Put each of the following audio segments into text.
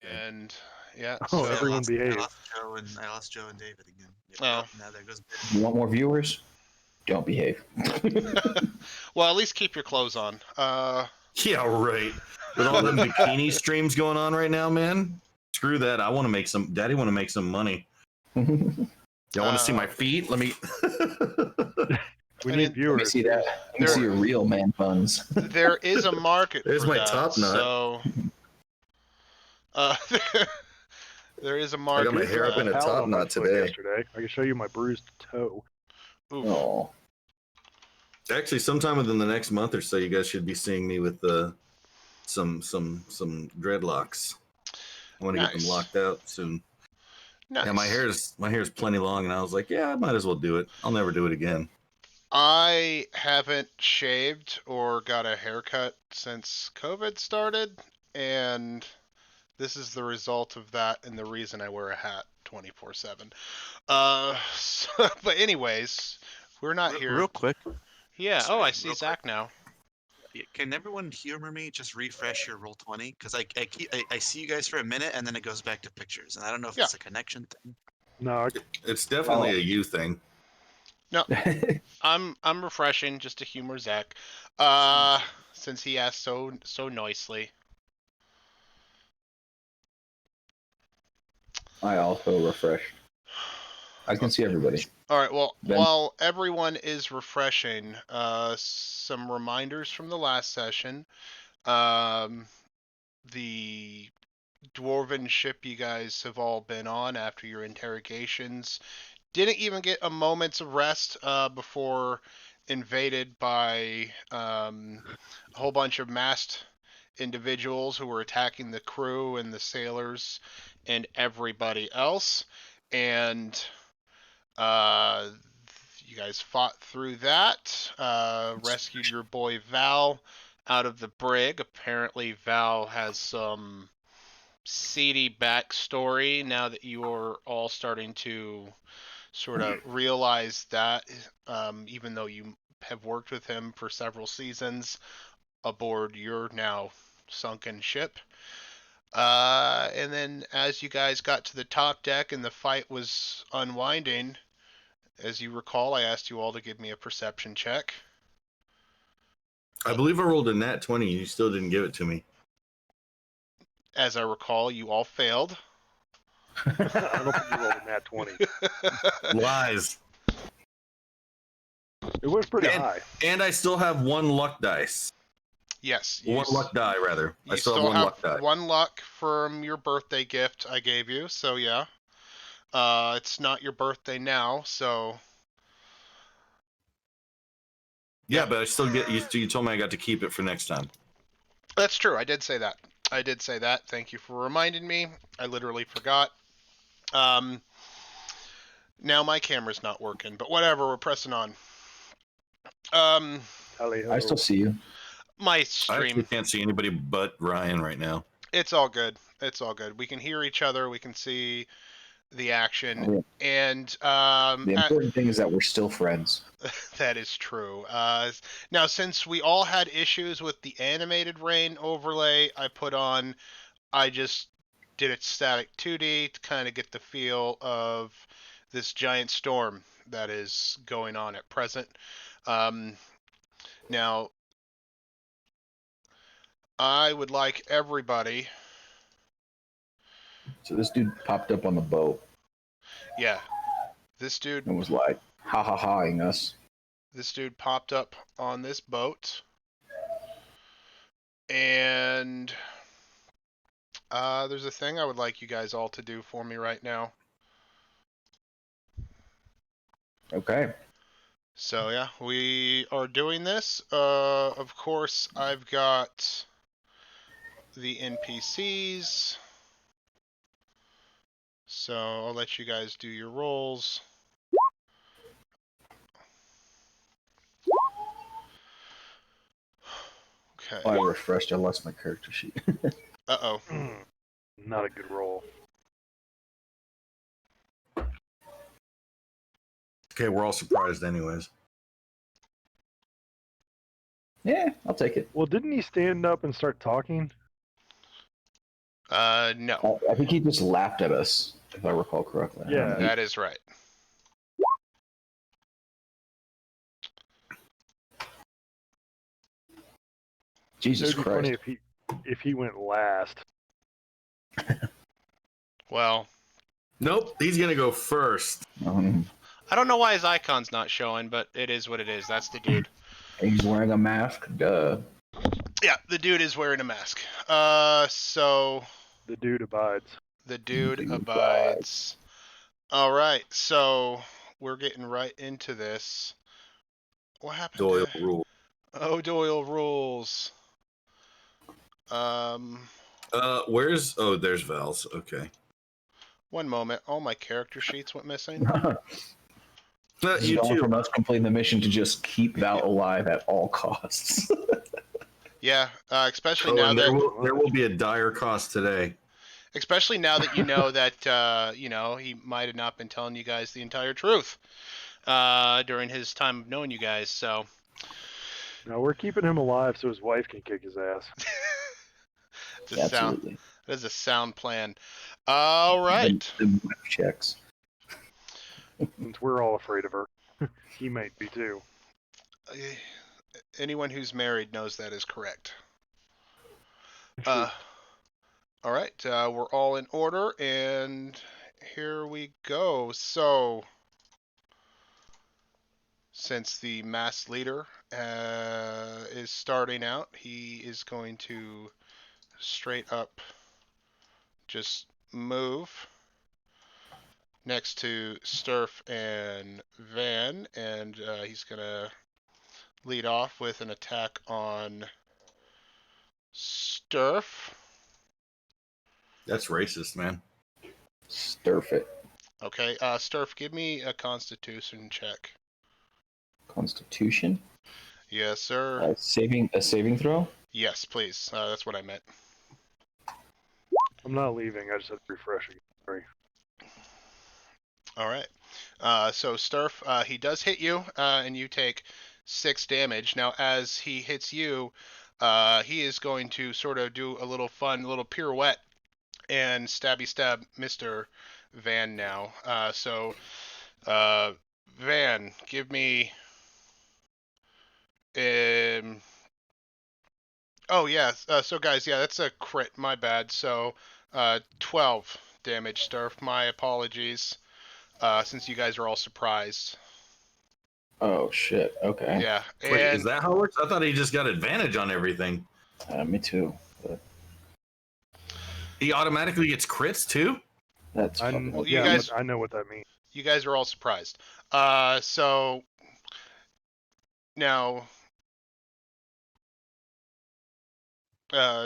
And yeah, Oh, so everyone behave. I lost Joe and David again. Yep, Oh. now there goes Ben. You want more viewers? Don't behave. well, at least keep your clothes on. Yeah, right. With all them bikini streams going on right now, man. Screw that. I want to make some. Daddy want to make some money. Y'all want to see my feet? Let me. We I need mean, Let me viewers. see that. Let me see your real man buns. there is a market There's for my that. top knot. So, uh, there is a market. got my for hair up that. in a Pallet top on my knot foot today. Yesterday, I can show you my bruised toe. Oof. Oh, Actually, sometime within the next month or so, you guys should be seeing me with some dreadlocks. I want to get them Nice. locked out soon. Nice. Yeah, my hair's plenty long, and I was like, yeah, I might as well do it. I'll never do it again. I haven't shaved or got a haircut since COVID started, and this is the result of that and the reason I wear a hat 24/7. But anyways, we're not here. Real quick, Yeah. Sorry, Oh, I see real Zach now. can everyone humor me? Just refresh your roll 20 because I see you guys for a minute and then it goes back to pictures, and I don't know if Yeah. it's a connection thing. No, It's definitely a you thing. No, I'm refreshing just to humor Zach. Since he asked so nicely. I also refreshed. I can see everybody. All right. Well, Ben? while everyone is refreshing, some reminders from the last session. The dwarven ship you guys have all been on after your interrogations didn't even get a moment's rest before invaded by a whole bunch of masked individuals who were attacking the crew and the sailors and everybody else. And you guys fought through that, rescued your boy Val out of the brig. Apparently, Val has some seedy backstory now that you are all starting to sort of realize that, even though you have worked with him for several seasons aboard your now sunken ship. And then as you guys got to the top deck and the fight was unwinding, as you recall, I asked you all to give me a perception check. I believe I rolled a nat 20. You still didn't give it to me. As I recall, you all failed. I don't think you rolled a nat 20. Lies. It was pretty high. And I still have one luck dice. Yes. One luck die, rather. I You still have one luck die. one luck from your birthday gift I gave you, so yeah. It's not your birthday now, so... Yeah, but I still get. You told me I got to keep it for next time. That's true. I did say that. Thank you for reminding me. I literally forgot. Now my camera's not working, but whatever. We're pressing on. I still see you. My I actually stream. can't see anybody but Ryan right now. It's all good. It's all good. We can hear each other. We can see the action, Oh, and The important thing is that we're still friends. that is true. Now, since we all had issues with the animated rain overlay, I just did it static 2D to kind of get the feel of this giant storm that is going on at present. Now, I would like everybody. So this dude popped up on the boat Yeah, this dude. and was like, ha ha haing us. This dude popped up on this boat, and there's a thing I would like you guys all to do for me right now. Okay. So yeah, we are doing this. Of course, I've got the NPCs. So I'll let you guys do your rolls. Okay. Oh, I refreshed. I lost my character sheet. Uh-oh. Not a good roll. Okay, we're all surprised, anyways. Yeah, I'll take it. Well, didn't he stand up and start talking? No. I think he just laughed at us, if I recall correctly. I don't Yeah. know. That is right. Jesus It'd be Christ. funny if he went last. Well, Nope, he's gonna go first. I don't know why his icon's not showing, but it is what it is. That's the dude. He's wearing a mask. Duh. Yeah, the dude is wearing a mask. So The dude abides. the dude Dude abides. All right, so we're getting right into this. What happened Doyle to... rule. Oh, Doyle rules. Where's? Oh, there's Val's. Okay. One moment. All my character sheets went missing. This is You going too. from us completing the mission to just keep Val alive at all costs. Yeah, especially Oh, now and that there will be a dire cost today. especially now that you know that he might have not been telling you guys the entire truth during his time of knowing you guys. So No, we're keeping him alive so his wife can kick his ass. it's a sound. Absolutely. That is a sound plan. All right. The checks. Since we're all afraid of her. He might be too. Anyone who's married knows that is correct. True. All right, we're all in order, and here we go. So, since the mass leader is starting out, he is going to straight up just move next to Sturf and Van, and he's going to lead off with an attack on Sturf. That's racist, man. Sturf it. Okay, Sturf, give me a Constitution check. Constitution. Yes, sir. A saving throw. Yes, please. That's what I meant. I'm not leaving. I just had to refresh again. Sorry. All right. So Sturf, he does hit you, and you take 6 damage. Now, as he hits you, he is going to sort of do a little fun little pirouette and stabby stab Mr. Van now. Van, give me. Oh yeah. So guys, yeah, that's a crit. My bad. So, 12 damage, Sturf. My apologies. Since you guys are all surprised. Oh shit. Okay. Yeah, Wait, is and that how it works? I thought he just got advantage on everything. Me too. But He automatically gets crits too. that's I, fucking. Well, you yeah, guys- but I know what that means. you guys are all surprised. So now,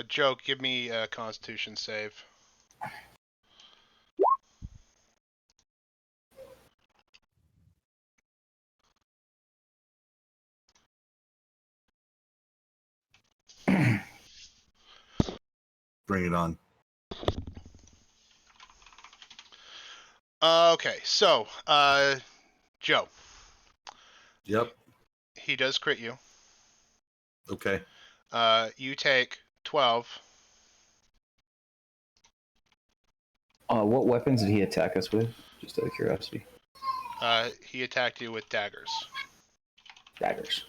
Joe, give me a Constitution save. Bring it on. Okay, so Joe, Yep. he does crit you. Okay. You take 12. What weapons did he attack us with? Just out of curiosity. He attacked you with daggers. Daggers.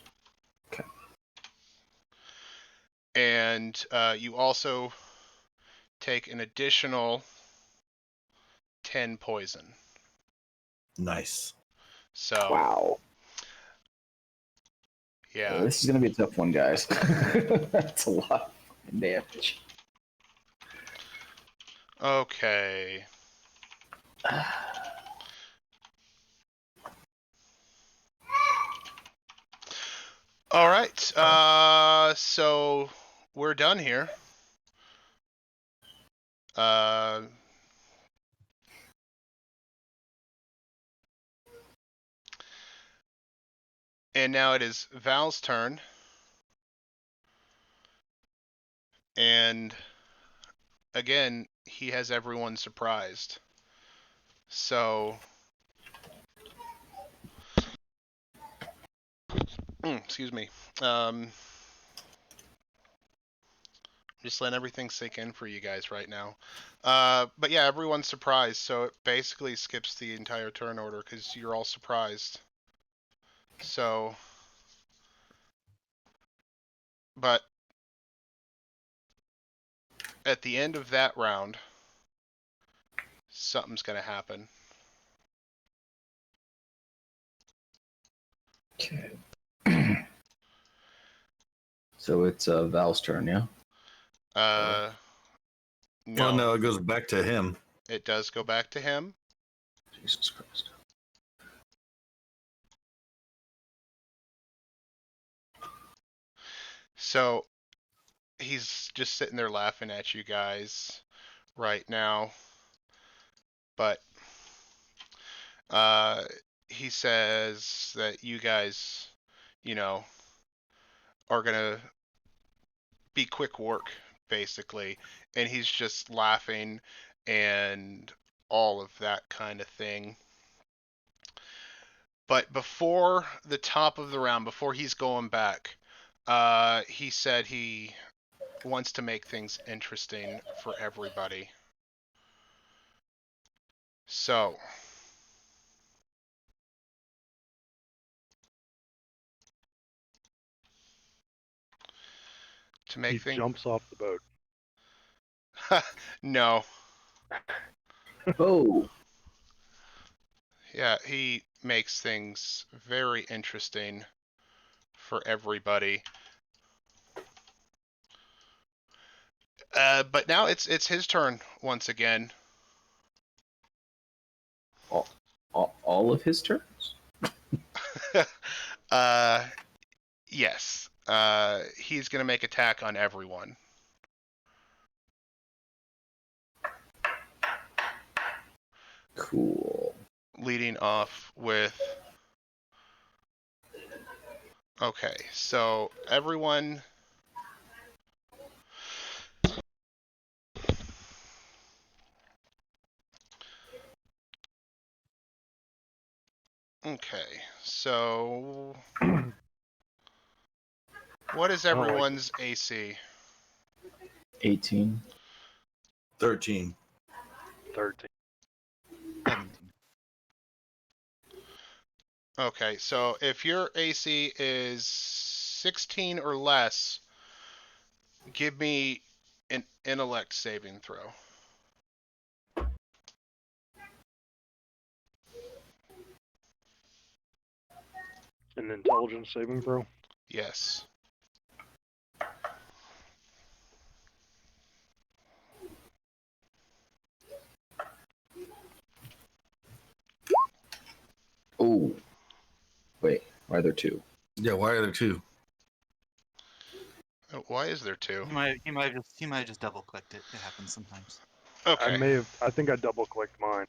And you also take an additional 10 poison. Nice. So, Wow. yeah. This is gonna be a tough one, guys. That's a lot of damage. Okay. All right. So we're done here. And now it is Val's turn. And again, he has everyone surprised. So, excuse me. Just letting everything sink in for you guys right now. But yeah, everyone's surprised, so it basically skips the entire turn order because you're all surprised. So, but at the end of that round, something's gonna happen. Okay. So it's Val's turn, yeah? No, Oh no, it goes back to him. it does go back to him. Jesus Christ. So he's just sitting there laughing at you guys right now. But he says that you guys, you know, are gonna be quick work, basically. And he's just laughing and all of that kind of thing. But before the top of the round, before he's going back, he said he wants to make things interesting for everybody. So, to make He things jumps off the boat. no, Oh, yeah, he makes things very interesting for everybody. But now it's his turn once again. all of his turns? Yes. He's gonna make attack on everyone. Cool. Leading off with. Okay, so everyone. Okay, so what is don't like everyone's AC? 18. 13. 13. 17. Okay, so if your AC is 16 or less, give me an intellect saving throw. An intelligence saving throw. Yes. Oh. Wait, why are there two? Yeah, why are there two? Why is there two? He might have just double clicked it. It happens sometimes. Okay. I think I double clicked mine.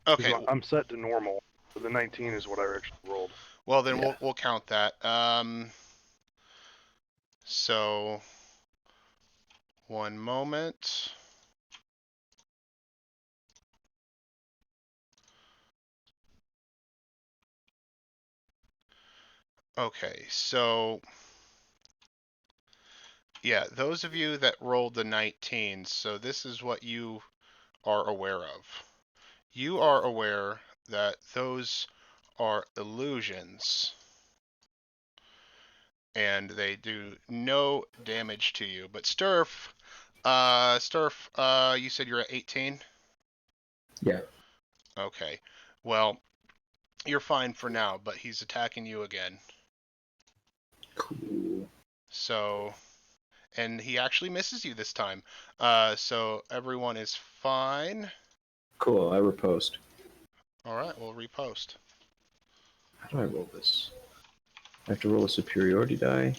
'Cause Okay. I'm set to normal. So the 19 is what I actually rolled. Well, then Yeah. we'll count that. So one moment. Okay, so yeah, those of you that rolled the 19, so this is what you are aware of. You are aware that those are illusions and they do no damage to you. But Sturf, you said you're at 18? Yeah. Okay. Well, you're fine for now, but he's attacking you again. Cool. So, and he actually misses you this time. So everyone is fine. Cool, I repost. All right, we'll repost. How do I roll this? I have to roll a superiority die.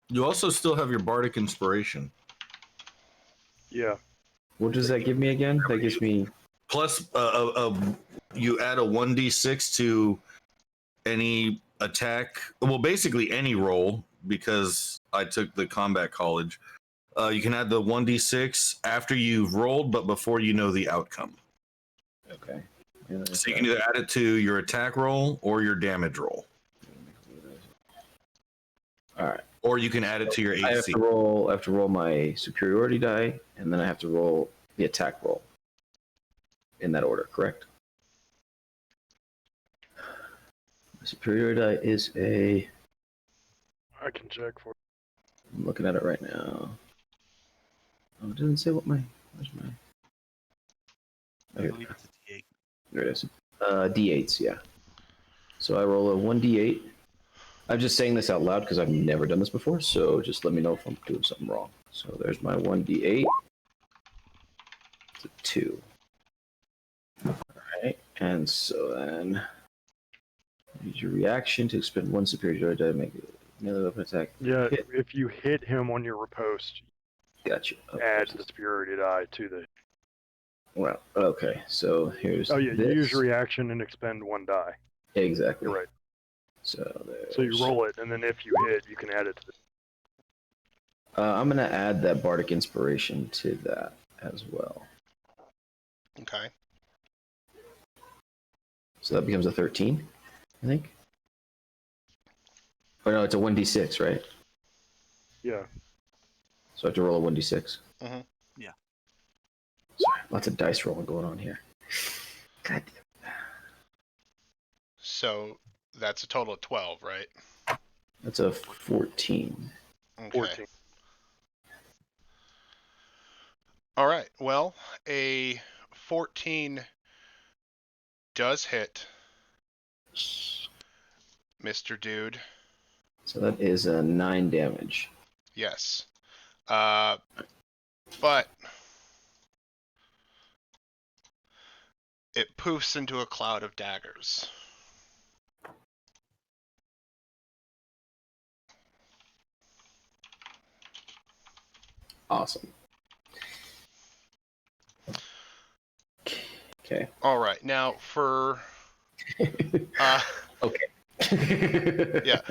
You also still have your bardic inspiration. Yeah. What does that give me again? That gives me Plus, you add a 1d6 to any attack. Well, basically any roll, because I took the combat college. You can add the 1d6 after you've rolled, but before you know the outcome. okay. So you can either add it to your attack roll or your damage roll. All right. or you can add it to your I have AC. to roll. I have to roll my superiority die, and then I have to roll the attack roll. In that order, correct? My superiority die is a. I can check for. I'm looking at it right now. Oh, it doesn't say what my. Where's my? I Okay, believe it's a D8. there it is. D8s, yeah. So I roll a 1d8. I'm just saying this out loud because I've never done this before, so just let me know if I'm doing something wrong. So there's my 1d8. It's a 2. Alright, and so then use your reaction to expend 1 superior die to make another weapon attack. Yeah, Hit. if you hit him on your riposte, Gotcha. add the superiority die to the. Well, okay, so here's Oh yeah, this. you use your reaction and expend 1 die. Exactly. You're right. So there's... So you roll it, and then if you hit, you can add it to the. I'm going to add that Bardic Inspiration to that as well. Okay. So that becomes a 13, I think. Or no, it's a 1d6, right? Yeah. So I have to roll a 1d6. Mm-hmm. Yeah. Sorry, lots of dice rolling going on here. God damn. So that's a total of 12, right? That's a 14. Okay. 14. All right. Well, a 14 does hit, Mr. Dude. So that is a 9 damage. Yes. But it poofs into a cloud of daggers. Awesome. Okay. All right. Now for Okay. yeah.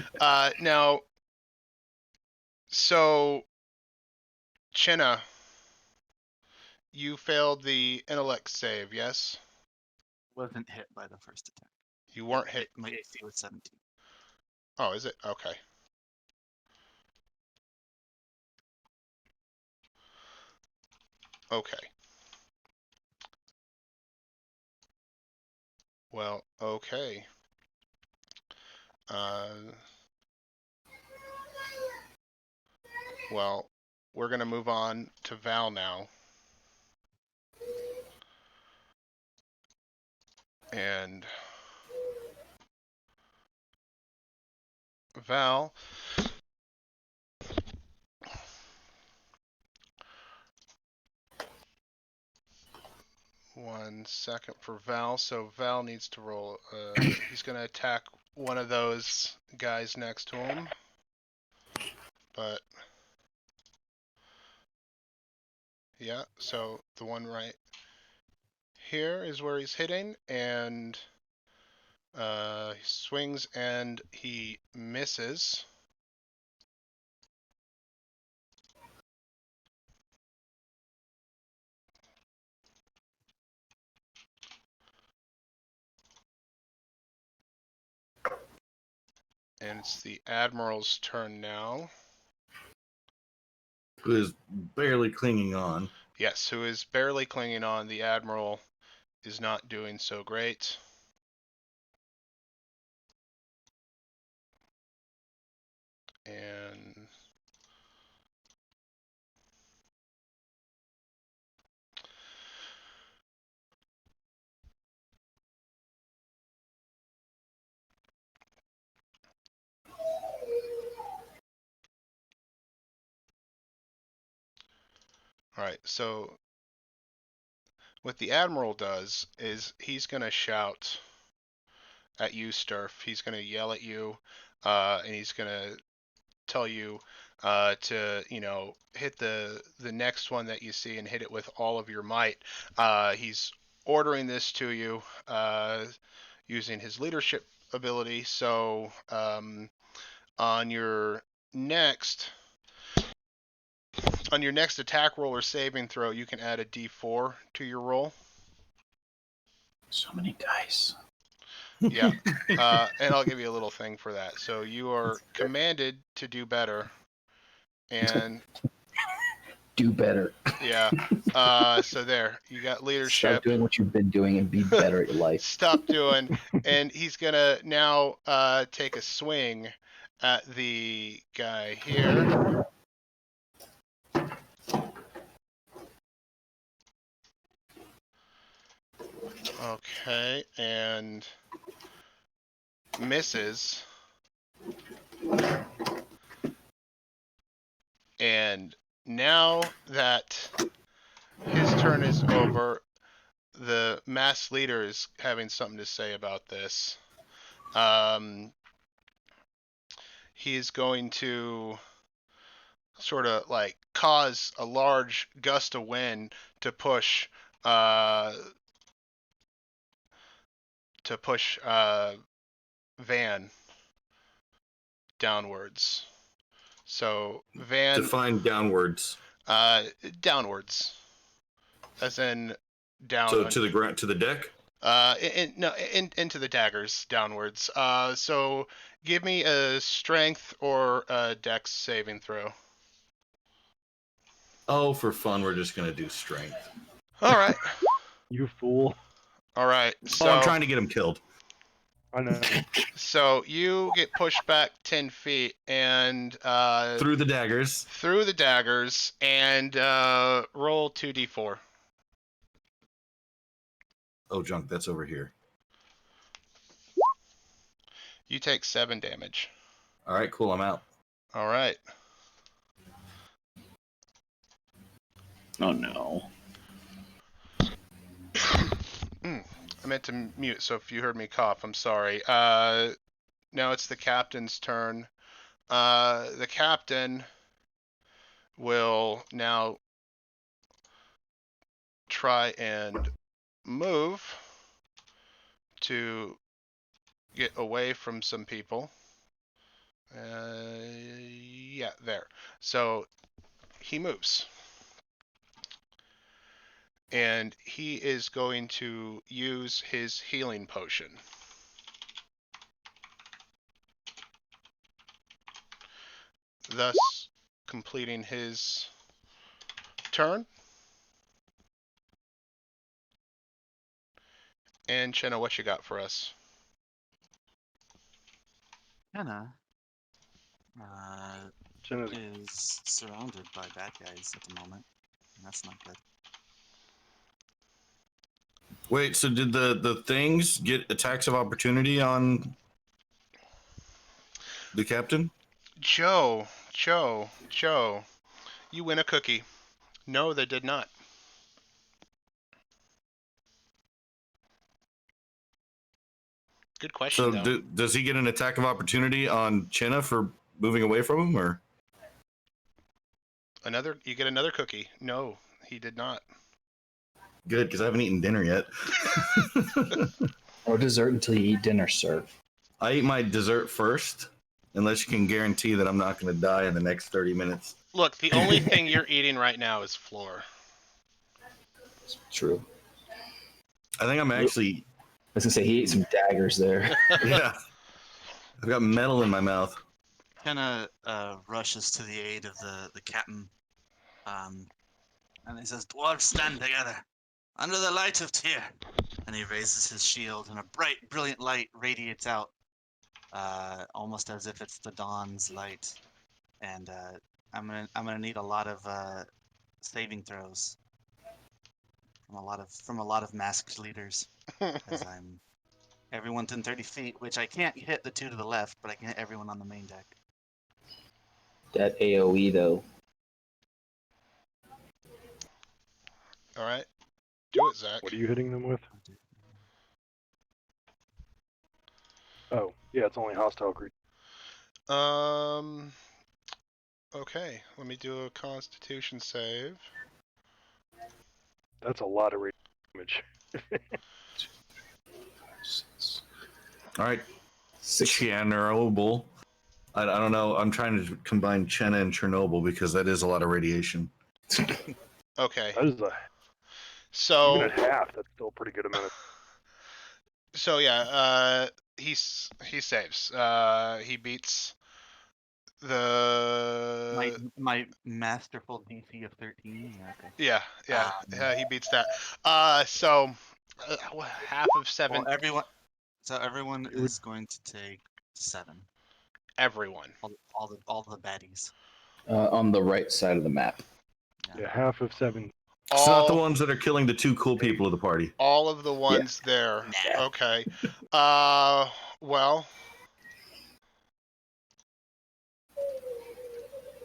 Now so Chinna, you failed the intellect save, yes? Wasn't hit by the first attack. You weren't hit. My AC was 17. Oh, is it? Okay. Okay. Well, okay. Well, we're gonna move on to Val now. And Val, one second for Val. So Val needs to roll. He's gonna attack one of those guys next to him. But yeah, so the one right here is where he's hitting, and he swings and he misses. And it's the Admiral's turn now. Who is barely clinging on. Yes, who is barely clinging on. The Admiral is not doing so great. And all right, so what the Admiral does is he's going to shout at you, Sturf. He's going to yell at you, and he's going to tell you to, hit the next one that you see and hit it with all of your might. He's ordering this to you using his leadership ability. So on your next attack roll or saving throw, you can add a D4 to your roll. So many dice. Yeah, and I'll give you a little thing for that. So you are commanded to do better And Do better. yeah, so there, you got Stop leadership. doing what you've been doing and be better at your life. Stop doing, and he's gonna now take a swing at the guy here. Okay, and misses. And now that his turn is over, the mass leader is having something to say about this. He's going to sort of like cause a large gust of wind to push Van downwards. So Van Define downwards. downwards, as in down. So to the ground, to the deck. Into the daggers downwards. So give me a strength or a dex saving throw. Oh, for fun, we're just gonna do strength. All right. You fool. All right. So Oh, I'm trying to get him killed. I know. So you get pushed back 10 feet and Through the daggers. through the daggers and roll 2d4. Oh, junk, that's over here. You take 7 damage. All right, cool. I'm out. All right. Oh no. I meant to mute, so if you heard me cough, I'm sorry. Now it's the captain's turn. The captain will now try and move to get away from some people. Yeah, there. So he moves. And he is going to use his healing potion. Thus completing his turn. And Chenna, what you got for us? Kenna Jenna's is surrounded by bad guys at the moment, and that's not good. Wait, so did the things get attacks of opportunity on the captain? Joe, you win a cookie. No, they did not. Good question, So though. does he get an attack of opportunity on Chenna for moving away from him, or? You get another cookie. No, he did not. Good, because I haven't eaten dinner yet. No dessert until you eat dinner, sir. I eat my dessert first, unless you can guarantee that I'm not going to die in the next 30 minutes. Look, the only thing you're eating right now is floor. True. I think I'm actually, I was gonna say he ate some daggers there. yeah. I've got metal in my mouth. Kenna rushes to the aid of the captain, and he says, "Dwarves, stand together under the light of Tyr." And he raises his shield, and a bright, brilliant light radiates out, almost as if it's the dawn's light. And I'm gonna need a lot of saving throws from a lot of masked leaders, as I'm everyone within 30 feet, which I can't hit the two to the left, but I can hit everyone on the main deck. That AoE though. All right. Do it, Zach. What are you hitting them with? Oh, yeah, it's only hostile creatures. Okay, let me do a Constitution save. That's a lot of damage. All right. Chernobyl. I don't know. I'm trying to combine Chenna and Chernobyl because that is a lot of radiation. Okay, That is even so at half, that's still a pretty good amount of. yeah, he saves. He beats My masterful DC of 13. Yeah, okay. Yeah, he beats that. So half of seven. Well, everyone It would- is going to take 7. Everyone. All the baddies. On the right side of the map. Yeah, half of 7. It's not the All ones that are killing the 2 cool people of the party. all of the ones there. Nah. Okay. Well.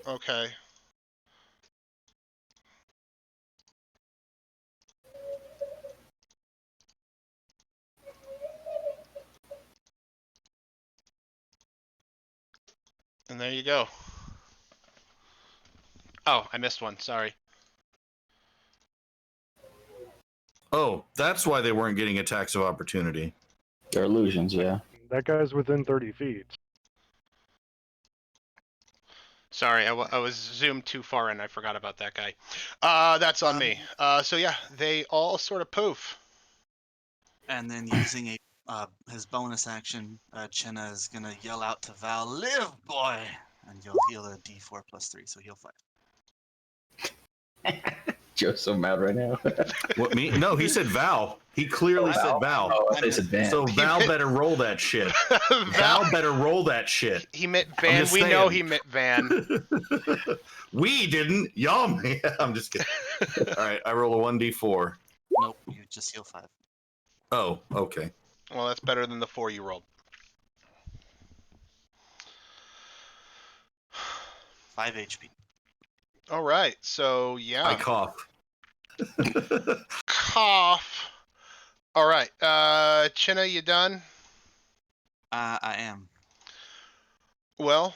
Okay. And there you go. Oh, I missed one. Sorry. Oh, that's why they weren't getting attacks of opportunity. They're illusions, yeah. That guy's within 30 feet. Sorry, I was zoomed too far in. I forgot about that guy. That's on me. So yeah, they all sort of poof. And then using his bonus action, Chenna is gonna yell out to Val, "Live, boy!" And you'll heal a D4 plus 3, so heal 5. Joe's so mad right now. What me? No, he said Val. He clearly said Val. Oh, I said Van. So Val better roll that shit. Val better roll that shit. He meant Van. just We know saying. he meant Van. We didn't. Y'all may. I'm just kidding. All right, I roll a 1d4. Nope, you just heal 5. Oh, okay. Well, that's better than the 4 you rolled. 5 HP. All right. So yeah. I cough. Cough. All right. Chinna, you done? I am. Well.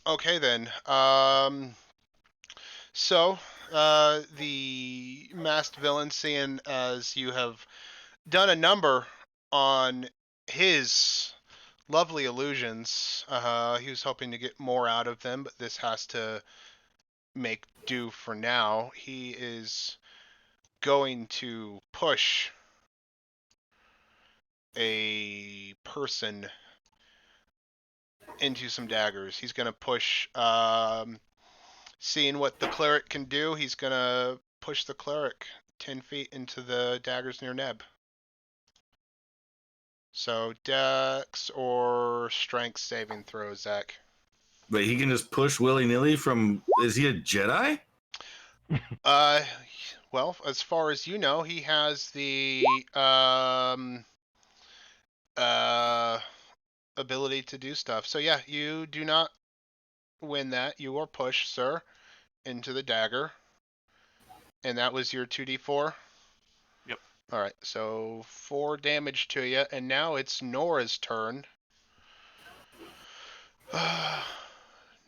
Okay then. So the masked villain, seeing as you have done a number on his lovely illusions, he was hoping to get more out of them, but this has to make do for now. He is going to push a person into some daggers. He's going to push, seeing what the cleric can do, he's going to push the cleric 10 feet into the daggers near Neb. So Dex or Strength saving throw, Zach. But he can just push willy-nilly from... Is he a Jedi? Well, as far as you know, he has the ability to do stuff. So yeah, you do not win that. You are pushed, sir, into the dagger. And that was your 2d4? Yep. Alright, so 4 damage to you, and now it's Nora's turn.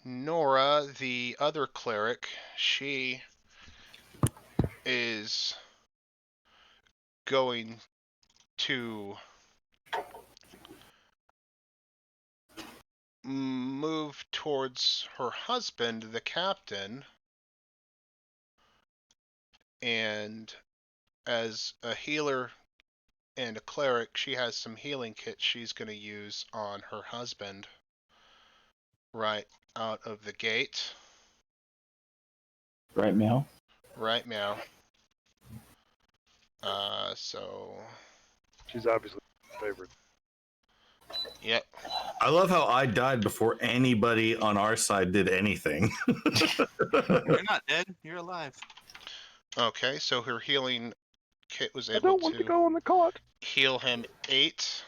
Nora, the other cleric, she is going to move towards her husband, the captain, and as a healer and a cleric, she has some healing kits she's going to use on her husband right out of the gate. Right, Meow? Right, meow. So, She's obviously my favorite. yep. I love how I died before anybody on our side did anything. You're not dead. You're alive. Okay, so her healing kit was I able don't want to go on the cot. heal him 8.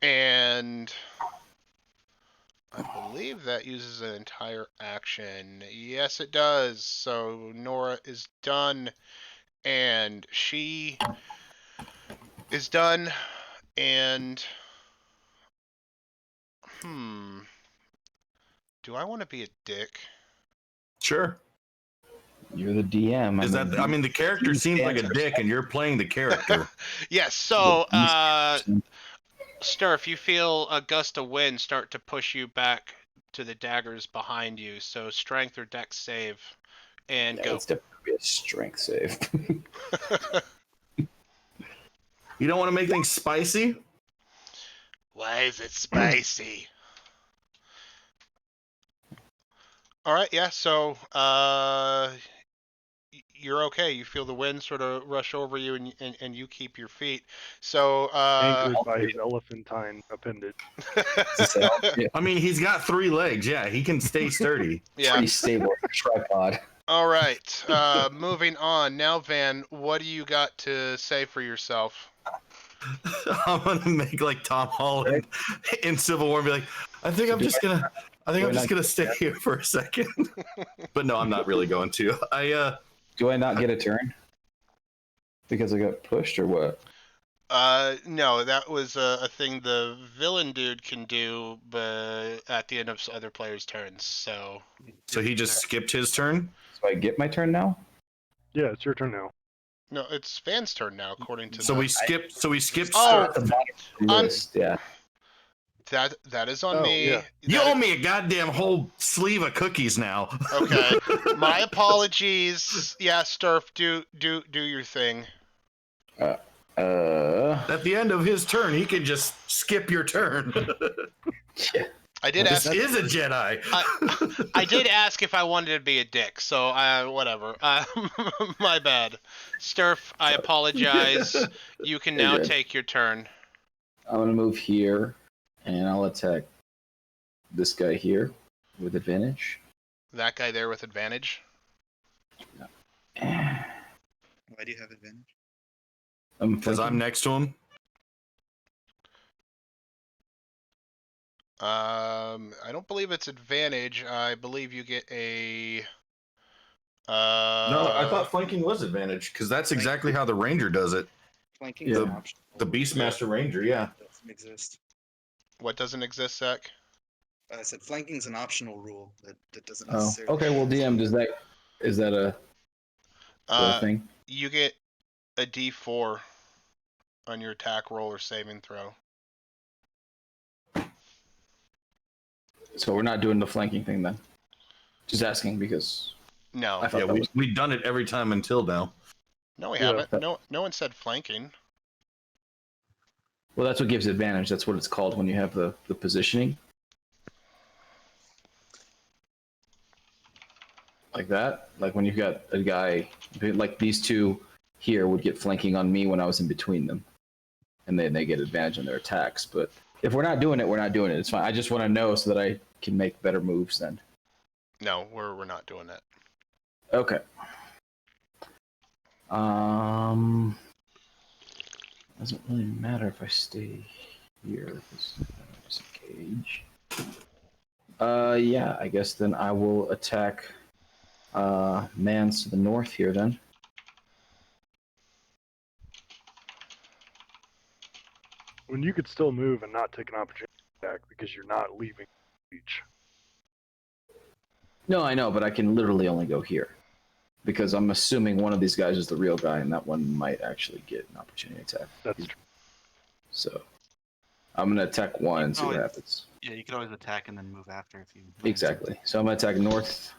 And I believe that uses an entire action. Yes, it does. So Nora is done. And she is done. And do I want to be a dick? Sure. You're the DM. Is that? I mean, the character seems like a dick, and you're playing the character. Yes. So, Sturf, you feel a gust of wind start to push you back to the daggers behind you. So, strength or dex save, and yeah, go. it's definitely a strength save. You don't want to make things spicy? Why is it spicy? All right, yeah. So, you're okay. You feel the wind sort of rush over you, and you keep your feet. So, Anchored by his elephantine appendage. Yeah, I mean, he's got 3 legs. Yeah, he can stay sturdy. yeah. pretty stable tripod. All right. Moving on now, Van. What do you got to say for yourself? I'm gonna make like Tom Holland in Civil War and be like, I think I'm just gonna stay here for a second. But no, I'm not really going to. Do I not get a turn? Because I got pushed or what? No, that was a thing the villain dude can do, but at the end of other players' turns. So, So he just skipped his turn. So I get my turn now? Yeah, it's your turn now. no, it's Van's turn now, according to So the. we skipped. Oh, At the bottom of the I'm- list, yeah. That is on Oh, me. yeah. You That owe me a goddamn whole sleeve of cookies now. Okay. My apologies. Yeah, Sturf, do your thing. At the end of his turn, he can just skip your turn. Yeah. I did This ask. is a Jedi. I did ask if I wanted to be a dick, so whatever. My bad. Sturf, I apologize. You can now You're good. take your turn. I'm gonna move here, and I'll attack this guy here with advantage. That guy there with advantage. I'm Why do you have advantage? Because I'm flanking. next to him. I don't believe it's advantage. I believe you get a. No, I thought flanking was advantage because that's exactly how the ranger does it. Flanking is is an an Yeah. option. The Beastmaster Ranger, yeah. Doesn't exist. What doesn't exist, Zach? I said flanking's an optional rule that doesn't Oh, necessarily. okay. Well, DM, is that a thing? You get a D4 on your attack roll or saving throw. So we're not doing the flanking thing then. Just asking because No, I thought Yeah, that was we've done it every time until now. no, we Yeah. haven't. No one said flanking. well. That's what gives advantage. That's what it's called when you have the positioning. Like that, like when you've got a guy like these two here would get flanking on me when I was in between them, and then they get advantage on their attacks. But if we're not doing it, we're not doing it. It's fine. I just want to know so that I can make better moves then. No, we're not doing that. Okay. Doesn't really matter if I stay here. It's a cage. Yeah, I guess then I will attack Mans to the north here then. When you could still move and not take an opportunity attack because you're not leaving the beach. No, I know, but I can literally only go here. Because I'm assuming one of these guys is the real guy, and that one might actually get an opportunity attack. That's true. So, I'm going to attack one and see what Oh, happens. Yeah, you could always attack and then move after if you. Exactly. So I'm going to attack north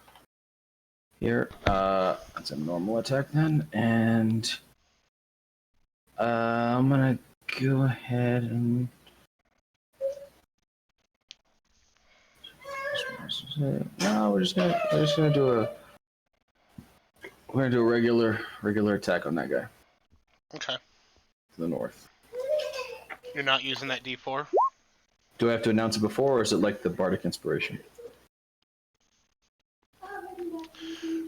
here. That's a normal attack then. And I'm going to go ahead and... No, we're just gonna do a regular attack on that guy Okay. to the north. You're not using that D4? Do I have to announce it before, or is it like the Bardic Inspiration?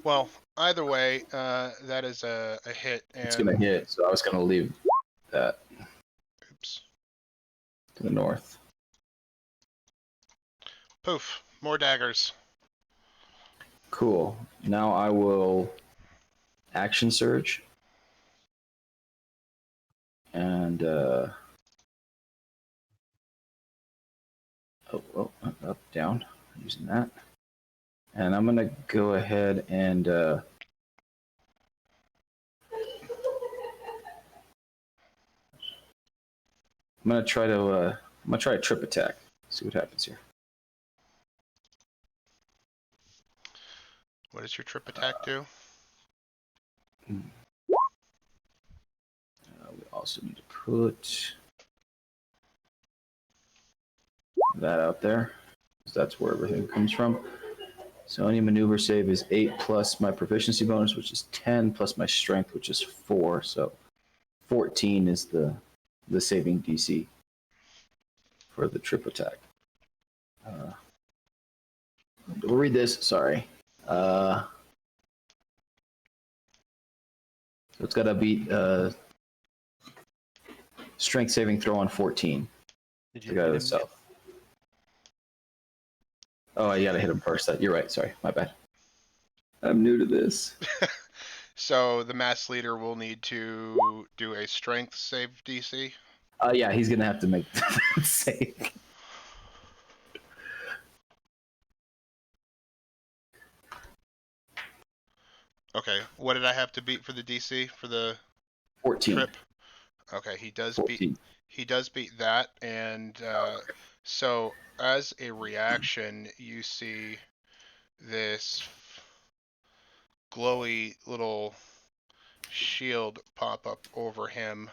Well, either way, that is a hit. And It's gonna hit, so I was gonna leave that oops. to the north. Poof. More daggers. Cool. Now I will action surge. And up, down, using that. And I'm gonna go ahead and I'm gonna try a trip attack. See what happens here. What does your trip attack do? We also need to put that out there, 'cause that's where everything comes from. So any maneuver save is 8 plus my proficiency bonus, which is 10, plus my strength, which is 4. So 14 is the saving DC for the trip attack. We'll read this. Sorry. So it's got to beat strength saving throw on 14. Did The you guy hit him? itself. Oh, I gotta hit him first. You're right. Sorry, my bad. I'm new to this. So the mass leader will need to do a strength save DC. Yeah, he's gonna have to make that save. Okay, what did I have to beat for the DC for the 14. trip? Okay, he does 14. beat that, and so as a reaction, you see this glowy little shield pop up over him,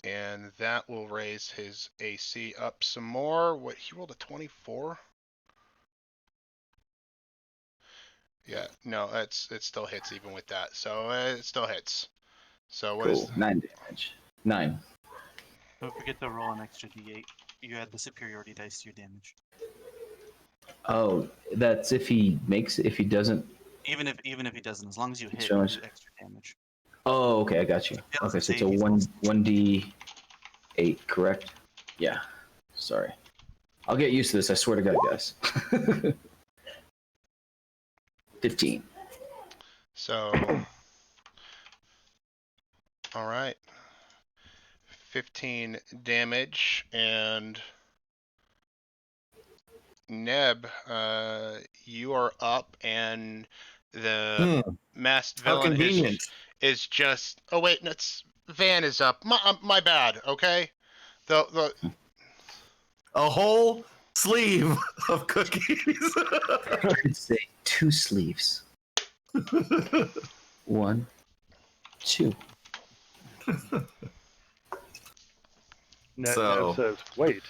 and that will raise his AC up some more. What, he rolled a 24? Yeah, no, it still hits even with that. So it still hits. So what is Cool. 9 damage. 9. Don't forget to roll an extra d8. You add the superiority dice to your damage. Oh, that's if he makes. If he doesn't. Even if he doesn't, as long as you hit, So you much. do extra damage. Oh, okay, I got you. Yeah, Okay, so it's save, a he's also- 1d8, correct? Yeah. Sorry. I'll get used to this. I swear to God, guys. 15. So, all right. 15 damage, and Neb, you are up, and the masked How villain convenient. is just. Oh wait, that's Van is up. My bad. Okay. The A whole sleeve of cookies. I'd say 2 sleeves. 1, 2. Ned So- says, wait,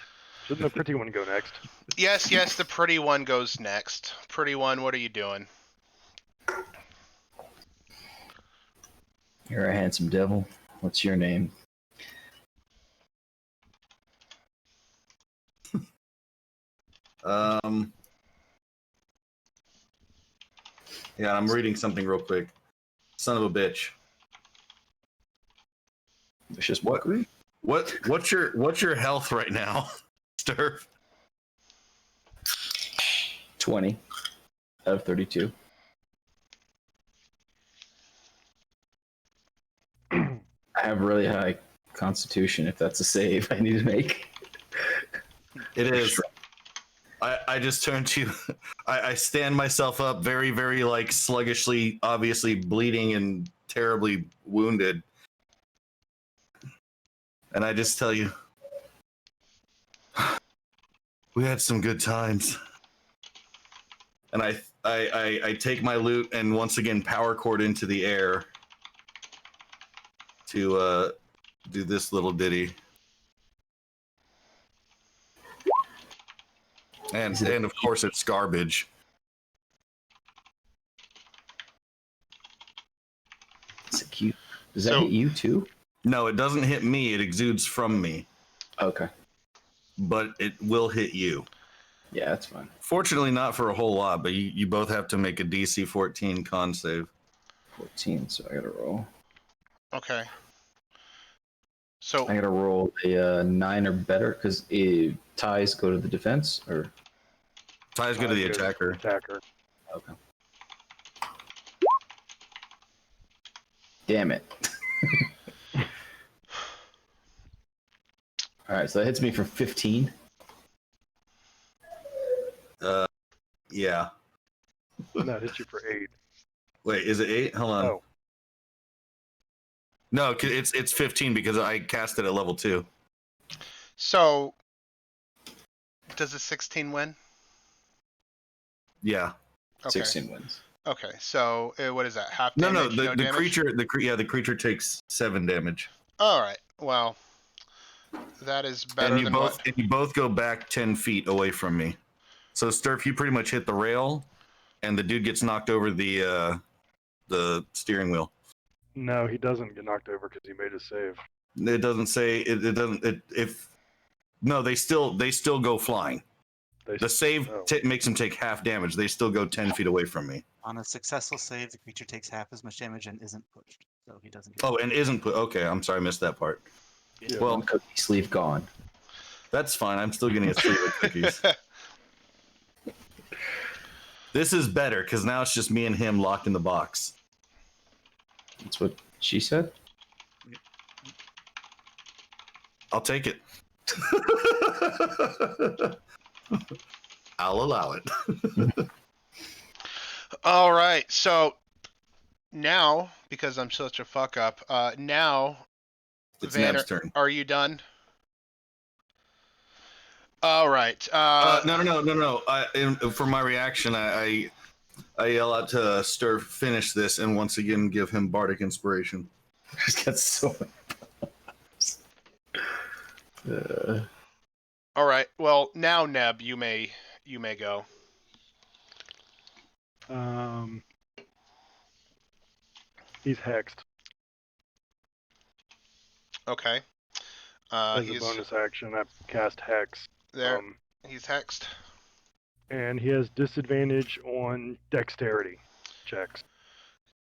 shouldn't the pretty one go next? yes, the pretty one goes next. Pretty one, what are you doing? You're a handsome devil. What's your name? Yeah, I'm reading something real quick. Son of a bitch. Vicious What? mockery? What's your health right now, Sturf? 20 out of 32. I have really high constitution if that's a save I need to make. It is. I just turned to you. I stand myself up very, very like sluggishly, obviously bleeding and terribly wounded. And I just tell you, we had some good times. And I take my loot and once again power chord into the air to do this little ditty. And of course it's garbage. It's a cute. Does that So- hit you too? No, it doesn't hit me, it exudes from me. Okay. But it will hit you. Yeah, that's fine. Fortunately not for a whole lot, but you both have to make a DC 14 con save. 14, so I gotta roll. Okay. So I gotta roll a 9 or better because ties go to the defense, or Ties go to the Goes attacker. Attacker. okay. Damn it! All right, so that hits me for 15. Yeah. And that hits you for 8. Wait, is it 8? Hold on. Oh. No, it's 15 because I cast it at level 2. So, does a 16 win? Yeah. Okay. 16 wins. Okay. So, what is that? Half No, damage? the damage? creature the creature takes 7 damage. All right. Well, that is better And you than both what. and you both go back 10 feet away from me. So Sturf, you pretty much hit the rail, and the dude gets knocked over the steering wheel. No, he doesn't get knocked over because he made a save. It doesn't say it doesn't if no they still go flying. The save makes him take half damage. They still go 10 feet away from me. On a successful save, the creature takes half as much damage and isn't pushed, so he doesn't get. Oh, and isn't put. Okay, I'm sorry, I missed that part. Yeah. Well, Cookie sleeve gone. that's fine. I'm still getting a sleeve of cookies. This is better because now it's just me and him locked in the box. That's what she said. I'll take it. I'll allow it. All right, so now, because I'm such a fuck up, now, It's Vanner, Neb's turn. are you done? All right. No. For my reaction, I yell out to Stir, finish this, and once again give him bardic inspiration. Just got so many. All right. Well, now Neb, you may go. He's hexed Okay. as a He's bonus action. I cast hex. there. He's hexed. And he has disadvantage on dexterity checks.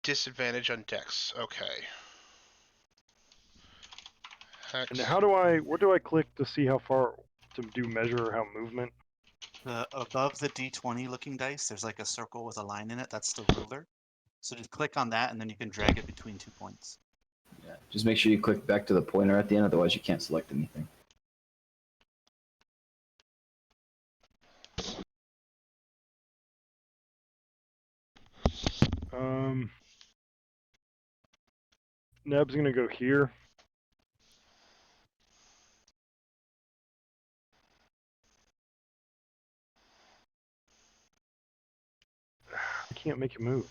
Disadvantage on Dex. Okay. Hex. And where do I click to see how far to do measure how movement? Above the D20 looking dice, there's like a circle with a line in it. That's the ruler. So just click on that, and then you can drag it between 2 points. Yeah. Just make sure you click back to the pointer at the end, otherwise you can't select anything. Neb's gonna go here. I can't make it move.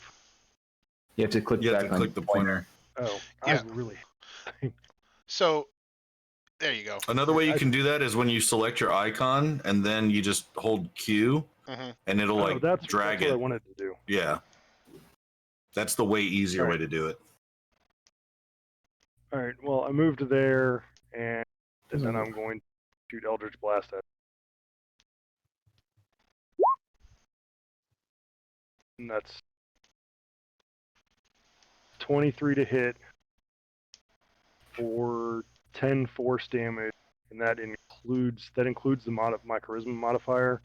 You have to click You have back to on click the pointer. Oh, Yeah. I really. So, there you go. Another way you can do that is when you select your icon and then you just hold Q Mm-hmm. and it'll like that's drag what I it. wanted to do. Yeah. That's the way easier way to do it. All right. Well, I moved there, and then I'm going to shoot Eldritch Blast at. And that's 23 to hit for 10 force damage, and that includes my charisma modifier.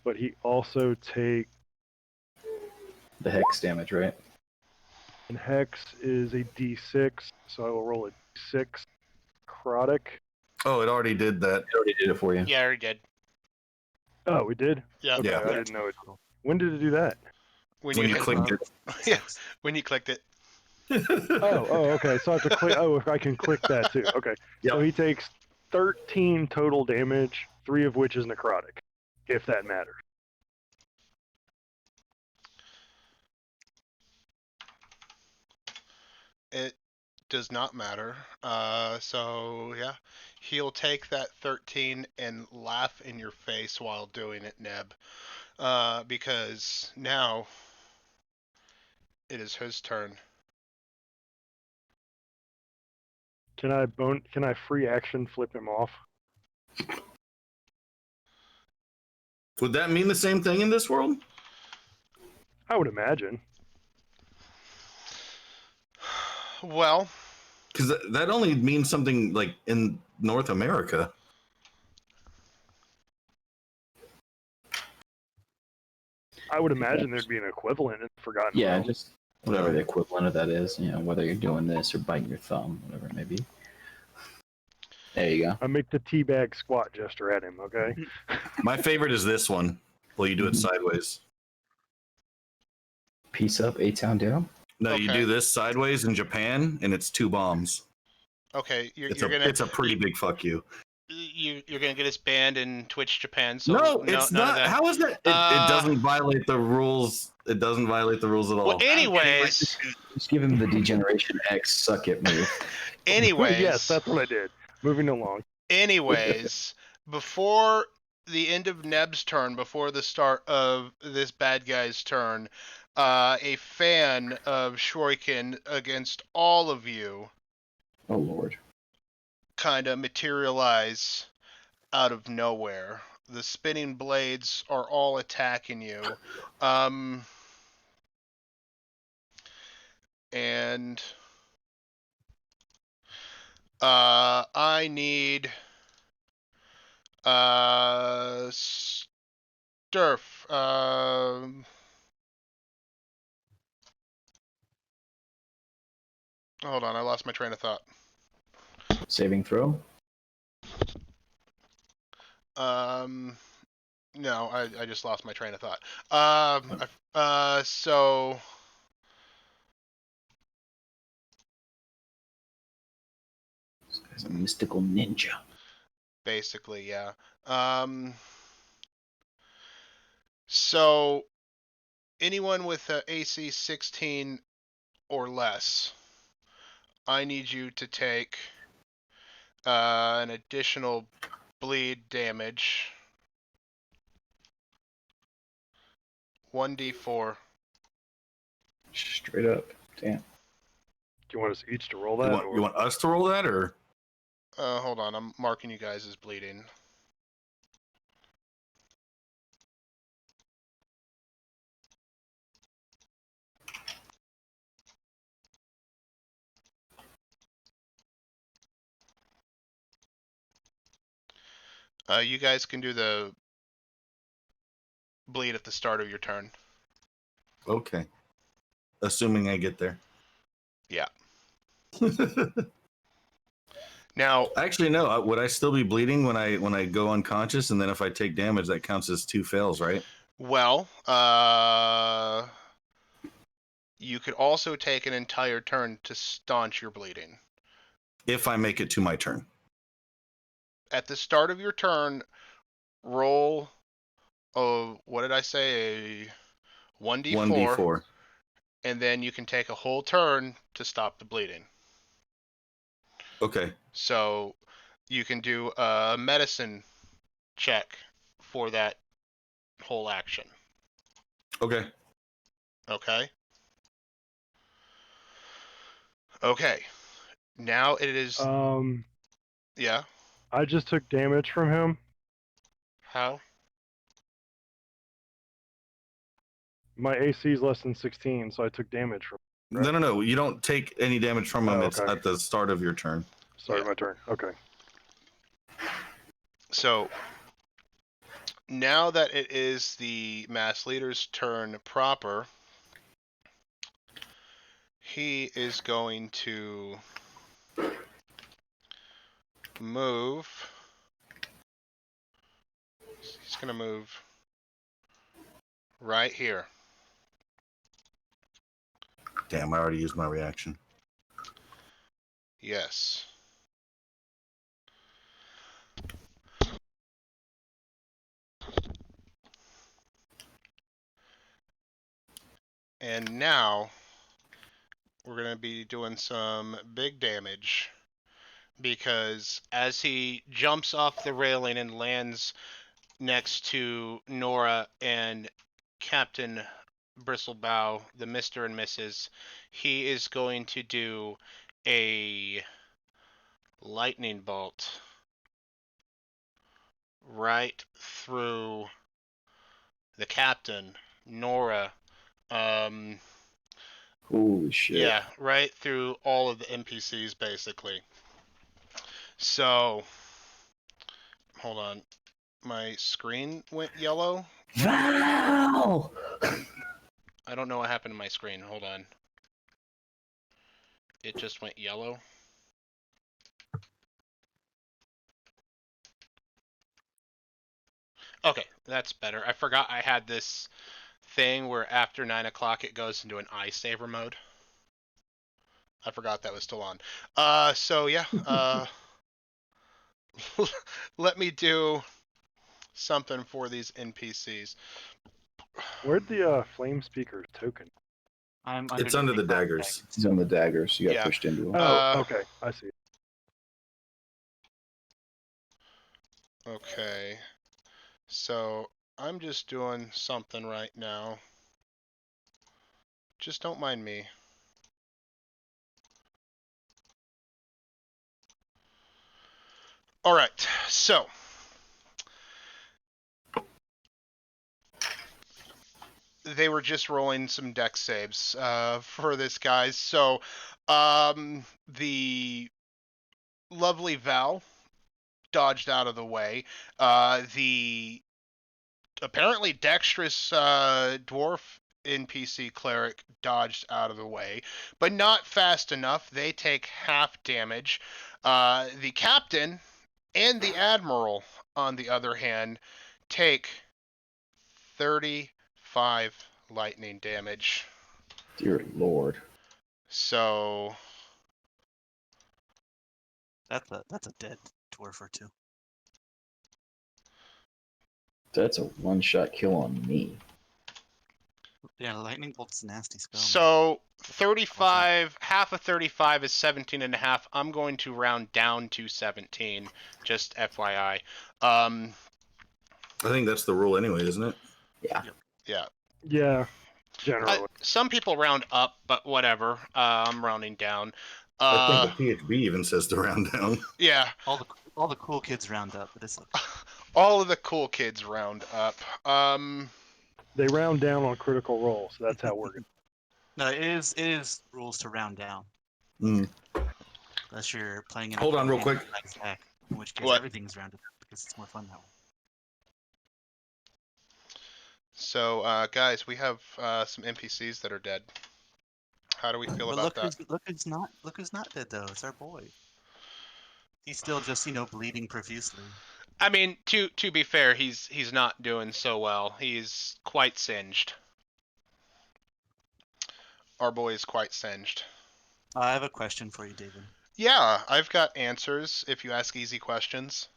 But he also takes the hex damage, right? and hex is a D6, so I will roll a D6 necrotic. Oh, it already did that. It already did it for you. Yeah, I already did. Oh, we did. Yeah. Okay, Yeah. I didn't know it. When did it do that? When When you hit- clicked it. Yeah. When you clicked it. Oh, okay. So I have to click. Oh, I can click that too. Okay. So Yep. he takes 13 total damage, 3 of which is necrotic, if that matters. It does not matter. So yeah, he'll take that 13 and laugh in your face while doing it, Neb. Because now it is his turn. Can I free action flip him off? Would that mean the same thing in this world? I would imagine. Well, Because that only means something like in North America. I would imagine there'd be an equivalent in Forgotten Yeah, Realms. just whatever the equivalent of that is. You know, whether you're doing this or biting your thumb, whatever it may be. There you go. I make the teabag squat gesture at him, okay? My favorite is this one. Well, you do it sideways. Peace up, A-Town down. No, you Okay. do this sideways in Japan, and it's 2 bombs. okay, you're It's gonna it's a pretty big fuck you. you're gonna get us banned in Twitch Japan. So No, it's none not. of that. How is that? It doesn't violate the rules. It doesn't violate the rules at all. Well, anyways, Just give him the Degeneration X suck it move. anyways, Yes, that's what I did. Moving along. anyways, before the end of Neb's turn, before the start of this bad guy's turn, a fan of Shuriken against all of you Oh lord. kind of materialize out of nowhere. The spinning blades are all attacking you. And I need Sturf. Hold on, I lost my train of thought. Saving throw. No, I just lost my train of thought. So This guy's a mystical ninja. basically, yeah. So anyone with a AC 16 or less, I need you to take an additional bleed damage. 1d4. Straight up. Damn. Do you want us each to roll You that? want, you want us to roll that, or Hold on, I'm marking you guys as bleeding. You guys can do the bleed at the start of your turn. okay? Assuming I get there. Yeah. Now, Actually, no. Would I still be bleeding when I go unconscious? And then if I take damage, that counts as 2 fails, right? well, you could also take an entire turn to staunch your bleeding. If I make it to my turn. At the start of your turn, roll what did I say? A 1d4, 1d4. and then you can take a whole turn to stop the bleeding. Okay. So you can do a medicine check for that whole action. Okay. Okay? Okay. Now it is. Yeah. I just took damage from him. How? My AC is less than 16, so I took damage from. Right. No. You don't take any damage from him. Oh, It's okay. at the start of your turn. Sorry, Yeah. my turn. Okay. So now that it is the mass leader's turn proper, he is going to move. He's going to move right here. Damn, I already used my reaction. Yes. And now we're going to be doing some big damage, because as he jumps off the railing and lands next to Nora and Captain Bristlebow, the Mr. and Mrs., he is going to do a lightning bolt right through the captain, Nora. Holy shit. Yeah, right through all of the NPCs, basically. So, hold on. My screen went yellow. Val! I don't know what happened to my screen. Hold on. It just went yellow. Okay, that's better. I forgot I had this thing where after 9 o'clock it goes into an eye saver mode. I forgot that was still on. So yeah, let me do something for these NPCs. Where'd the flame speaker token? I'm It's under the underneath my daggers. He's on the daggers. You got Yeah. pushed into him. Oh, okay. I see. Okay. So I'm just doing something right now. Just don't mind me. All right, so they were just rolling some deck saves for this, guys. So the lovely Val dodged out of the way. The apparently dexterous dwarf NPC cleric dodged out of the way, but not fast enough. They take half damage. The captain and the admiral, on the other hand, take 35 lightning damage. Dear Lord. So That's a dead dwarf or two. That's a one-shot kill on me. Yeah, lightning bolt's a nasty spell. Man. So 35, half of 35 is 17 and a half. I'm going to round down to 17, just FYI. I think that's the rule anyway, isn't it? Yeah. Yeah. Yeah, generally. Some people round up, but whatever. I'm rounding down. I think the PHB even says to round down. Yeah. All the cool kids round up, but it's okay. All of the cool kids round up. They round down on critical roll, so that's how we're going. No, it is rules to round down. Mm. Unless you're playing in Hold on real quick. Attack, in which case What? everything's rounded up because it's more fun that way. So, guys, we have some NPCs that are dead. How do we feel But about that? look who's not dead though. It's our boy. He's still just bleeding profusely. I mean, to be fair, he's not doing so well. He's quite singed. Our boy is quite singed. I have a question for you, David. Yeah, I've got answers if you ask easy questions.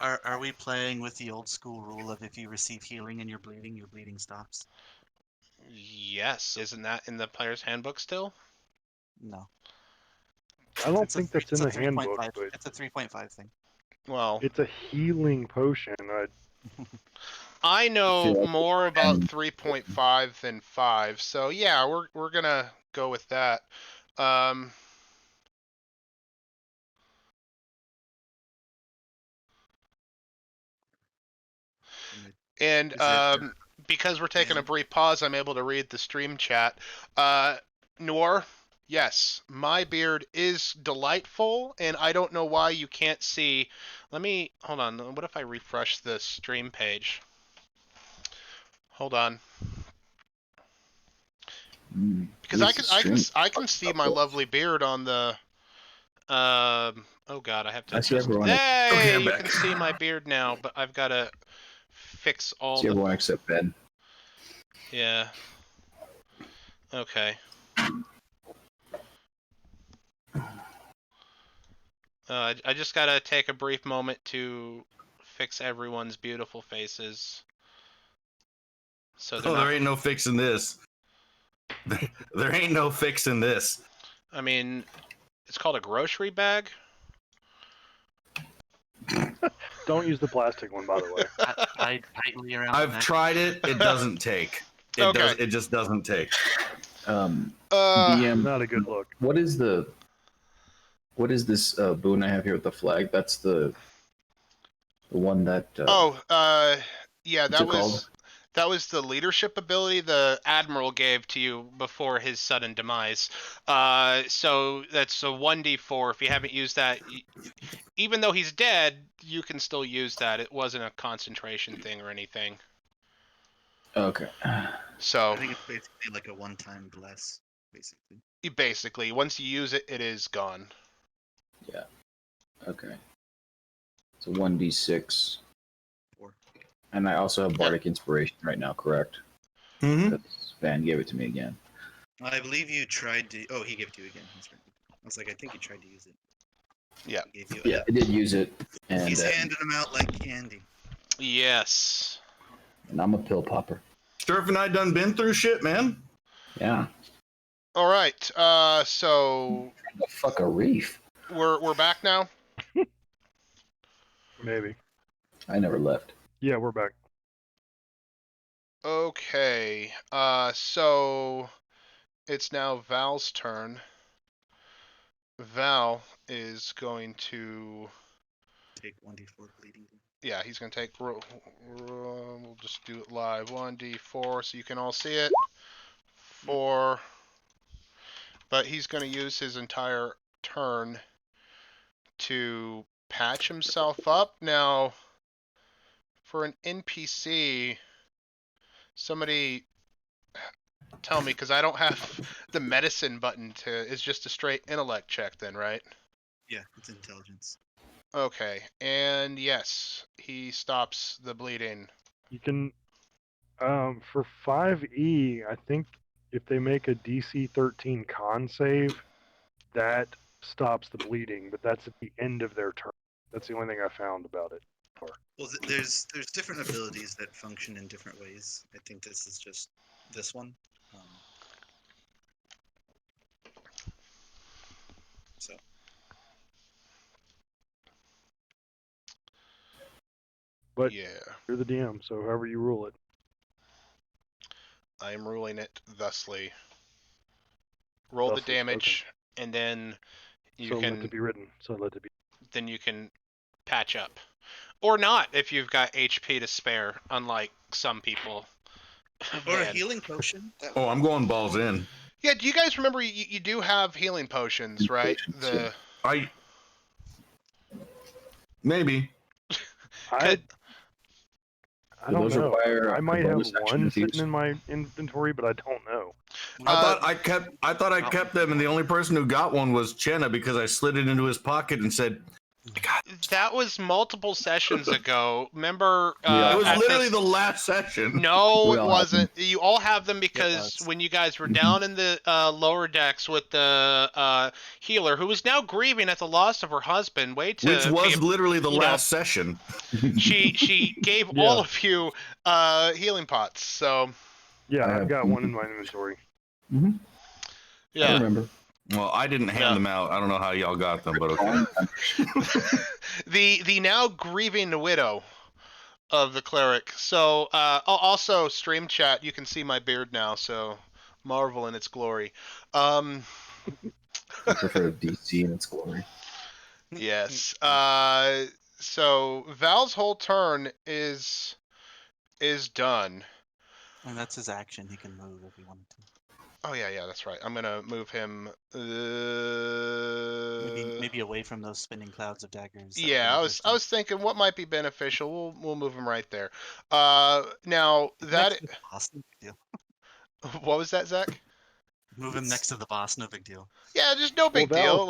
Are we playing with the old school rule of if you receive healing and your bleeding stops? Yes, isn't that in the player's handbook still? No. I don't It's think a, that's in it's the a 3.5 handbook, but It's a 3.5 thing. Well, it's a healing potion. I know Yeah. more about 3.5 than 5, so yeah, we're gonna go with that. And Is it, because we're taking a yeah. brief pause, I'm able to read the stream chat. Noor, yes, my beard is delightful, and I don't know why you can't see. Let me hold on. What if I refresh the stream page? Hold on, because I can see my lovely beard on the. Oh God, I have to. I see everyone. Hey, Okay, I'm you back. can see my beard now, but I've got to fix all See the. everyone except Ben. Yeah. Okay. I just gotta take a brief moment to fix everyone's beautiful faces. So they're not. There ain't no fixing this. There ain't no fixing this. I mean, it's called a grocery bag. Don't use the plastic one, by the way. Tied tightly around the I've neck. tried it. It doesn't take. Okay. It just doesn't take. DM, Not a good look. what is this boon I have here with the flag? That's the one that. Yeah, what's it called? that was the leadership ability the admiral gave to you before his sudden demise. So that's a 1d4. If you haven't used that, even though he's dead, you can still use that. It wasn't a concentration thing or anything. Okay. So I think it's basically like a one-time bless, basically. basically, once you use it, it is gone. Yeah. Okay. So 1d6. 4. And I also have Bardic Inspiration right now, correct? Mm-hmm. Because Van gave it to me again. I believe you tried to. Oh, he gave it to you again. That's right. I was like, I think you tried to use it. Yeah. He gave you Yeah, I did use it. And, He's handing them out like candy. Yes. and I'm a pill popper. Sturf and I done been through shit, man. Yeah. All right. So The fuck a reef. we're back now. Maybe. I never left. Yeah, we're back. Okay. So it's now Val's turn. Val is going to. Take 1d4 bleeding. Yeah, he's going to take. We'll just do it live. 1d4 so you can all see it. 4. But he's going to use his entire turn to patch himself up. Now, for an NPC, somebody tell me, because I don't have the medicine button to. It's just a straight intellect check, then, right? Yeah, it's intelligence. Okay, and yes, he stops the bleeding. You can, for 5e, I think if they make a DC 13 con save, that stops the bleeding, but that's at the end of their turn. That's the only thing I found about it. Well, there's different abilities that function in different ways. I think this is just this one. So But Yeah, you're the DM, so however you rule it. I'm ruling it thusly. Roll the Thusly damage, and then you so let can it be written. So let it be. then you can patch up, or not if you've got HP to spare. Unlike some people. or a Man. healing potion. That Oh, I'm going balls in. Yeah, do you guys remember you do have healing potions, right? Potions, I maybe. I Do don't those know. require I a might have bonus action one with sitting use? in my inventory, but I don't know. I thought I kept them, and the only person who got one was Chenna because I slid it into his pocket and said, That was multiple sessions ago. Remember? Yeah. "It was At literally this... the last session." No, We it all have wasn't. You all have them because was. when you guys were Mhm. down in the lower decks with the healer, who is now grieving at the loss of her husband, way to Which was be, literally the you know, last session. she gave Yeah. all of you healing pots. So Yeah, I I've have got one. one in my inventory. I yeah, remember. Well, I didn't hand Yeah. them out. I don't know how y'all got them, but okay. the now grieving widow of the cleric. So also stream chat, you can see my beard now. So marvel in its glory. I prefer DC in its glory. Yes. So Val's whole turn is done. And that's his action. He can move if he wanted to. Oh yeah, that's right. I'm gonna move him. Maybe away from those spinning clouds of daggers. that were Yeah, gonna I push was them. thinking what might be beneficial. We'll move him right there. Now Next that to the boss, no big deal. what was that, Zach? Move him next to the boss, no big deal. Yeah, just no big deal.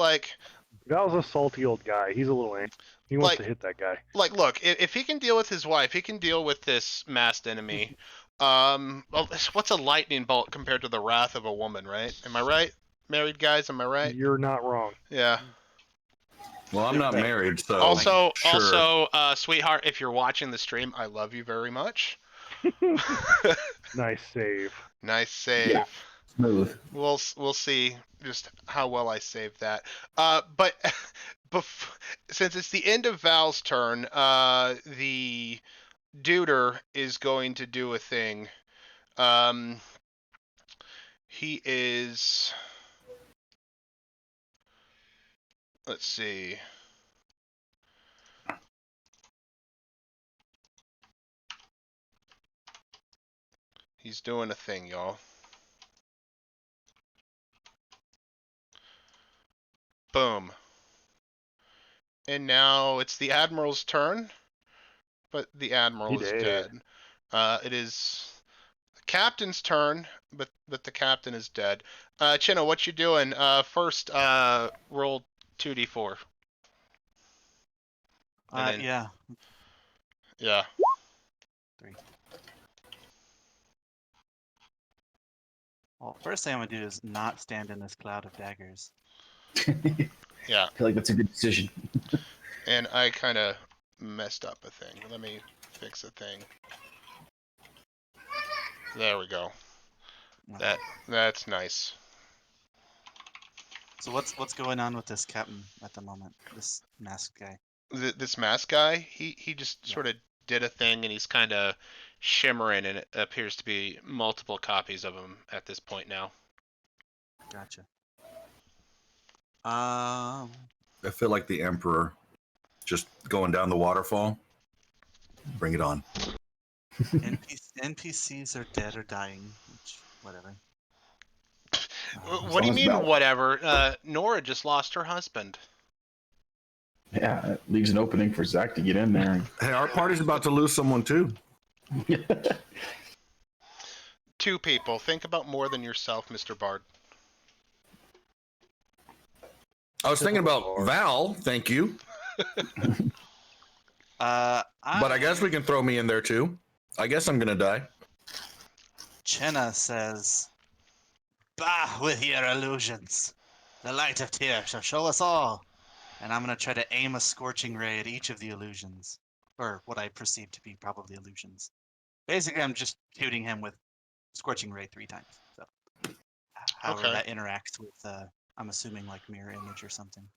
Val's a salty old guy. He's a little angry. He wants to hit that guy. Look, if he can deal with his wife, he can deal with this masked enemy. Well, what's a lightning bolt compared to the wrath of a woman, right? Am I right? Married guys, am I right? You're not wrong. Yeah. Well, I'm not married, so Also, sure. sweetheart, if you're watching the stream, I love you very much. Nice save. Nice save. Yeah. Smooth. We'll see just how well I saved that. But since it's the end of Val's turn, the duder is going to do a thing. He is. Let's see. He's doing a thing, y'all. Boom. And now it's the Admiral's turn, but the Admiral He is dead. dead. It is the Captain's turn, but the Captain is dead. Chino, what you doing? First, roll 2d4. And then, Yeah. yeah. 3. Well, first thing I'm gonna do is not stand in this cloud of daggers. Yeah. I feel like that's a good decision. And I kind of messed up a thing. Let me fix a thing. There we go. That's nice. So what's going on with this captain at the moment? This masked guy. This mask guy, he just Yeah. sort of did a thing, and he's kind of shimmering, and it appears to be multiple copies of him at this point now. Gotcha. I feel like the Emperor just going down the waterfall. Bring it on. NPCs are dead or dying, which whatever. What do you long as mean, Val- whatever? Nora just lost her husband. Yeah, it leaves an opening for Zach to get in there. Hey, our party's about to lose someone too. Two people. Think about more than yourself, Mr. Bard. I was thinking about Val. Thank you. But I guess we can throw me in there too. I guess I'm gonna die. Chenna says, "Bah with your illusions. The light of Tyr shall show us all." And I'm gonna try to aim a scorching ray at each of the illusions, or what I perceive to be probably illusions. Basically, I'm just shooting him with scorching ray 3 times. So, however Okay. that interacts with, I'm assuming like mirror image or something.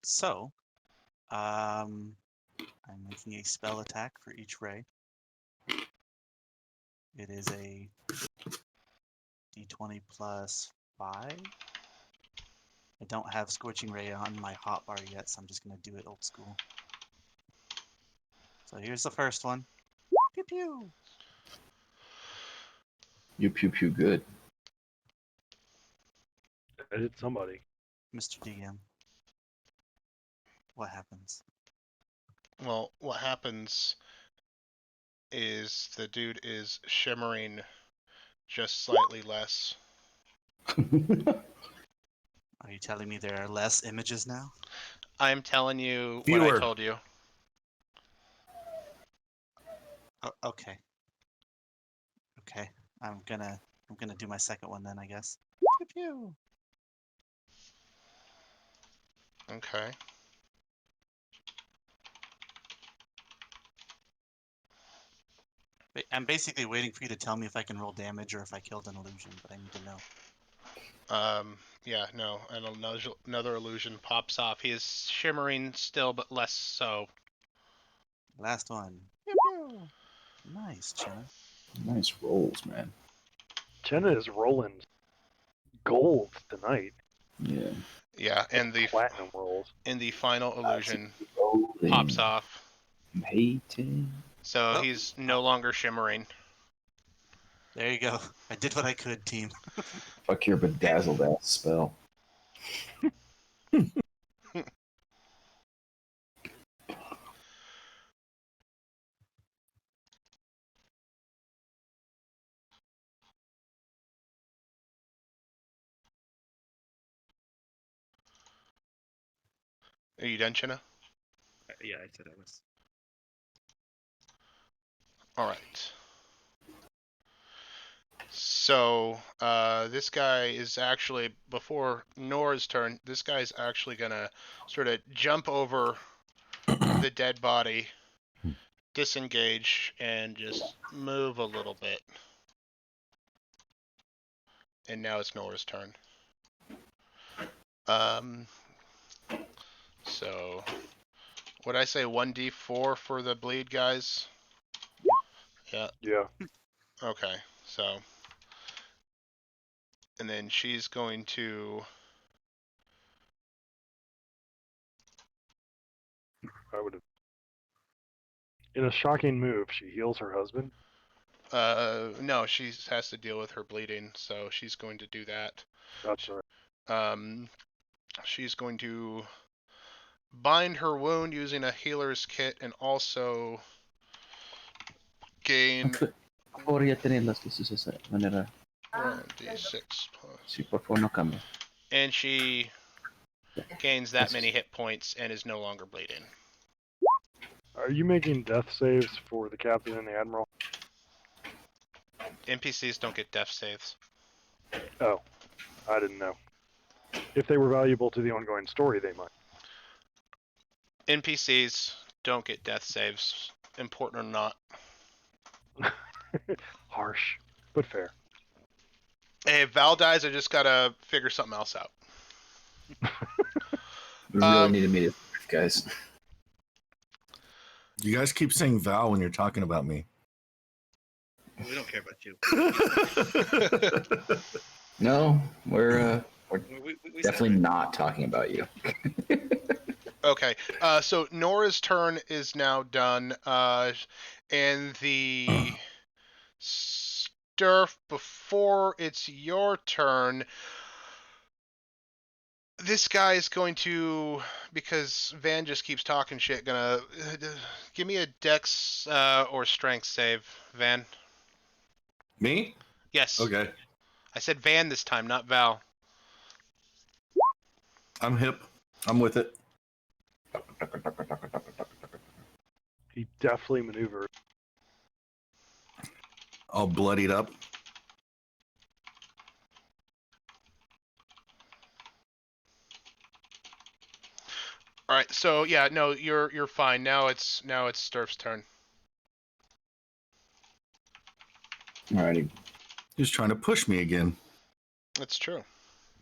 So, I'm making a spell attack for each ray. It is a d20 plus 5. I don't have Scorching Ray on my hotbar yet, so I'm just going to do it old school. So here's the first one. Pew pew! You pew pew good. I hit somebody. Mr. DM. What happens? Well, what happens is the dude is shimmering just slightly less. Are you telling me there are less images now? I'm telling you what Fewer. I told you. Oh, okay. Okay. I'm gonna do my second one then, I guess. Pew pew! Okay. I'm basically waiting for you to tell me if I can roll damage or if I killed an illusion, but I need to know. Yeah, no, and another illusion pops off. He is shimmering still, but less so. Last one. Pew pew! Nice, Chenna. Nice rolls, man. Jenna is rolling gold tonight. Yeah. Yeah, and the Platinum rolls. final illusion Rolling. pops off. I'm hating. So Oh. he's no longer shimmering. There you go. I did what I could, team. Fuck your bedazzled ass spell. Are you done, Chinna? Yeah, I said I was. All right. So this guy is actually, before Nora's turn, this guy's actually gonna sort of jump over the dead body, disengage, and just move a little bit. And now it's Nora's turn. So would I say 1d4 for the bleed, guys? Yeah. Yeah. Okay. So, and then she's going to. I would have. In a shocking move, she heals her husband. No, she has to deal with her bleeding, so she's going to do that. That's right. She's going to bind her wound using a healer's kit and also gain Podría tenerlas de esa manera. 1d6 plus. Si por favor no cambia. And she gains that many hit points and is no longer bleeding. Are you making death saves for the captain and the admiral? NPCs don't get death saves. Oh, I didn't know. If they were valuable to the ongoing story, they might. NPCs don't get death saves, important or not. Harsh, but fair. Hey, if Val dies, I just gotta figure something else out. We really need to meet it, guys. You guys keep saying Val when you're talking about me. We don't care about you. No, we're We definitely separate. not talking about you. Okay. So Nora's turn is now done. And the Sturf, before it's your turn, this guy is going to, because Van just keeps talking shit, gonna give me a Dex or Strength save, Van. Me? Yes. Okay. I said Van this time, not Val. I'm hip. I'm with it. He definitely maneuvers. All bloodied up. All right. So yeah, no, you're fine. Now it's Sturf's turn. Alrighty. He's trying to push me again. That's true.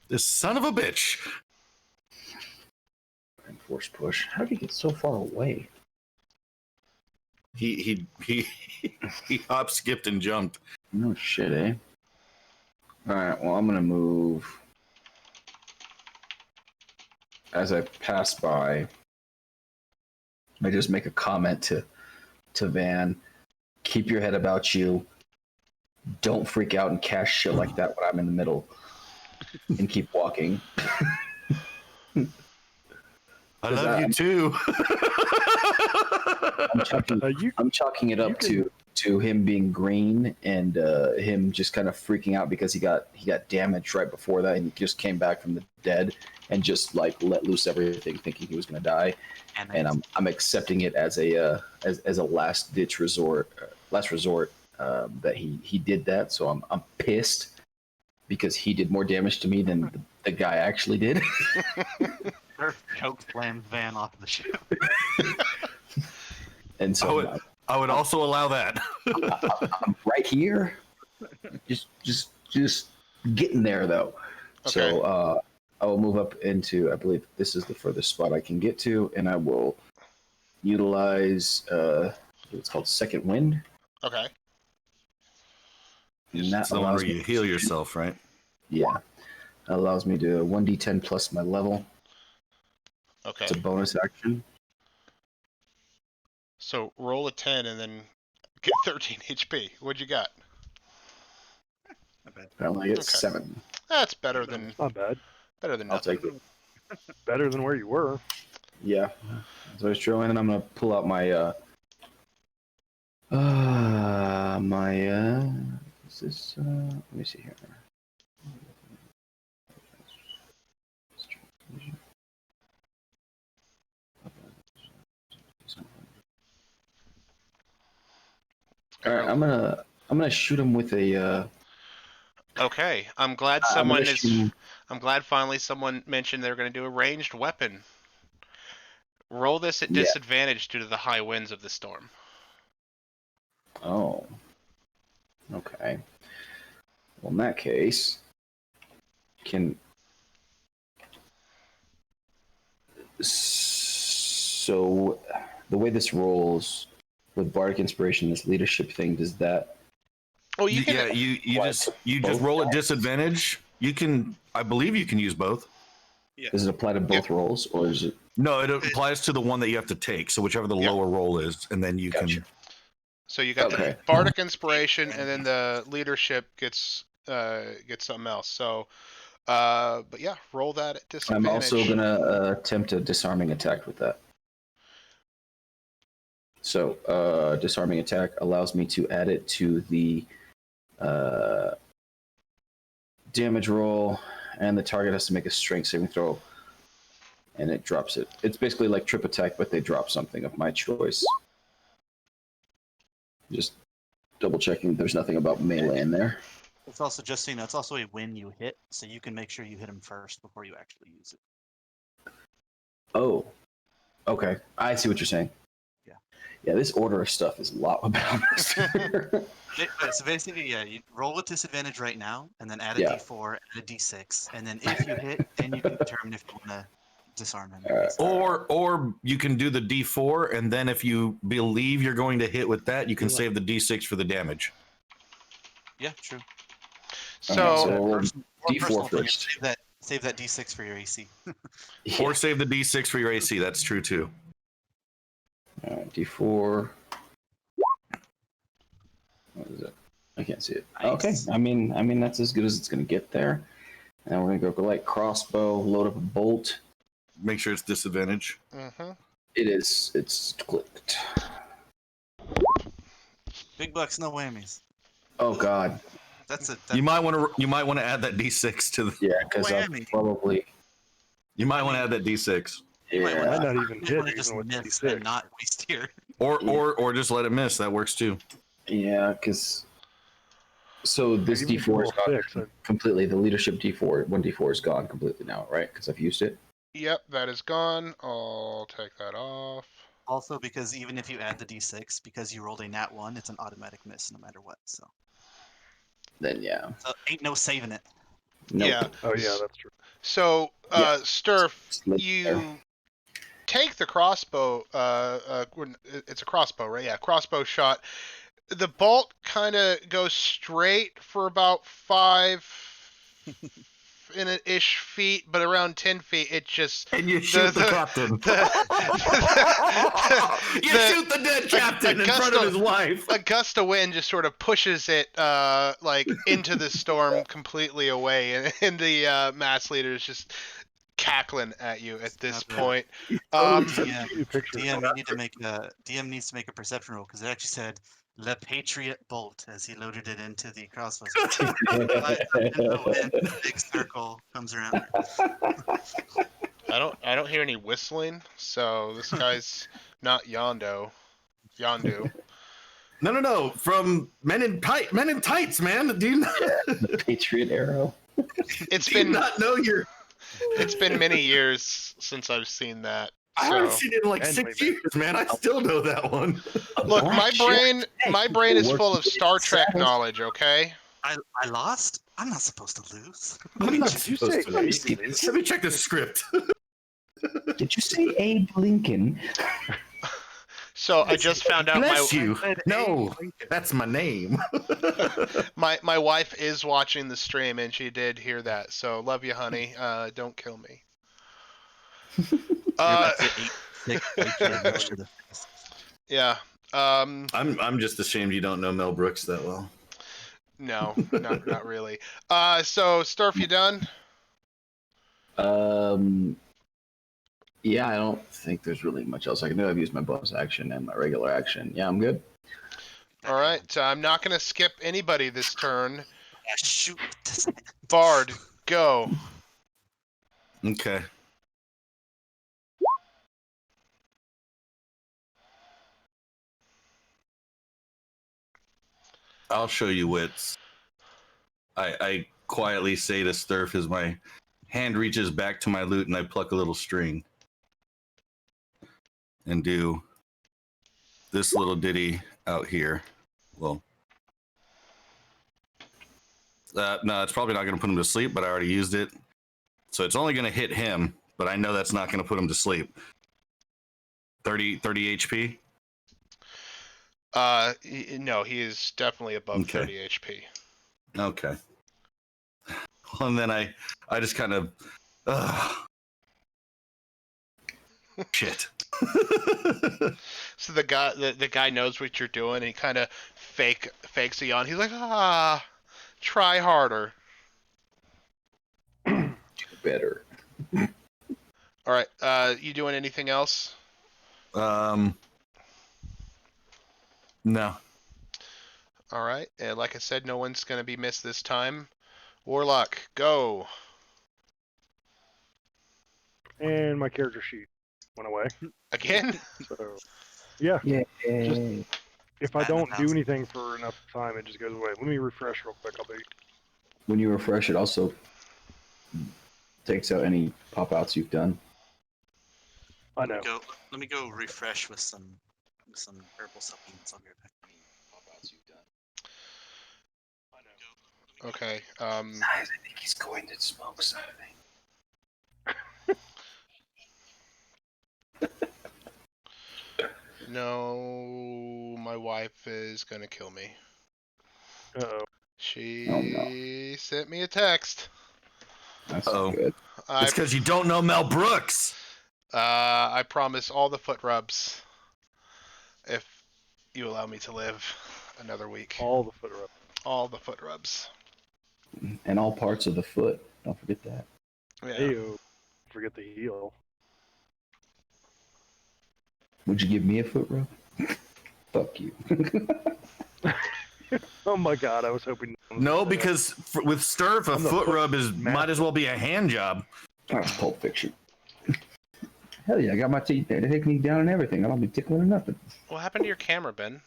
This son of a bitch. And force push. How did he get so far away? He he hop, skipped, and jumped. No shit, eh? Alright, well, I'm gonna move. As I pass by, I just make a comment to Van. Keep your head about you. Don't freak out and cast shit like that when I'm in the middle. And keep walking. I love you too. I'm chalking it up to him being green and him just kind of freaking out because he got damaged right before that and he just came back from the dead and just like let loose everything thinking he was gonna die. And I'm accepting it as a last ditch resort that he did that. So I'm pissed because he did more damage to me than the guy actually did. Choke slams Van off the ship. And so I would also allow that. I'm right here, just getting there though. Okay. So I will move up into, I believe this is the furthest spot I can get to, and I will utilize it's called Second Wind. Okay. And that It's the one allows where you me heal yourself, right? Yeah, that allows me to 1d10 plus my level. Okay. It's a bonus action. So roll a 10 and then get 13 HP. What'd you got? Not bad. I only get Okay. 7. That's better than Not bad. better than I'll nothing. take it. Better than where you were. Yeah, so it's true. And then I'm gonna pull out my is this let me see here. All right, I'm gonna shoot him with a. Okay. I'm glad I'm gonna shoot him. I'm glad finally someone mentioned they're going to do a ranged weapon. Roll this at Yeah. disadvantage due to the high winds of the storm. Oh. Okay. Well, in that case, so the way this rolls with Bardic Inspiration, this leadership thing, does that? Oh, you can. Yeah, you just roll at disadvantage. You can, I believe you can use both. Does it apply to both rolls, or is it? No, it applies to the one that you have to take. So whichever the lower roll is, and then you Gotcha. can. So you got Okay. the Bardic Inspiration, and then the leadership gets something else. So, but yeah, roll that at disadvantage. I'm also gonna attempt a disarming attack with that. So, disarming attack allows me to add it to the damage roll, and the target has to make a strength saving throw, and it drops it. It's basically like trip attack, but they drop something of my choice. Just double checking there's nothing about melee in there. It's also just so you know, it's also a win you hit, so you can make sure you hit him first before you actually use it. Oh, okay. I see what you're saying. Yeah. Yeah, this order of stuff is a lot balanced. So basically, yeah, you roll with disadvantage right now, and then add a Yeah. d4, add a d6, and then if you hit, then you can determine if you want to disarm him. Or you can do the D4, and then if you believe you're going to hit with that, you can save the D6 for the damage. Yeah, true. So, we'll roll Or D4 personal thing, first. Save that D6 for your AC. Or save the D6 for your AC. That's true too. D4. What is it? I can't see it. Nice. Okay, I mean that's as good as it's gonna get there. And we're gonna go light crossbow, load up a bolt. Make sure it's disadvantage. It is. It's clicked. Big bucks, no whammies. Oh God. That's it. You might want to add that D6 to the. Yeah, because I Whammy. probably. You might want to add that D6. You might Yeah. Might not even You hit want to just even with miss D6. and not waste here. Or just let it miss. That works too. Yeah, because. So this Even if you D4 is roll gone six, completely. The leadership D4, 1D4 is gone completely now, right? Because I've used it. yep, that is gone. I'll take that off. Also, because even if you add the D6, because you rolled a nat 1, it's an automatic miss no matter what. So Then yeah. ain't no saving it. Nope. Yeah. Oh yeah, that's true. So, Yeah. Sturf, Just leave it there. you take the crossbow. It's a crossbow, right? Yeah, crossbow shot. The bolt kind of goes straight for about 5 in an ish feet, but around 10 feet, it just And you shoot the captain. You shoot the dead captain in front of his wife. A gust of wind just sort of pushes it like into the storm completely away, and the mass leader is just cackling at you at this Okay. point. DM, You picture DM needs to make a perception roll because it actually said "Le Patriot Bolt" as he loaded it into the crossbow. Flies up in the wind, big circle comes around. I don't hear any whistling, so this guy's not Yondu. No. From Men in Tights, man. Do you not, The Patriot arrow. It's do you been not know your? it's been many years since I've seen that. I haven't So seen it in like And 6 maybe- years, man. I still know that one. look, my brain is Works full of with Star Trek saddles. knowledge. Okay. I lost. I'm not supposed to lose. I'm not Did you supposed say to. Let me Abe see- Lincoln? let me check the script. Did you say Abe Lincoln? So I just found out Bless you. said No, Abe Lincoln. that's my name. my wife is watching the stream and she did hear that. So love you, honey. Don't kill me. That's it, 8, 6, Patriot rush to the face. Yeah. I'm just ashamed you don't know Mel Brooks that well. No, not really. So Sturf, you done? Yeah, I don't think there's really much else I can do. I've used my bonus action and my regular action. Yeah, I'm good. All right. I'm not gonna skip anybody this turn. Yeah, shoot. Bard, go. Okay. I'll show you wits. I quietly say to Sturf as my hand reaches back to my lute and I pluck a little string and do this little ditty out here. Well, no, it's probably not going to put him to sleep, but I already used it. So it's only going to hit him, but I know that's not going to put him to sleep. 30 HP? No, he is definitely above Okay. 30 HP. Okay. And then I just kind of, shit. So the guy knows what you're doing. And he kind of fakes a yawn. He's like, try harder. Better. All right. You doing anything else? No. All right. And like I said, no one's gonna be missed this time. Warlock, go. And my character sheet went away. Again? So yeah, Yeah. if I Bat in the don't do house. anything for enough time, it just goes away. Let me refresh real quick. I'll be. When you refresh, it also takes out any pop outs you've done. I know. Let me go refresh with some herbal supplements. I'll be right back. Okay. I think he's going to smoke something. No, my wife is gonna kill me. Uh-oh. She sent me a text. That's Uh-oh. not good. I It's because you don't know Mel Brooks. I promise all the foot rubs if you allow me to live another week. All the foot rub. All the foot rubs. And all parts of the foot. Don't forget that. Yeah. Ayo. Forget the heel. Would you give me a foot rub? Fuck you. Oh my god, I was hoping. no one No, would say that. because with Sturf, a I'm the foot foot rub master. might as well be a hand job. That's Pulp Fiction. Hell yeah, I got my teeth there. They take me down and everything. I don't be tickling or nothing. What happened to your camera, Ben?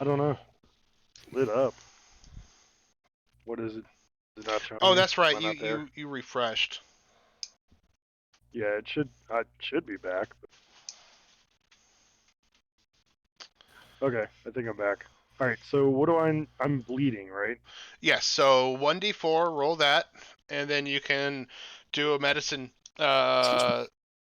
I don't know. Lit up. What is it? Is it not showing? Oh, me? that's right. Am I not there? You refreshed. Yeah, it should. I should be back. But... Okay, I think I'm back. All right. So what do I'm bleeding, right? Yes. So 1d4, roll that, and then you can do a medicine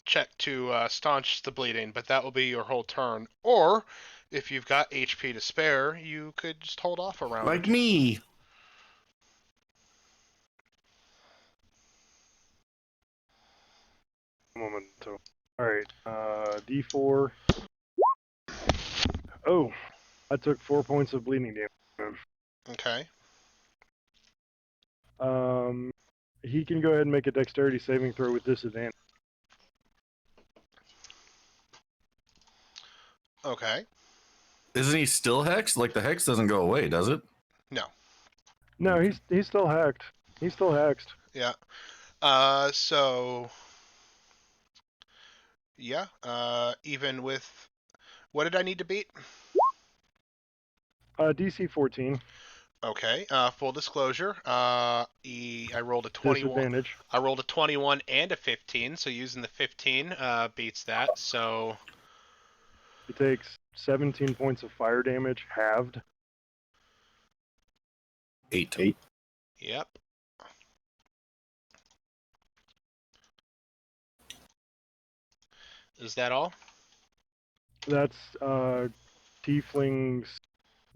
check to staunch the bleeding, but that will be your whole turn. Or if you've got HP to spare, you could just hold off a round. Like me. Momento. All right. D4. Oh, I took 4 points of bleeding damage. Okay. He can go ahead and make a dexterity saving throw with disadvantage. Okay. Isn't he still hexed? Like the hex doesn't go away, does it? No, he's still hacked. He's still hexed. Yeah. So yeah. Even with what did I need to beat? DC 14. Okay. Full disclosure. I rolled a 21. Disadvantage. I rolled a 21 and a 15, so using the 15 beats that. So He takes 17 points of fire damage, halved. 8. yep. Is that all? That's tiefling's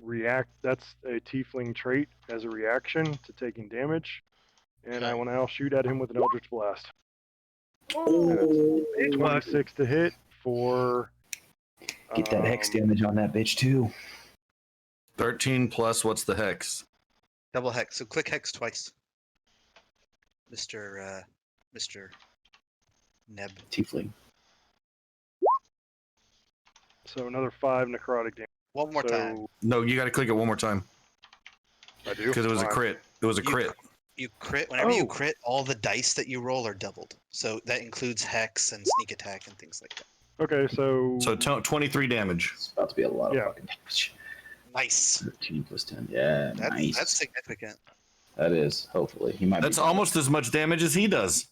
react. That's a tiefling trait as a reaction to taking damage, and I Okay. will now shoot at him with an eldritch blast. Oh, 26 to hit for. get that hex damage on that bitch too. 13 plus what's the hex? Double hex. So click hex twice. Mr. Neb. Tiefling. So another 5 necrotic damage. One more time. So No, you got to click it one more time I do because it was a Why? crit. It was a You crit. You crit whenever you Oh. crit, all the dice that you roll are doubled. So that includes hex and sneak attack and things like that. Okay, so So 23 damage. It's about to be a lot of Yeah. fucking damage. Nice. 13 plus 10. Yeah, nice. That's significant. That is. Hopefully, he might. That's be almost as much damage as he does.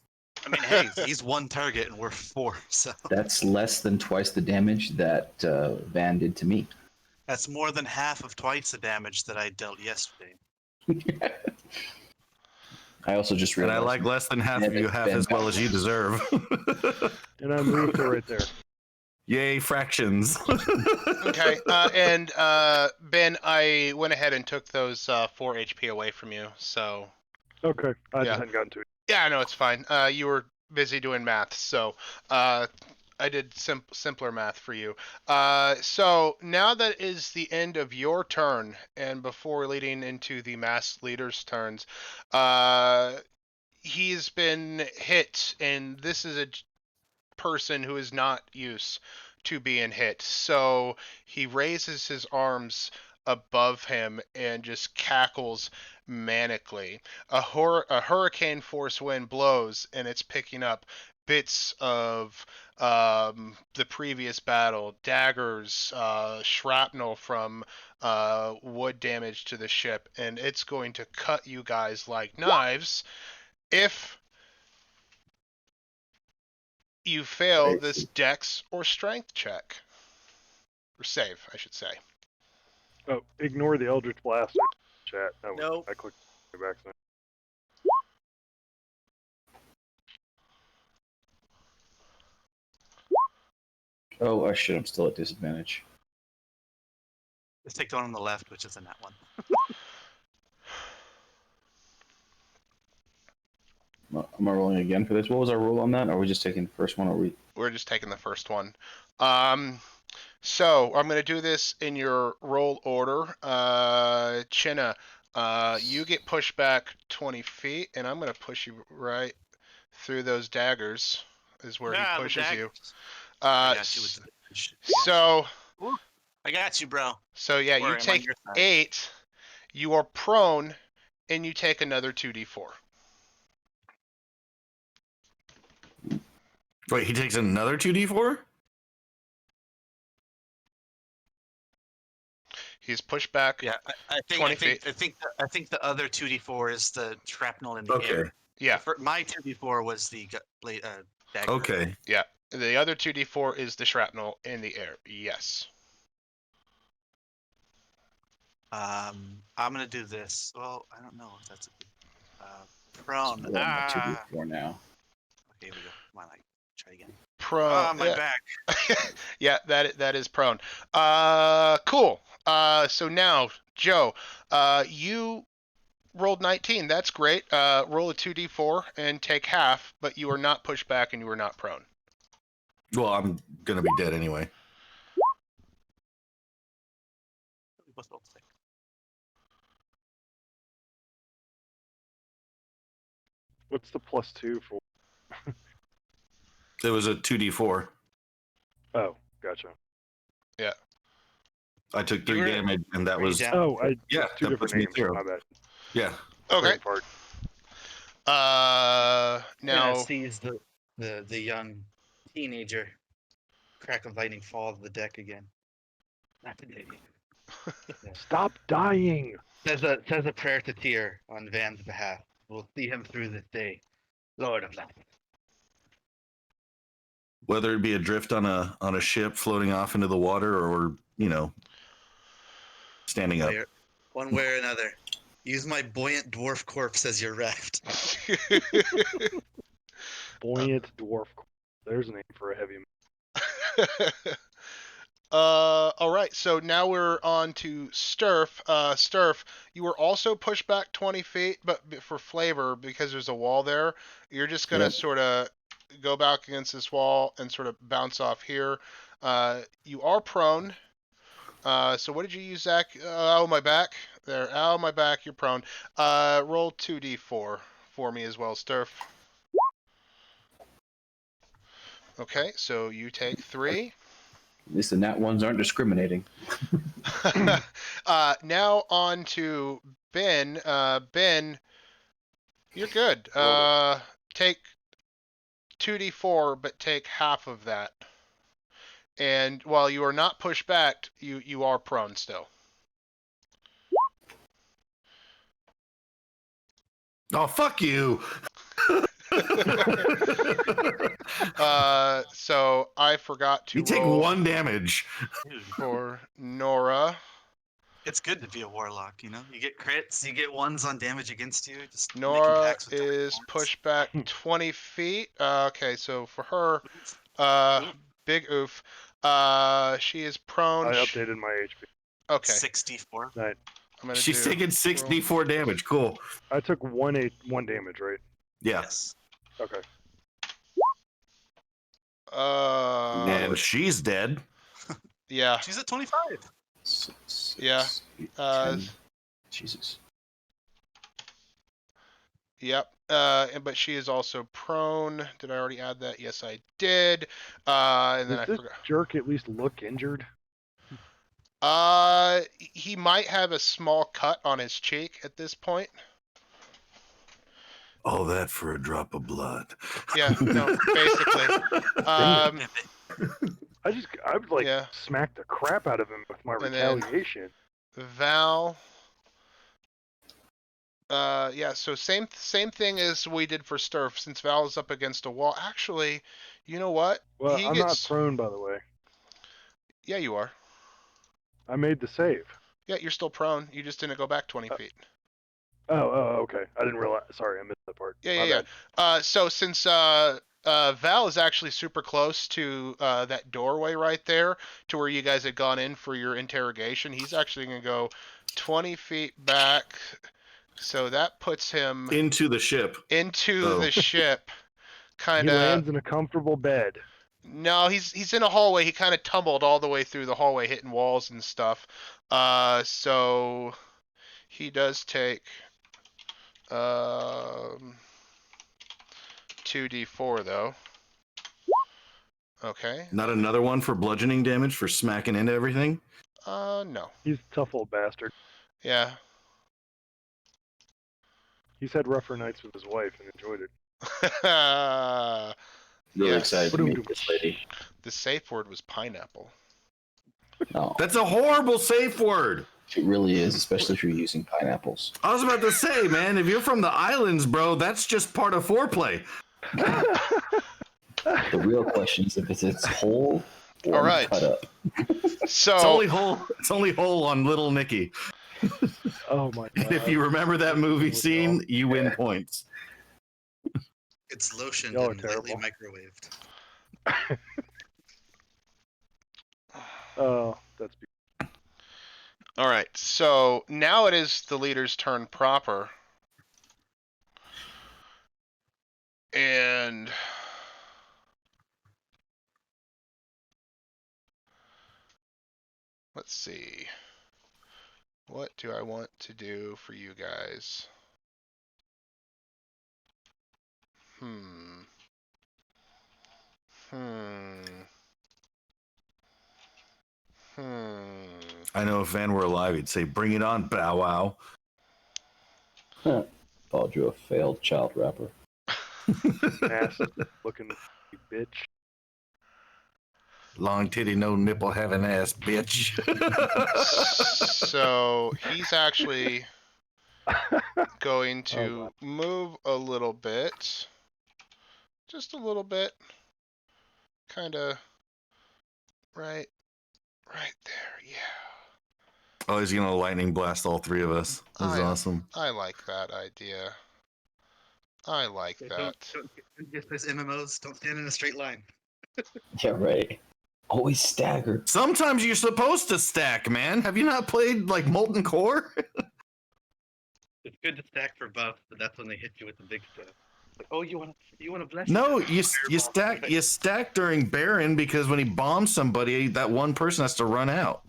I mean, hey, he's one target and we're 4, so That's less than twice the damage that Van did to me. that's more than half of twice the damage that I dealt yesterday. I also just And realized. I like less than half of you half as well as you deserve. and I moved to right there. Yay, fractions. Okay. And Ben, I went ahead and took those 4 HP away from you. So Okay, I Yeah. just hadn't gotten to it. yeah, I know it's fine. You were busy doing math, so I did simpler math for you. So now that is the end of your turn, and before leading into the mass leader's turns, he's been hit, and this is a person who is not used to being hit. So he raises his arms above him and just cackles manically. A hurricane force wind blows, and it's picking up bits of the previous battle, daggers, shrapnel from wood damage to the ship, and it's going to cut you guys like knives if you fail this dex or strength check. Or save, I should say. Oh, ignore the Eldritch Blast chat. Oh, Nope. I clicked back then. Oh, shit, I'm still at disadvantage. Just take the one on the left, which is in that one. Am I rolling again for this? What was our roll on that? Or are we just taking the first one? Or we? We're just taking the first one. So I'm going to do this in your roll order. Chinna, you get pushed back 20 feet, and I'm going to push you right through those daggers, is where he The pushes you. daggers. I got you with the damage. I got you, bro. So yeah, Don't you worry, I'm on take your side. 8, you are prone, and you take another 2d4. Wait, he takes another 2d4? He's pushed back. Yeah, I 20 think feet. I think the other 2d4 is the shrapnel in the Okay. air. Yeah, My 2d4 was the blade dagger. Okay. yeah. The other 2d4 is the shrapnel in the air. Yes. I'm gonna do this. Well, I don't know if that's a good prone. Roll my 2d4 now. Okay, here we go. Come on, try again. Prone. My back. Yeah, that is prone. Cool. So now, Joe, you rolled 19. That's great. Roll a 2d4 and take half, but you are not pushed back and you are not prone. Well, I'm gonna be dead anyway. What's the +2 for? It was a 2d4. Oh, gotcha. I took 3 damage, and that were you was down? Oh, yeah. two That different puts me names. through. My bad. Yeah. Okay. Brain fart. Now sees the young teenager crack of lightning fall to the deck again. Not today. Stop dying. Says a prayer to Tyr on Van's behalf. We'll see him through this day, Lord of Light. Whether it be adrift on a ship floating off into the water, or standing up. One way or another. Use my buoyant dwarf corpse as your raft. Buoyant dwarf. There's a name for a heavy. All right, so now we're on to Sturf. Sturf, you were also pushed back 20 feet, but for flavor, because there's a wall there, you're just gonna Yep. sort of go back against this wall and sort of bounce off here. You are prone. So what did you use, Zach? Oh, my back. There. Oh, my back. You're prone. Roll 2d4 for me as well, Sturf. Okay, so you take 3. At least the nat ones aren't discriminating. Now on to Ben. Ben, you're good. Take 2d4, but take half of that. And while you are not pushed back, you are prone still. Oh, fuck you! So I forgot to You take roll 1 damage. Dude, for Nora. it's good to be a warlock, you know? You get crits, you get ones on damage against you. Just making Nora pacts with different is ones. pushed back 20 feet. Okay, so for her, big oof. She is prone. I updated my HP. Okay, 64. Right. I'm gonna She's do taking 64 damage. Cool. I took one damage, right? Yeah. Yes. Okay. And she's dead. Yeah. She's at 25. 6, Yeah. 8, Uh, 10. Jesus. Yep. But she is also prone. Did I already add that? Yes, I did. And then Does I this forgot. jerk at least look injured? He might have a small cut on his cheek at this point. All that for a drop of blood. Yeah, no, basically. I would like Yeah. smack the crap out of him with my And then- retaliation. Val. Yeah, so same thing as we did for Sturf, since Val is up against a wall. Actually, you know what? Well, He I'm gets- not prone, by the way. Yeah, you are. I made the save. Yeah, you're still prone. You just didn't go back 20 feet. Oh, okay. I didn't realize. Sorry, I missed that part. Yeah, My yeah, bad. yeah. So since Val is actually super close to that doorway right there, to where you guys had gone in for your interrogation. He's actually going to go 20 feet back, so that puts him Into the ship. into Oh. the ship. Kind He of. lands in a comfortable bed. No, he's in a hallway. He kind of tumbled all the way through the hallway, hitting walls and stuff. So he does take 2d4 though. Okay. Not another one for bludgeoning damage for smacking into everything? No. He's a tough old bastard. Yeah. He's had rougher nights with his wife and enjoyed it. Really Yes. excited to meet this lady. The safe word was pineapple. No, That's a horrible safe word. it really is, especially if you're using pineapples. I was about to say, man, if you're from the islands, bro, that's just part of foreplay. The real question is if it's whole or All right. cut up. So It's only whole on Little Nicky. Oh my god. And if you remember that movie scene, you win points. It's lotioned Y'all are and lightly terrible. microwaved. Oh, that's all right. So now it is the leader's turn proper. And let's see. What do I want to do for you guys? Hmm. I know if Van were alive, he'd say, "Bring it on, Bow Wow." Called you a failed child rapper. ass looking bitch. Long titty, no nipple having ass, bitch. So he's actually going Oh, to wow. move a little bit. Just a little bit. Kind of right there. Yeah. Oh, he's gonna lightning blast all three of us. This is I- awesome. I like that idea. I like Yeah, that. don't just play MMOs. Don't stand in a straight line. Yeah, right. Always staggered. Sometimes you're supposed to stack, man. Have you not played like Molten Core? It's good to stack for buff, but that's when they hit you with the big stuff. Like, oh, you want to bless? No, you you stack during Baron because when he bombs somebody, that one person has to run out.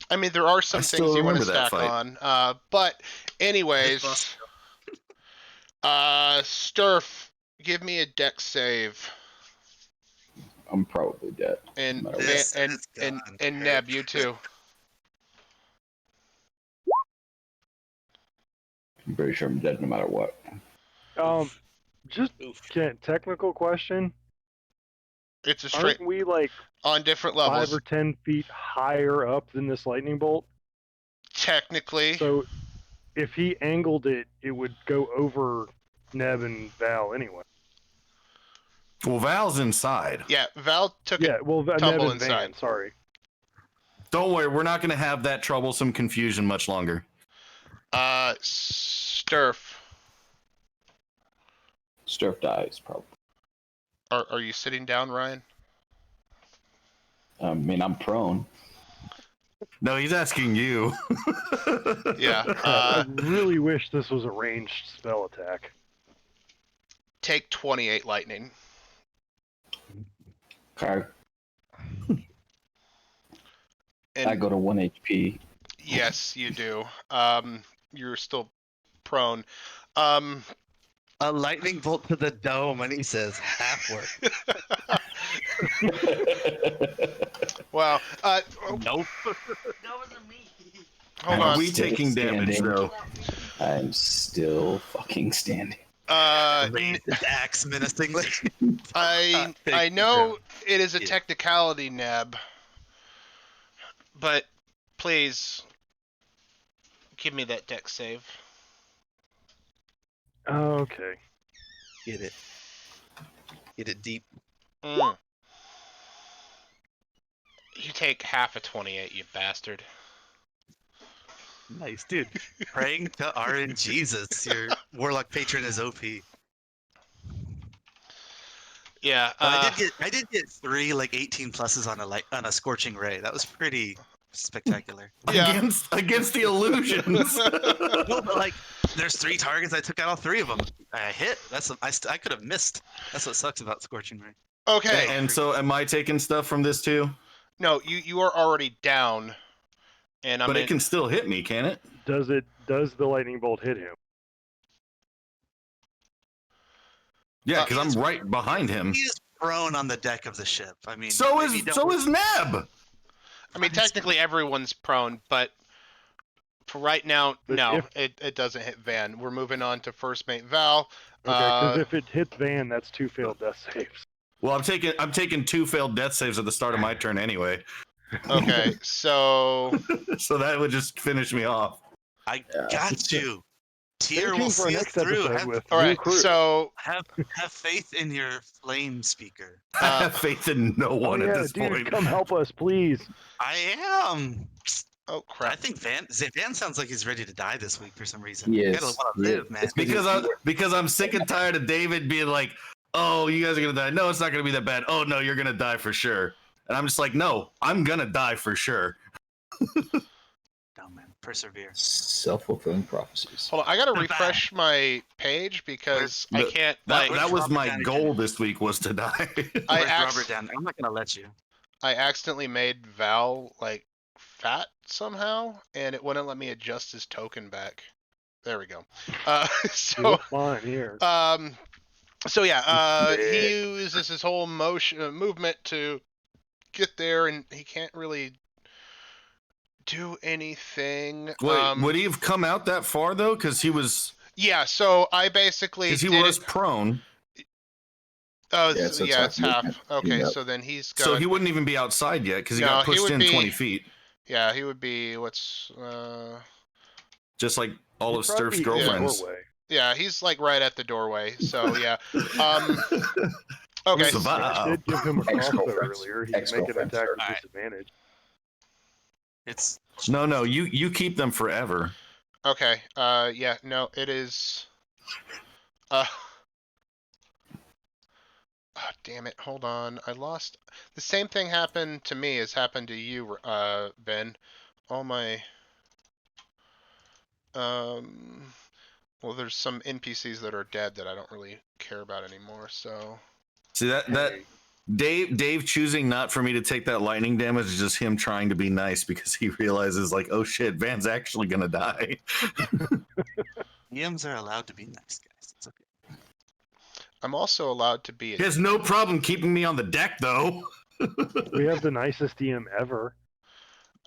I mean, there are some I still things you want to remember that stack fight. on. But anyways, boss. Sturf, give me a deck save. I'm probably dead. And No matter This and is and, gone, and Eric. Neb, you too. I'm pretty sure I'm dead no matter what. Just Oof. technical question. It's a straight Aren't we like on different 5 levels. or 10 feet higher up than this lightning bolt? Technically, So if he angled it, it would go over Neb and Val anyway. Well, Val's inside. yeah. Val took Yeah, it. well, Neb tumble and Van, inside. sorry. Don't worry, we're not going to have that troublesome confusion much longer. Sturf, Sturf dies, probably. are you sitting down, Ryan? I mean, I'm prone. No, he's asking you. Yeah. I really wish this was a ranged spell attack. Take 28 lightning. Okay. And I go to 1 HP. yes, you do. You're still prone. A lightning bolt to the dome, and he says half work. Wow. Nope. Hold Are on. we Still taking damage, standing. though? I'm still fucking standing. Raised his axe menacingly. I Take know it is a Yeah. technicality, Neb, but please give me that deck save. Okay. Get it. Get it deep. Mm. You take half a 28, you bastard. Nice, dude. Praying to RNGesus. Your warlock patron is OP. Yeah. But I did get 3 like 18 pluses on a scorching ray. That was pretty spectacular. Yeah. Against the illusions. No, but like there's 3 targets. I took out all 3 of them. I hit. I could have missed. That's what sucks about scorching ray. Okay. And so, am I taking stuff from this too? No, you are already down, and I'm But in. it can still hit me, can it? Does the lightning bolt hit him? Yeah, because I'm right behind him. He is prone on the deck of the ship. I mean, So maybe don't- is Neb. I mean, technically everyone's prone, but for right now, But no, it doesn't hit Van. We're moving on to first mate Val. Okay, because if it hits Van, that's 2 failed death saves. Well, I'm taking 2 failed death saves at the start of my turn anyway. Okay, so So that would just finish me off. I got you. Stay Tier will tuned for our see us next through. episode Have, with all new right, crew. so have faith in your flame speaker. I have faith in no Oh one yeah, at this dude, point. come help us, please. I am. oh I crap. think Van sounds like he's ready to die this week for some reason. He You is. gotta want to He live, is. man. It's Because I'm sick and tired of David being like, "Oh, you guys are gonna die." No, it's not gonna be that bad. Oh no, you're gonna die for sure. And I'm just like, "No, I'm gonna die for sure." No, man. Persevere. self-fulfilling prophecies. Hold on, I gotta refresh my page because I The- can't That, like that was Robert my Downey goal Jr. this week was to die. I Where's ax- Robert down? I'm not gonna let you. I accidentally made Val like fat somehow, and it wouldn't let me adjust his token back. There we go. You So look fine here. so yeah, he Sick. uses his whole movement to get there, and he can't really do anything. Wait, would he have come out that far though? Because he was So I basically because he did was it. prone, Oh, Yeah, it's, so it's yeah, half it's half. movement. Okay, Yeah. so then he's got. so he wouldn't even be outside yet because he No, got he pushed would in be- 20 feet, Yeah, he would be. What's? just like all of He'd probably Sturf's be in the girlfriends. doorway. Yeah, he's like right at the doorway. So yeah. Okay. Where's the I vibe? did give him a crossbow Ex-girlfriends. earlier. He can make an Ex-girlfriends, attack sir. with Alright. disadvantage. It's No, you keep them forever. Okay. Yeah. No, it is. Oh, damn it. Hold on. I lost. The same thing happened to me as happened to you, Ben. All my. Well, there's some NPCs that are dead that I don't really care about anymore. So. See that Hey, Dave choosing not for me to take that lightning damage is just him trying to be nice because he realizes like, oh shit, Van's actually gonna die. EMs are allowed to be nice guys. It's okay. I'm also allowed to be. He has no problem keeping me on the deck though. we have the nicest DM ever.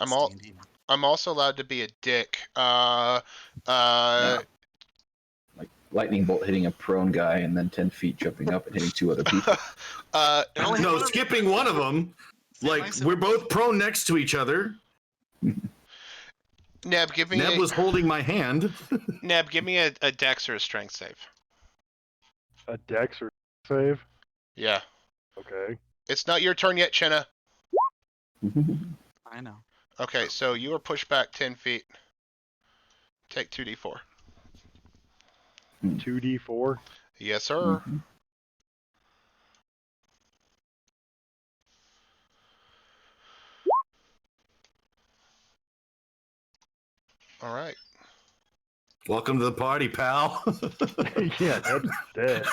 I'm It's D&D. I'm also allowed to be a dick. Like lightning bolt hitting a prone guy and then 10 feet jumping up and hitting 2 other people. It only No, hit one- skipping one of them. Like nice we're of- both prone next to each other. Neb, give me Neb was holding my hand. Neb, give me a dex or a strength save. A dex or save. Yeah. Okay. It's not your turn yet, Chenna. I know. Okay, so you are pushed back 10 feet. Take 2d4. 2d4. Yes, sir. All right. Welcome to the party, pal. Yeah, that's dead.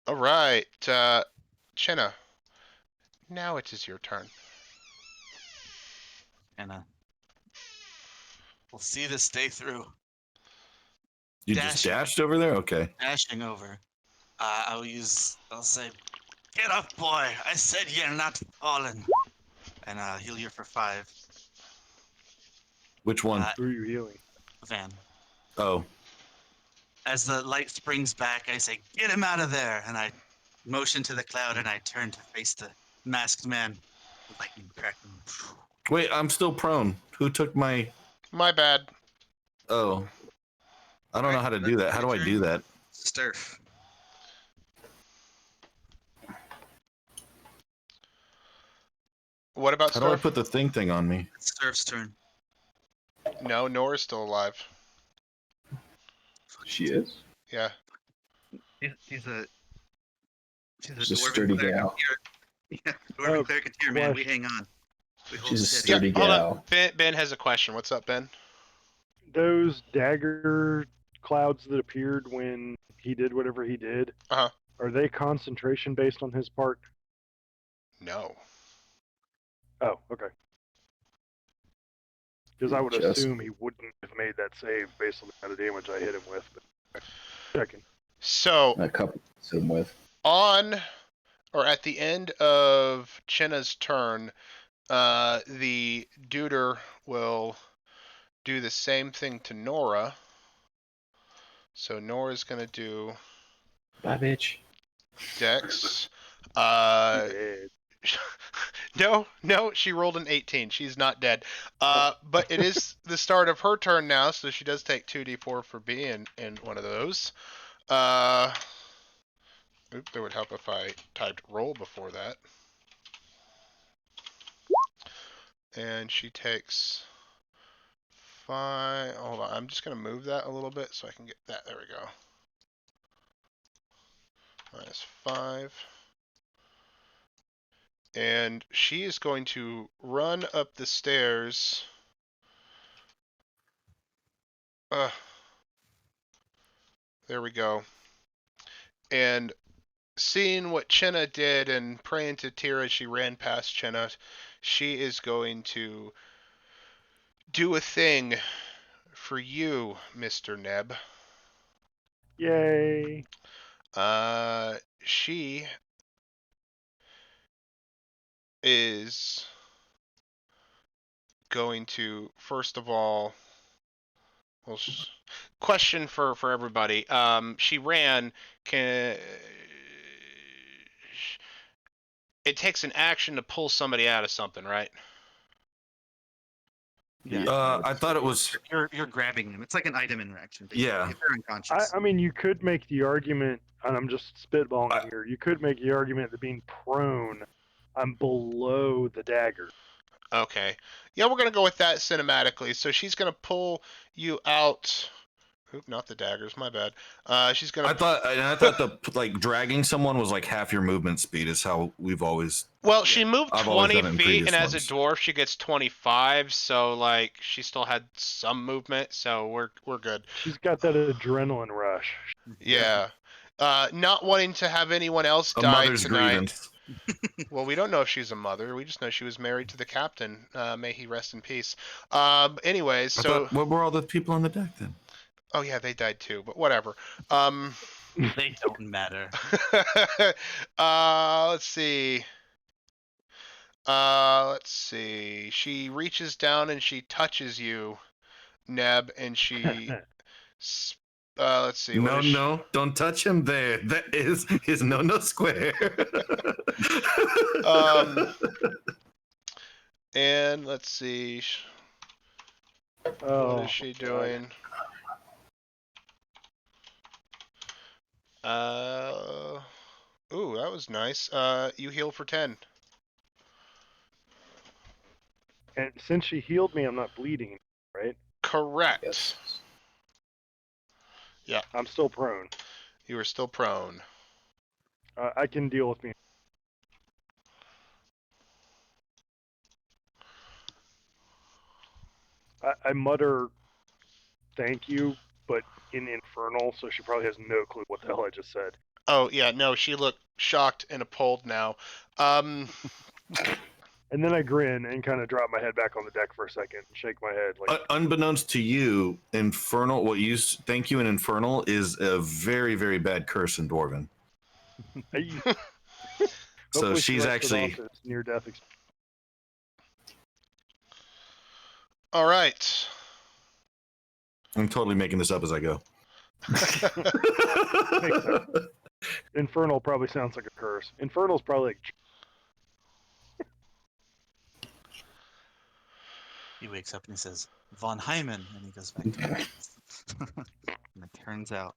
All right. Chenna. Now it is your turn. And we'll see this day through. You just Dashing. dashed over there? Okay. Dashing over. I'll say, get up, boy. I said you're not fallen. And heal you for 5. Which one? Who are you healing? Van. Oh. As the light springs back, I say, get him out of there. And I motion to the cloud and I turn to face the masked man. Lightning cracking. Wait, I'm still prone. Who took my My bad. Oh. I don't know how to do that. How do I do that? Sturf. What about How do I Storf? put the thing on me? It's Sturf's turn. No, Nora's still alive. She is? Yeah. He's a She's She's a dwarven sturdy cleric gal. of Tyr. Yeah, dwarven cleric of Tyr, man. We question. hang on. We hold She's a steady. sturdy Hold gal. on. Ben has a question. What's up, Ben? Those dagger clouds that appeared when he did whatever he did, Uh-huh. are they concentration based on his part? No. Oh, okay. Because I would Just- assume he wouldn't have made that save based on the amount of damage I hit him with. But checking. So A couple to sit him with. on or at the end of Chenna's turn, the Duder will do the same thing to Nora. So Nora's gonna do Bye, bitch. Dex. Yeah. No, she rolled an 18. She's not dead. But it is the start of her turn now, so she does take 2d4 for being in one of those. That would help if I typed roll before that. And she takes 5. Hold on, I'm just gonna move that a little bit so I can get that. There we go. -5. And she is going to run up the stairs. There we go. And seeing what Chenna did and praying to Tyr as she ran past Chenna, she is going to do a thing for you, Mr. Neb. Yay. She is going to, first of all, well, question for everybody. She ran. It takes an action to pull somebody out of something, right? Yeah. I thought it was. You're grabbing them. It's like an item interaction. basically, Yeah. If they're unconscious. I mean, you could make the argument, and I'm just spitballing I- here. You could make the argument that being prone, I'm below the dagger. Okay. Yeah, we're gonna go with that cinematically. So she's gonna pull you out. Oop, not the daggers. My bad. She's gonna. I thought the like dragging someone was like half your movement speed is how we've always. Well, she moved I've always 20 done it in feet, previous and as a ones. dwarf, she gets 25. So like, she still had some movement. So we're good. She's got that adrenaline rush. Yeah. Not wanting to have anyone else A die mother's tonight. grievance. Well, we don't know if she's a mother. We just know she was married to the captain. May he rest in peace. Anyways, I so thought, what were all the people on the deck then? oh yeah, they died too. But whatever. They don't matter. Let's see. Let's see. She reaches down and she touches you, Neb, and she. Let's see. what No, is she- no, don't touch him there. That is his no square. And let's see. Oh, What is she God. doing? Ooh, that was nice. You heal for 10. And since she healed me, I'm not bleeding, right? Correct. Yes. I'm still prone. You are still prone. I can deal with me. I mutter thank you, but in Infernal, so she probably has no clue what the hell I just said. Oh yeah, no, she looked shocked and appalled now. And then I grin and kind of drop my head back on the deck for a second and shake my head like, Unbeknownst to you, Infernal, what you thank you in Infernal is a very, very bad curse in Dwarven. "Hey." So Hopefully she she's rested actually. off this near-death experience. All right. I'm totally making this up as I go. Makes sense. Infernal probably sounds like a curse. Infernal's probably like, He wakes up and he says, Von Hyman, and he goes back to it. And it turns out.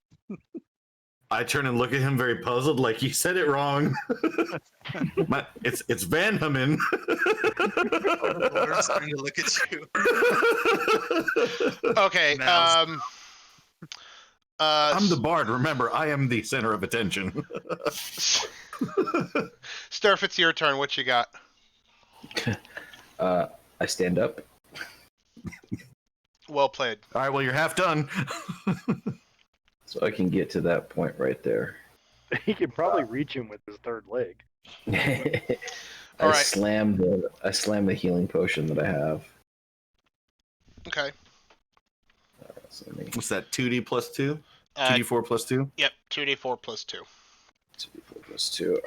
I turn and look at him very puzzled, like you said it wrong. It's Van Hamen. We're starting to look at you. Okay. Mouse. I'm the bard. Remember, I am the center of attention. Sturf, it's your turn. What you got? I stand up. Well played. All right, well, you're half done. So I can get to that point right there. He could probably reach him with his third leg. All I right. slam the healing potion that I have. Okay. So let me What's that? 2D plus 2? Uh, 2D4 plus 2? Yep. 2d4 plus 2. 2d4 plus 2.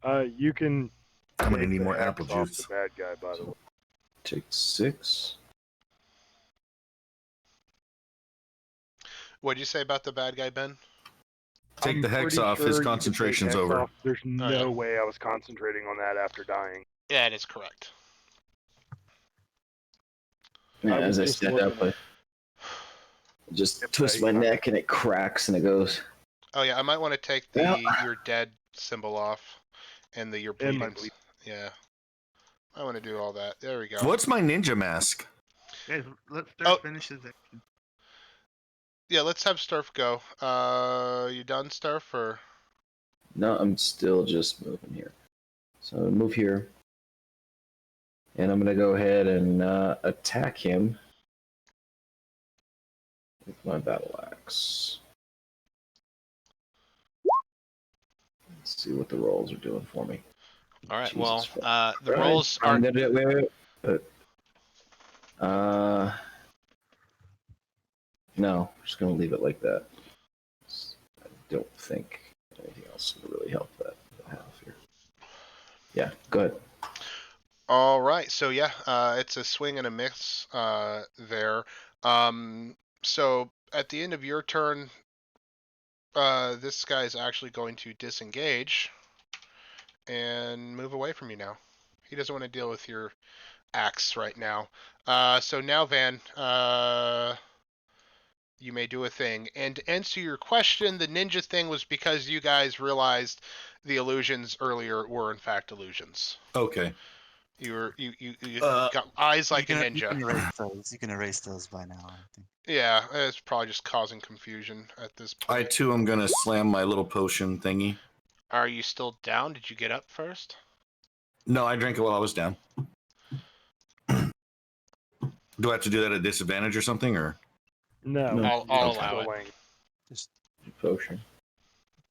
All right. You can. I'm gonna take need the more hex apple off juice. The bad guy, by the way. Take 6. What'd you say about the bad guy, Ben? Take I'm the hex pretty off. sure His you can take concentration's hex over. off. There's no yeah. way I was concentrating on that after dying. Yeah, it is correct. Yeah, I was as I just stand up, looking I just Yep, twist there my you go. neck and it cracks and it goes. Oh yeah, I might want to take the Well- your dead symbol off and the your And my bleeding. Yeah. I want to do all that. There we go. What's my ninja mask? Guys, let's Oh. start finish his action. Yeah, let's have Sturf go. You done, Sturf, or? No, I'm still just moving here. So I'm gonna move here. And I'm gonna go ahead and attack him with my battle axe. Let's see what the rolls are doing for me. All right. Jesus Well, Christ. the Right, rolls are. I'm gonna do wait. No, I'm just gonna leave it like that. I don't think anything else will really help that I have here. Yeah, go ahead. All right. So yeah, it's a swing and a miss there. So at the end of your turn, this guy is actually going to disengage and move away from you now. He doesn't want to deal with your axe right now. So now, Van, you may do a thing. And to answer your question, the ninja thing was because you guys realized the illusions earlier were in fact illusions. Okay. You Uh, got eyes like a You ninja. can erase those. You can erase those by now. I think. Yeah, it's probably just causing confusion at this I point. too am gonna slam my little potion thingy. Are you still down? Did you get up first? No, I drank it while I was down. Do I have to do that at disadvantage or something, or? No, No. I'll you're allow still it. laying. Potion.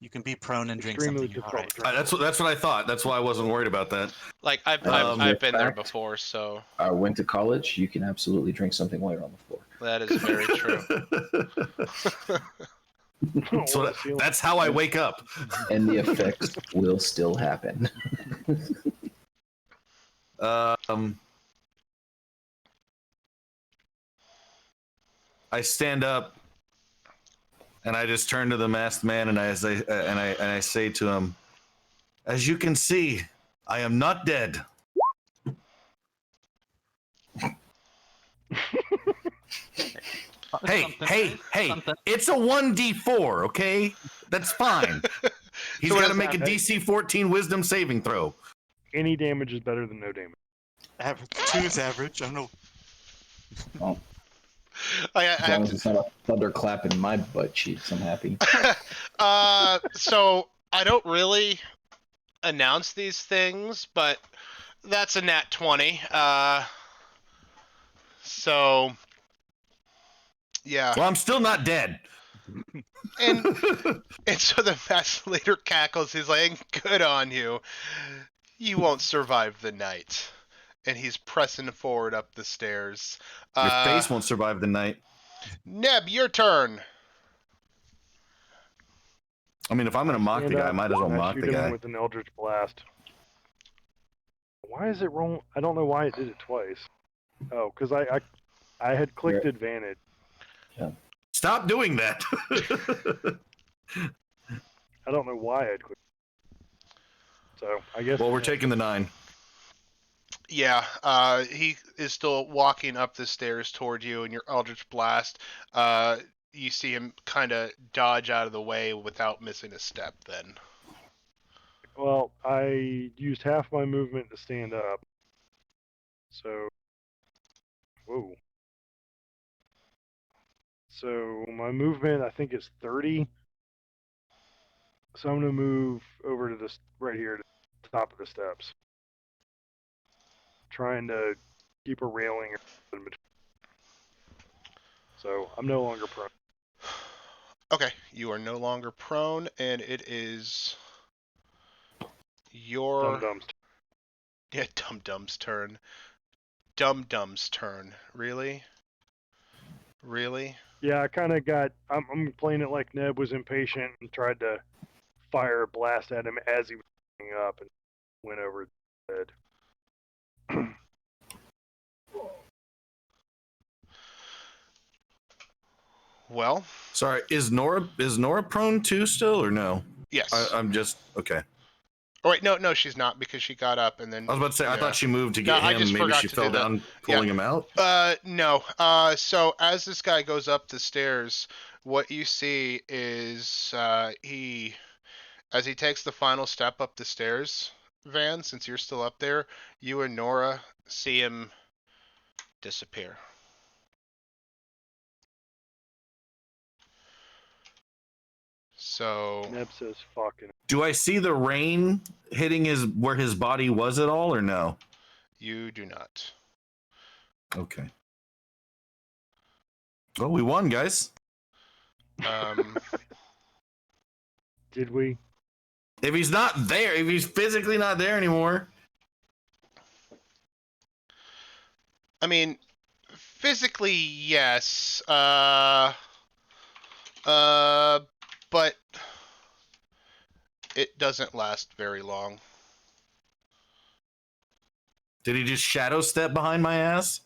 You can be prone and drink Extremely something. You're all difficult right. to drink. That's what I thought. That's why I wasn't worried about that. Like I've The been there fact- before, so I went to college. You can absolutely drink something while you're on the floor. that is very true. So that's how I wake up. And the effects will still happen. I stand up and I just turn to the masked man and I say to him, "As you can see, I am not dead." Hey! Something. It's a 1d4, okay? That's fine. He's So what got to is make a that? DC 14 Wisdom saving throw. Any damage is better than no damage. Average. 2 is average. I don't know. I As have long as to, it's not a thunderclap in my butt cheeks, I'm happy. so I don't really announce these things, but that's a nat 20. So yeah, Well, I'm still not dead. and so the master leader cackles. He's like, "Good on you. You won't survive the night." And he's pressing forward up the stairs. Your face won't survive the night. Neb, your turn. I mean, if I'm gonna mock the Stand guy, I up, might as well and I mock shoot the him guy. with an Eldritch Blast. Why is it wrong? I don't know why it did it twice. Oh, because I had clicked Yeah. advantage. Stop doing that. I don't know why I clicked. So I guess. Well, we're taking the 9. Yeah, he is still walking up the stairs toward you, and your Eldritch Blast. You see him kind of dodge out of the way without missing a step. Then. Well, I used half my movement to stand up. So. Whoa. So my movement, I think, is 30. So I'm gonna move over to this right here, to the top of the steps, trying to keep a railing in between. So I'm no longer prone. Okay, you are no longer prone, and it is your Dum-dums. yeah, Dum Dum's turn. Dum Dum's turn. Really? Really? Yeah, I kind of got. I'm playing it like Neb was impatient and tried to fire a blast at him as he was coming up and went over his head. Well, Sorry, is Nora prone too still or no? yes. I'm just okay. Oh wait, no, she's not because she got up and then. I was about to say I yeah. thought she moved to No, get I him. just Maybe forgot she to fell do that. down pulling him out. No. So as this guy goes up the stairs, what you see is as he takes the final step up the stairs, Van, since you're still up there, you and Nora see him disappear. So Neb says, "Fucking." Do I see the rain hitting where his body was at all or no? you do not. Okay. Well, we won, guys. Did we? If he's not there, if he's physically not there anymore. I mean, physically, yes. But it doesn't last very long. Did he just shadow step behind my ass?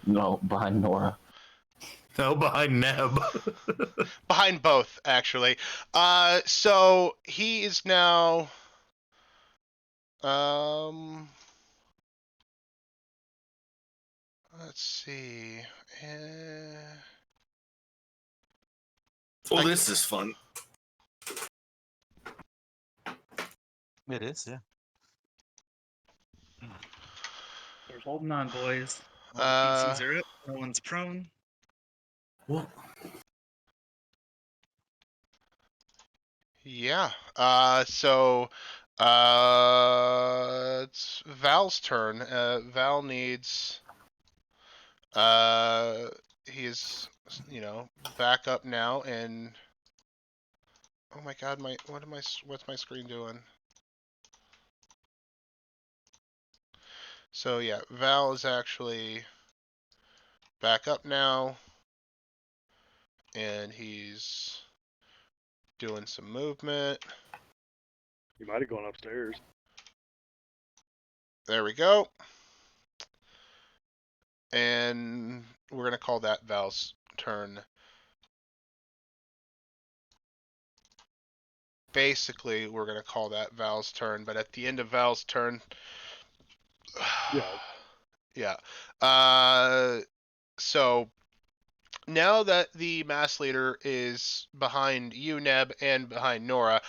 No, behind Nora. No, behind Neb. Behind both, actually. So he is now. Let's see. Well, this is fun. It is, yeah. We're holding on, boys. All the PCs are up. No one's prone. Well, Yeah. So. It's Val's turn. Val needs. He is, back up now, and oh my God, what's my screen doing? So yeah, Val is actually back up now, and he's doing some movement. You might have gone upstairs. There we go. And we're gonna call that Val's turn. Basically, we're gonna call that Val's turn, but at the end of Val's turn, Yeah. yeah. So now that the mass leader is behind you, Neb, and behind Nora,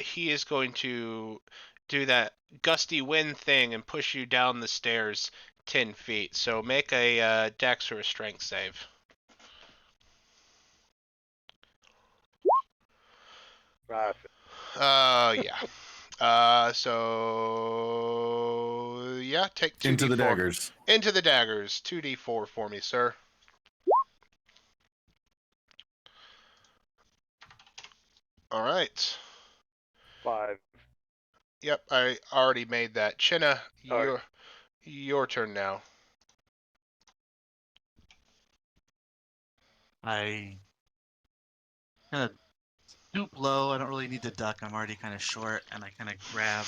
he is going to do that gusty wind thing and push you down the stairs 10 feet. So make a dex or a strength save. Right. Yeah. So yeah, take 2d4. into the daggers. Into the daggers. 2d4 for me, sir. All right. 5. Yep, I already made that. Chinna, All right. your turn now. I kind of stoop low. I don't really need to duck. I'm already kind of short, and I kind of grab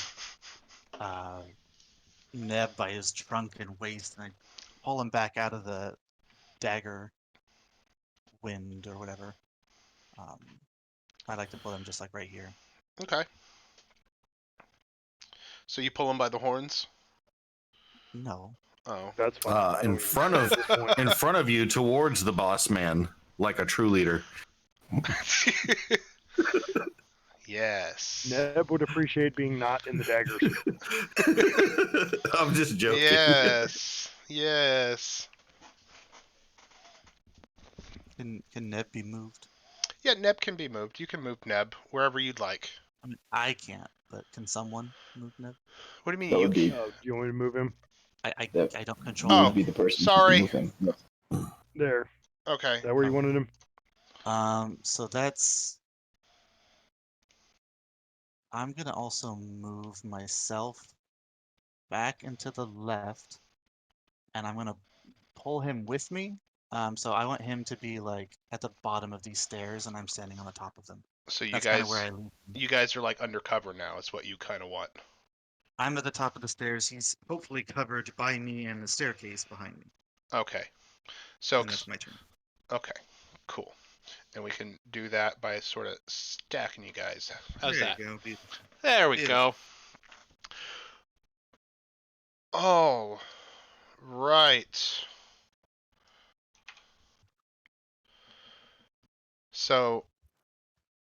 Neb by his trunk and waist, and I pull him back out of the dagger wind or whatever. I like to pull him just like right here. Okay. So you pull him by the horns? No. Oh. That's fine. In front of you, towards the boss man, like a true leader. Yes. Neb would appreciate being not in the daggers. I'm just joking. Yes. Yes. Can Neb be moved? Yeah, Neb can be moved. You can move Neb wherever you'd like. I mean, I can't, but can someone move Neb? What do you mean That you would be Do you want me to move him? that. I don't You control. Oh, would be the person who sorry. can move him. No. There. Okay. Is that where you wanted him? So that's. I'm gonna also move myself back into the left, and I'm gonna pull him with me. So I want him to be like at the bottom of these stairs, and I'm standing on the top of them. So That's kind of where I leave him. you guys are like undercover now. Is what you kind of want. I'm at the top of the stairs. He's hopefully covered by me and the staircase behind me. Okay. So And that's my turn. okay, cool. And we can do that by sort of stacking you guys. How's there that? you go. Beautiful. There we Beautiful. go. Oh, right. So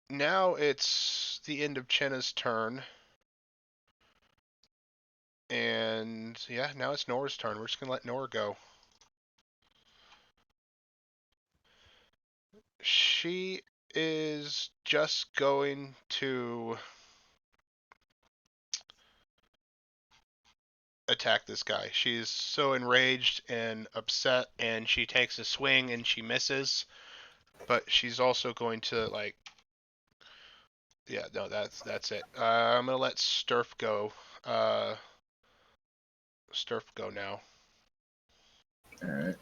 now it's the end of Chenna's turn. And yeah, now it's Nora's turn. We're just gonna let Nora go. She is just going to attack this guy. She's so enraged and upset, and she takes a swing and she misses. But she's also going to like, yeah, no, that's it. I'm gonna let Sturf go. Sturf go now. All right.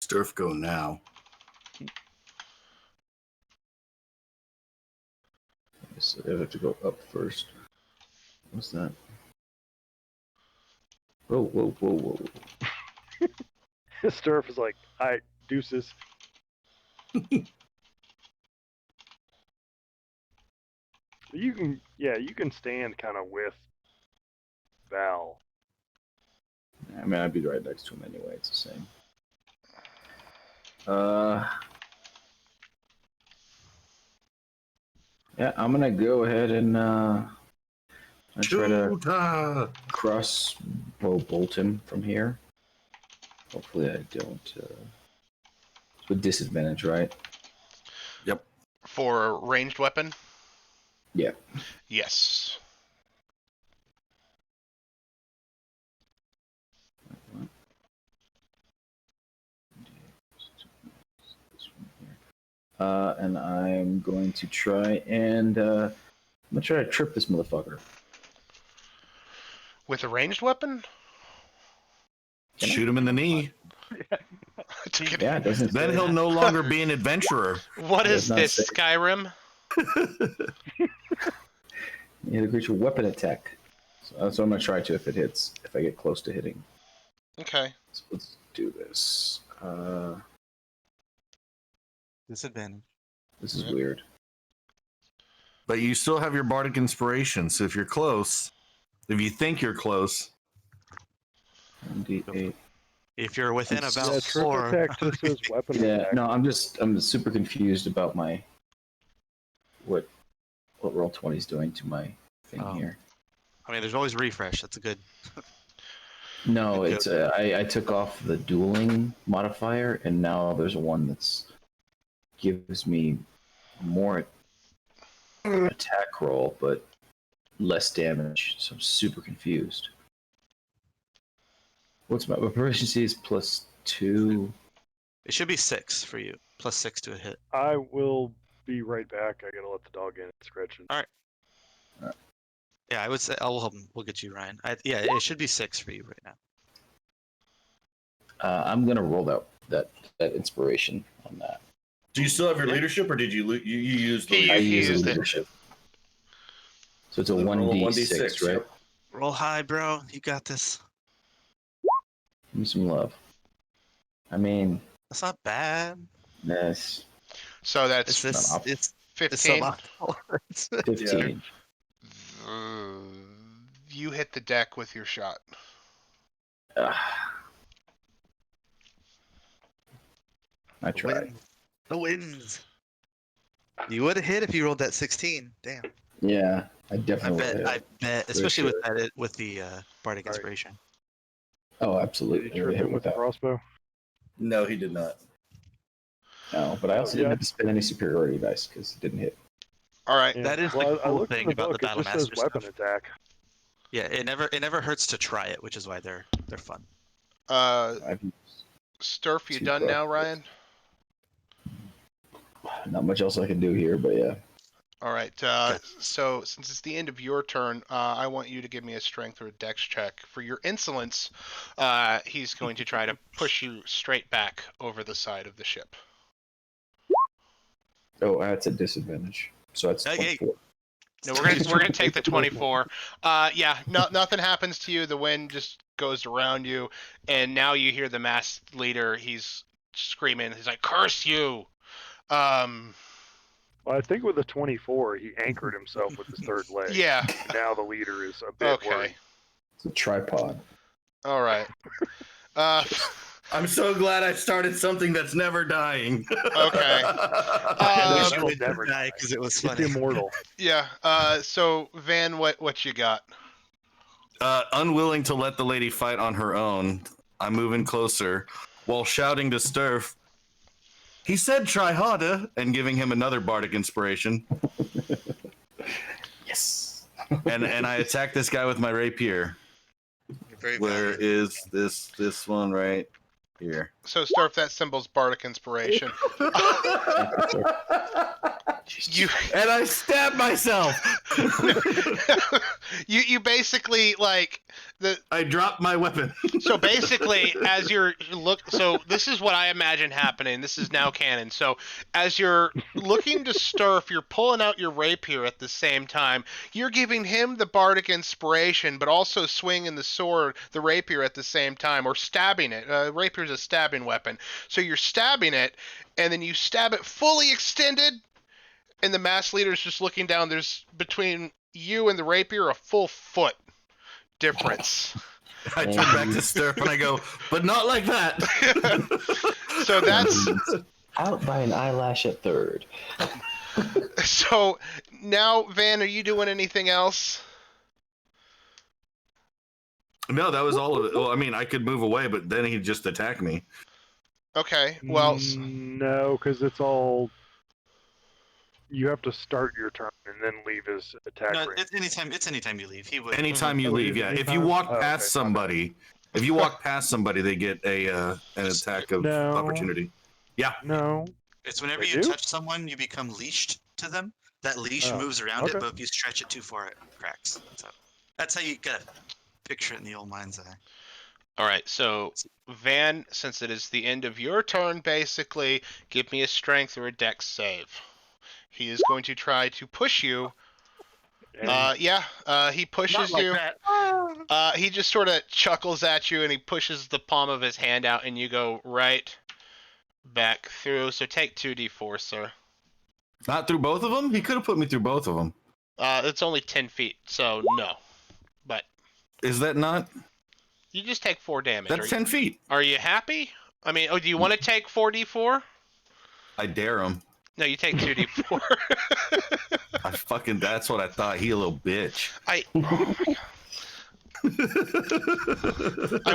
Sturf go now. So I have to go up first. What's that? Whoa, whoa, whoa, whoa. Sturf is like, alright, deuces. You can stand kind of with Val. I mean, I'd be right next to him anyway. It's the same. Yeah, I'm gonna go ahead and I try to Shoota! crossbow bolt him from here. Hopefully, I don't. With disadvantage, right? For a ranged weapon? Yeah. Yes. And I'm going to try and I'm gonna try to trip this motherfucker. With a ranged weapon? Shoot him in the knee. Yeah, it doesn't. Then say. he'll no longer be an adventurer. What It is does not this, say. Skyrim? You hit a creature weapon attack. So that's what I'm gonna try to if it hits. If I get close to hitting. Okay. So let's do this. Disadvantage. This is weird. But you still have your bardic inspiration, so if you're close, if you think you're close, 1d8. If you're within It's- about Yeah, trick 4, attack just says weapon Yeah, attack. no, I'm super confused about my what roll 20 is doing to my thing Oh. here. I mean, there's always refresh. That's a good. No, Good it's I took off the dueling modifier, and now there's one that's gives me more attack roll, but less damage. So I'm super confused. What's my proficiency is +2. It should be 6 for you, +6 to a hit. I will be right back. I gotta let the dog in. It's scratching. Yeah, I would say I'll help him. We'll get you, Ryan. Yeah, it should be 6 for you right now. I'm gonna roll that inspiration on that. do you still have your Yeah. leadership, or did you you use the He I He use a used it. leadership. So it's a Roll 1d6, right? yep. Roll high, bro. You got this. Give me some love. I mean, That's not bad. that's So that's It's this. not It's 15. suboptimal. 15. You hit the deck with your shot. I tried. The wins. You would have hit if you rolled that 16. Damn. Yeah, I I definitely bet. would I have. bet. For Especially sure. with the bardic Alright. inspiration. Oh, Did absolutely. he trip Hit him with the that. crossbow? No, he did not. No, but I also yeah. didn't have to spend any superiority dice because it didn't hit. All right. Yeah. That is well, the I cool looked in thing the about the book. It just says Battlemaster weapon stuff. attack. Yeah, it never hurts to try it, which is why they're fun. I've used Sturf, you two done now, crossbows. Ryan? Not much else I can do here, but yeah. All right. Okay. So since it's the end of your turn, I want you to give me a strength or a dex check for your insolence. He's going to try to push you straight back over the side of the ship. Oh, that's a disadvantage. So that's Okay. 24. No, we're gonna take the 24. Yeah, nothing happens to you. The wind just goes around you, and now you hear the masked leader. He's screaming. He's like, "Curse you!" Um, Well, I think with the 24, he anchored himself with his third leg. yeah. Now the leader is a bit Okay. worried. It's a tripod. All right. I'm so glad I started something that's never dying. Okay. That'll never die die. because it was It's funny. immortal. Yeah. So Van, what you got? Unwilling to let the lady fight on her own, I'm moving closer while shouting to Sturf. He said try harder, and giving him another bardic inspiration. Yes. And I attack this guy with my rapier. You're very Where valiant. is this one right here? So Sturf, that symbol's bardic inspiration. You And I stab myself. you basically like the I drop my weapon. so basically as you're so this is what I imagine happening. This is now canon. So as you're looking to Sturf, you're pulling out your rapier at the same time. You're giving him the bardic inspiration, but also swinging the rapier at the same time, or stabbing it. Rapier's a stabbing weapon. So you're stabbing it, and then you stab it fully extended, and the mass leader's just looking down. There's between you and the rapier a full foot difference. I turn back to Sturf and I go, but not like that. So that's Out by an eyelash at third. so now, Van, are you doing anything else? No, that was all of it. Well, I mean, I could move away, but then he'd just attack me. Okay. Well, No, because it's all. You have to start your turn and then leave his attack No, range. it's anytime you leave. He would. Anytime you Oh, leave, it yeah. is If you anytime? walk Oh, okay, past my bad. somebody, if you walk past somebody, they get an attack of No. opportunity. No. It's whenever They you do? touch someone, you become leashed to them. That leash Oh, moves around okay. it, but if you stretch it too far, it cracks. So that's how you gotta picture it in the old mind's eye. all right. So Van, since it is the end of your turn, basically, give me a strength or a dex save. He is going to try to push you. And He pushes Not like you. that. He just sort of chuckles at you, and he pushes the palm of his hand out, and you go right back through. So take 2d4, sir. Not through both of them? He could have put me through both of them. It's only 10 feet, so no. But Is that not? you just take 4 damage. That's 10 feet. Are you happy? I mean, do you want to take 4d4? I dare him. No, you take 2d4. That's what I thought. He a little bitch. I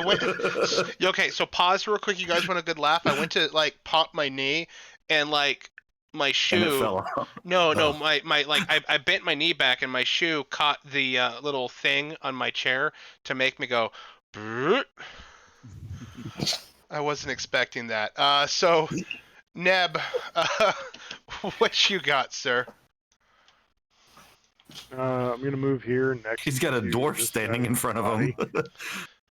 went. Okay, so pause real quick. You guys want a good laugh? I went to like pop my knee, and like my And it shoe. fell off. No, Oh. my like I bent my knee back, and my shoe caught the little thing on my chair to make me go. "Brrrt." I wasn't expecting that. So Neb, what you got, sir? I'm gonna move here next. He's got a to dwarf this standing in guy's front of body. him.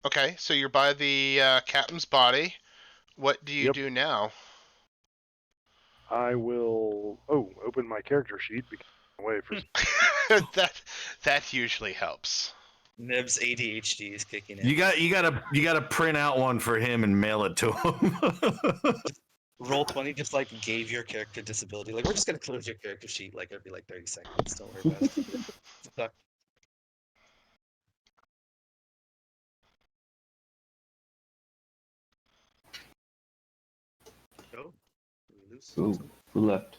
Okay, so you're by the captain's body. What do you Yep. do now? I will open my character sheet because I'm away for that usually helps. Neb's ADHD is kicking in. You gotta print out one for him and mail it to him. Roll 20 just like gave your character disability. Like, we're just gonna close your character sheet like every like 30 seconds. Don't worry about it. Suck. Oh, we lose. Ooh, who left?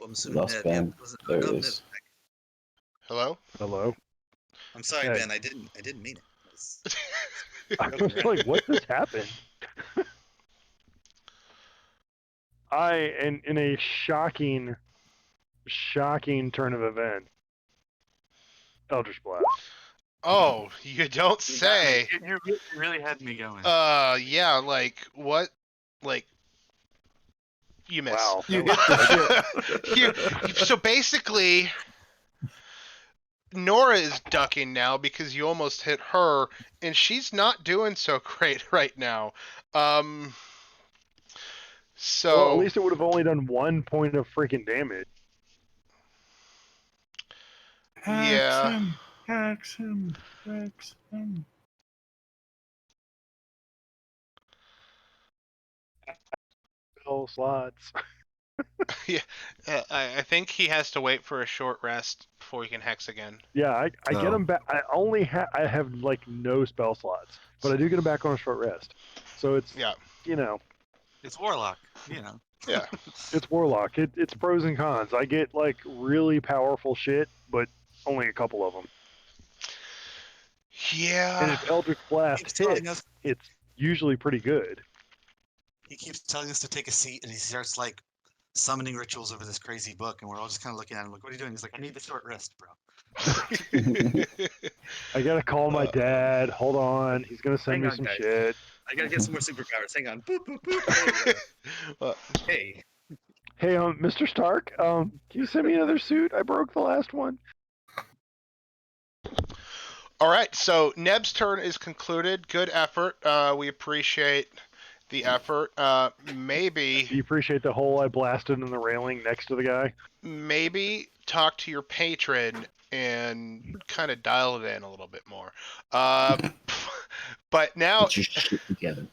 I'm assuming Lost Neb, Ben. wasn't- There it Neb- is. Hello? hello. I'm sorry, Hey. Ben. I didn't mean it. this. I was like, what just happened? In a shocking turn of events, Eldritch Blast. Oh, you don't You got me. say. You really had me going. Yeah, like what? Like you miss. Wow. You that hit the was- shit. So basically, Nora is ducking now because you almost hit her, and she's not doing so great right now. Well, at So least it would have only done 1 point of freaking damage. yeah. Hacks him. Spell slots. Yeah, I think he has to wait for a short rest before he can hex again. Yeah, I get Oh. him back. I have like no spell slots, but I do get him back on a short rest. So it's Yeah. It's Warlock, you know. Yeah. It's Warlock. It's pros and cons. I get like really powerful shit, but only a couple of them. Yeah. And if Eldritch Blast Keeps telling hits, us- it's usually pretty good. He keeps telling us to take a seat, and he starts like summoning rituals over this crazy book, and we're all just kind of looking at him like, "What are you doing?" He's like, "I need the short rest, bro." I gotta call my dad. Hold on, he's gonna send Hang me on, some guys. shit. I gotta get some more superpowers. Hang on. Boop boop boop. There we go. Well, Hey, Hey, Mr. Stark, can you send me another suit? I broke the last one. all right, so Neb's turn is concluded. Good effort. We appreciate the effort. Do Maybe you appreciate the hole I blasted in the railing next to the guy? talk to your patron and kind of dial it in a little bit more. But now, Get your shit together.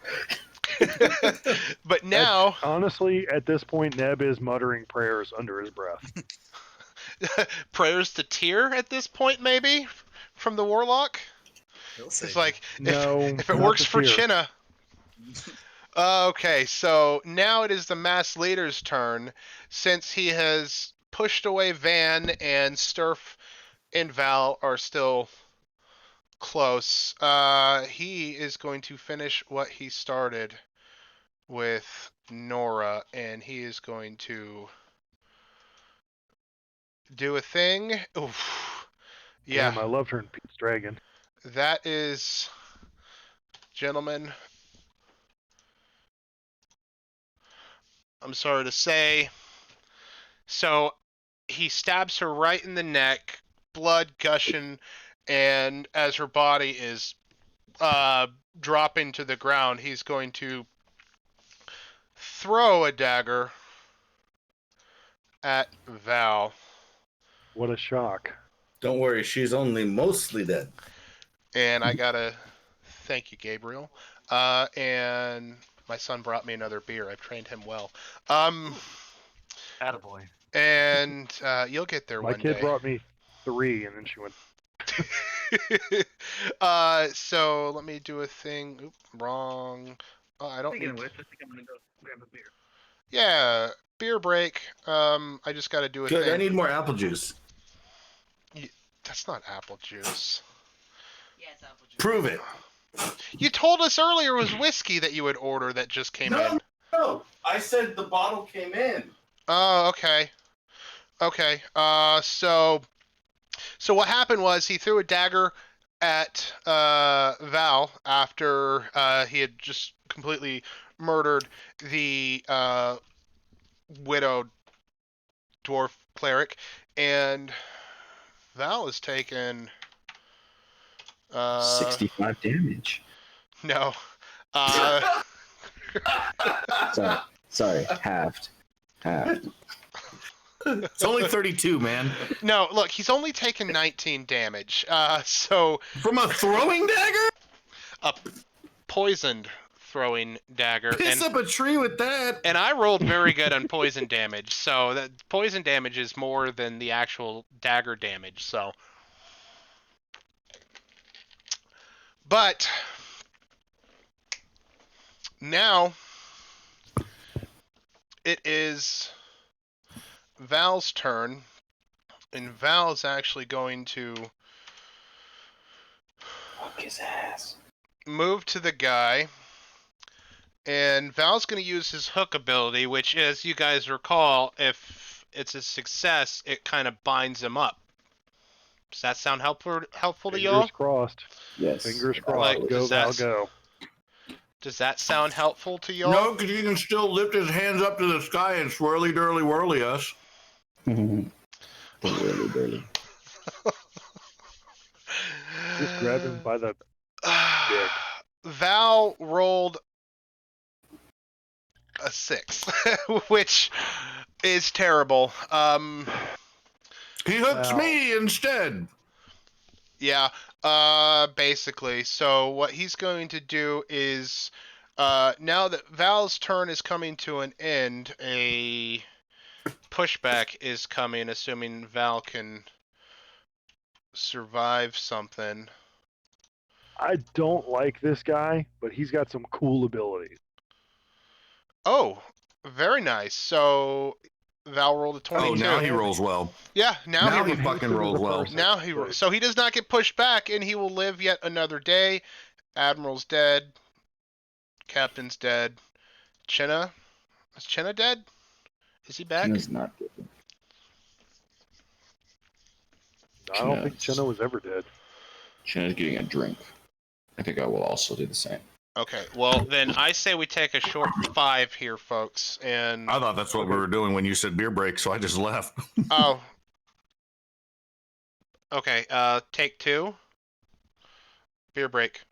but now, Honestly, at this point, Neb is muttering prayers under his breath. prayers to Tyr at this point, maybe from the warlock. he'll save It's you. like No, if it not works the for Tyr. Chinna. Okay, so now it is the mass leader's turn, since he has pushed away Van and Sturf and Val are still close. He is going to finish what he started with Nora, and he is going to do a thing. Oof. Yeah, Damn, I loved her in Pete's Dragon. that is, gentlemen, I'm sorry to say. So he stabs her right in the neck, blood gushing, and as her body is dropping to the ground, he's going to throw a dagger at Val. What a shock. Don't worry, she's only mostly dead. And I gotta thank you, Gabriel. And my son brought me another beer. I've trained him well. Attaboy. And you'll get there My one kid day. brought me 3, and then she went. So let me do a thing. Oop, wrong. Oh, I don't Speaking need. of which, I think I'm gonna go grab a beer. Yeah, beer break. I just got to do a Good. thing. I need more apple juice. That's not apple juice. Prove it. You told us earlier it was whiskey that you would order that just came in. No, I said the bottle came in. Oh, okay. Okay. So what happened was he threw a dagger at Val after he had just completely murdered the widowed dwarf cleric, and Val is taken 65 damage. no. Sorry, halved. It's only 32, man. No, look, he's only taken 19 damage. So From a throwing dagger? a poisoned throwing dagger, Piss up a tree with that. and I rolled very good on poison damage. So that poison damage is more than the actual dagger damage. So, but now it is Val's turn, and Val's actually going to his ass. move to the guy, and Val's going to use his hook ability, which, as you guys recall, if it's a success, it kind of binds him up. Does that sound helpful to y'all? Fingers crossed. Yes. Fingers crossed. Like, Go, Val, go. Does that sound helpful to y'all? No, because he can still lift his hands up to the sky and swirly dirly whirly us. Really dirty. Just grab him by the dick. Val rolled a 6, which is terrible. He hooks Wow. me instead. Yeah, basically. So what he's going to do is, now that Val's turn is coming to an end, a pushback is coming, assuming Val can survive something. I don't like this guy, but he's got some cool abilities. Oh, very nice. So Val rolled a 22. Oh, now he rolls well. Yeah, now Now he he fucking Into rolls the well. person. Now so he does not get pushed back, and he will live yet another day. Admiral's dead. Captain's dead. Chenna? Is Chenna dead? Is he back? Chinna's not good. I don't think Chenna was ever dead. Chinna's getting a drink. I think I will also do the same. Okay, well then I say we take a short 5 here, folks. And I thought that's what we were doing when you said beer break, so I just left. oh, okay. Take 2. Beer break.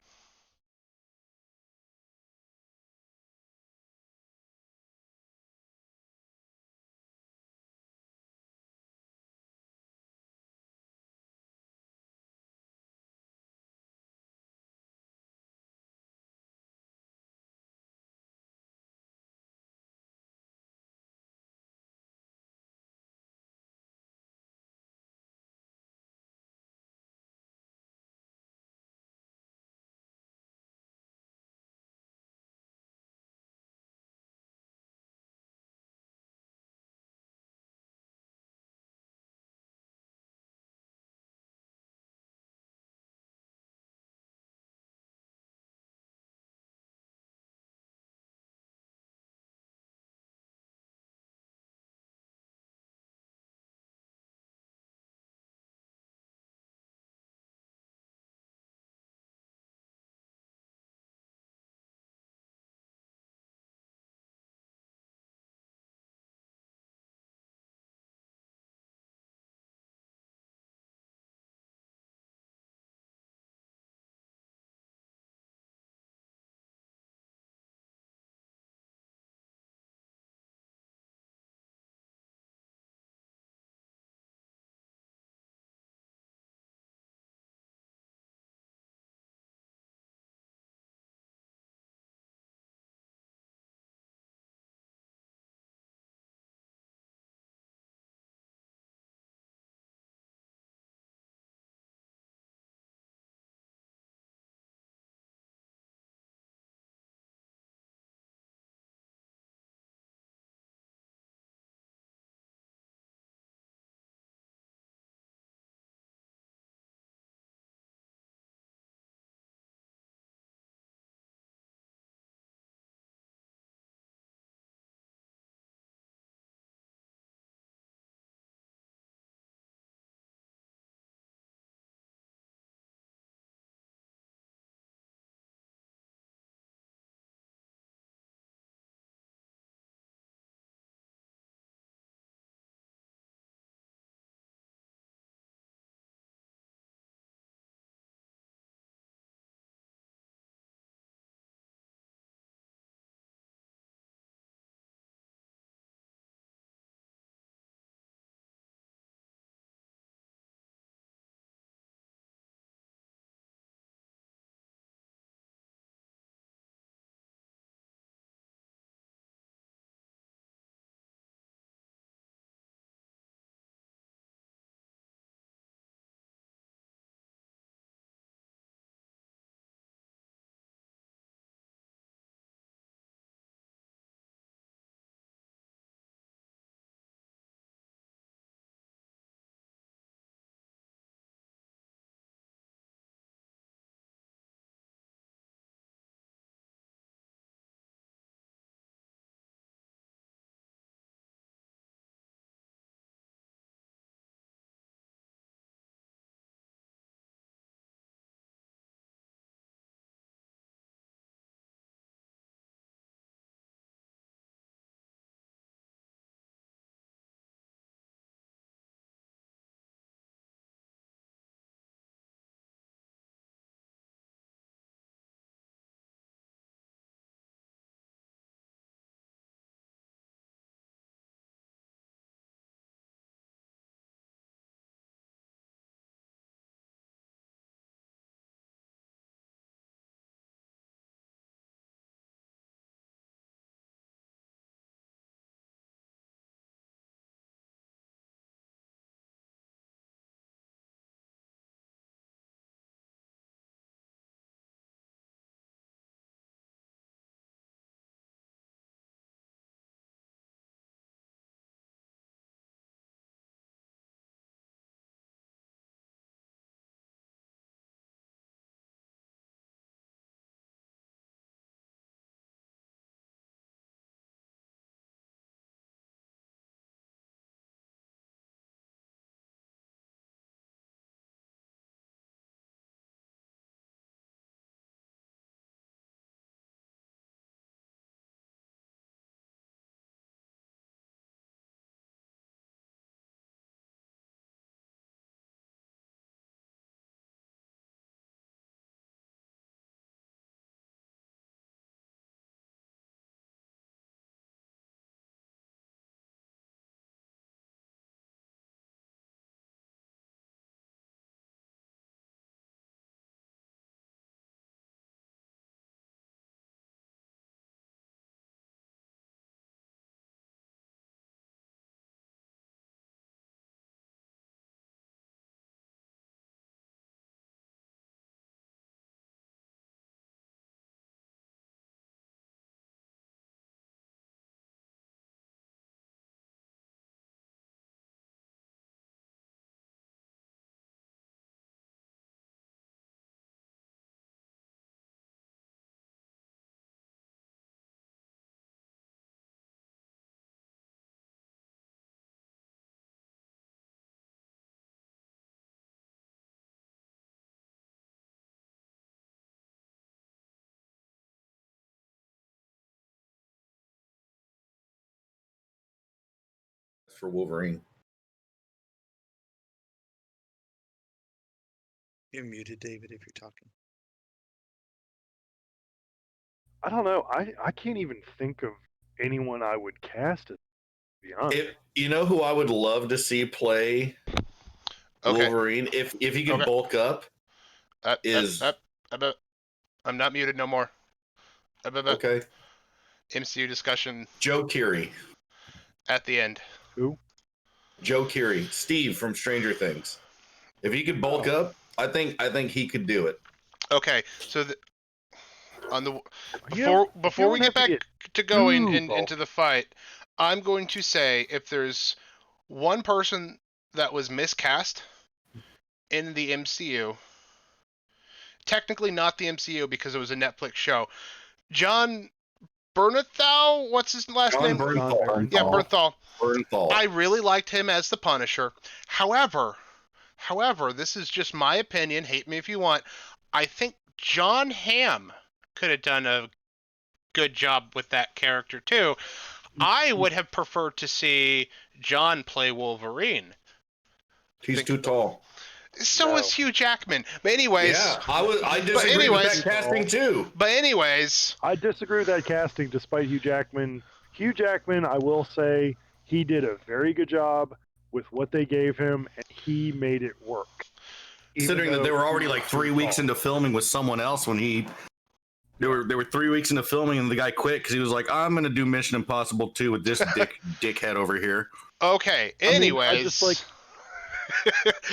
for Wolverine. You're muted, David, if you're talking. I don't know. I can't even think of anyone I would cast it, to be honest. You know who I would love to see play Okay. Wolverine if he could Okay. bulk up is I'm not muted no more. okay. MCU discussion Joe Keery. at the end. Who? Joe Keery, Steve from Stranger Things. If he could bulk up, I think he could do it. Okay, so on the You before we don't get have to back get to going too into the fight, I'm going to say if there's one person that was miscast in the MCU, technically not the MCU because it was a Netflix show, John Bernthal, what's his last John name? Bernthal. Yeah, Bernthal. Bernthal. I really liked him as the Punisher. However, this is just my opinion. Hate me if you want. I think John Hamm could have done a good job with that character too. I would have preferred to see John play Wolverine. He's too tall. So No. is Hugh Jackman. But anyways, Yeah, I disagree with anyways- that casting too. but anyways, I disagree with that casting despite Hugh Jackman. Hugh Jackman, I will say, he did a very good job with what they gave him, and he made it work. Considering that they were already like 3 weeks into filming with someone else when they were 3 weeks into filming and the guy quit because he was like, I'm gonna do Mission Impossible 2 with this dickhead over here. okay. I mean, I Anyways, just like-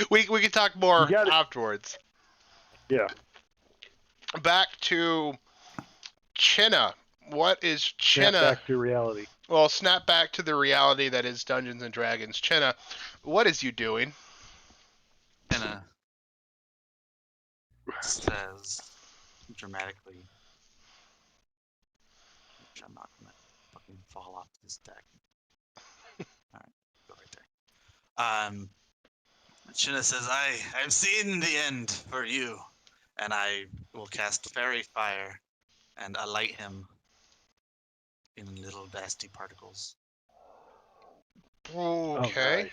we can talk more You gotta- afterwards. Yeah. Back to Chinna. What is Snap Chinna? back to reality. Well, snap back to the reality that is Dungeons and Dragons. Chinna, what is you doing? Anna says dramatically, which I'm not gonna fucking fall off this deck. Alright, go right there. Shinna says, I've seen the end for you, and I will cast Fairy Fire and alight him in little nasty particles. Okay.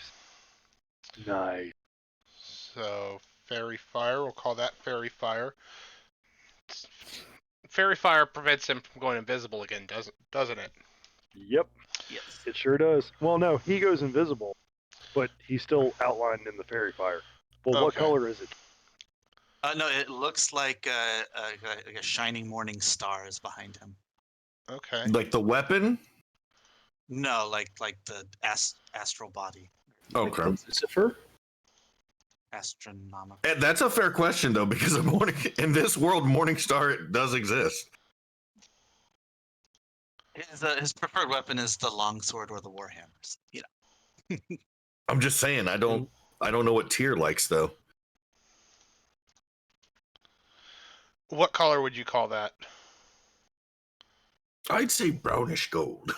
Oh, nice. So, Fairy Fire, we'll call that Fairy Fire. Fairy Fire prevents him from going invisible again, doesn't it? Yep, Yes. it sure does. Well, no, he goes invisible, but he's still outlined in the fairy fire. Well, what Okay. color is it? No, it looks like a shining morning star is behind him. Okay. Like the weapon? No, like the astral body, Oh Like crap. Lucifer? astronomical. And that's a fair question though, because in this world, Morningstar does exist. His preferred weapon is the longsword or the warhammers. You know. I'm just saying, I don't know what Tyr likes though. What color would you call that? I'd say brownish gold.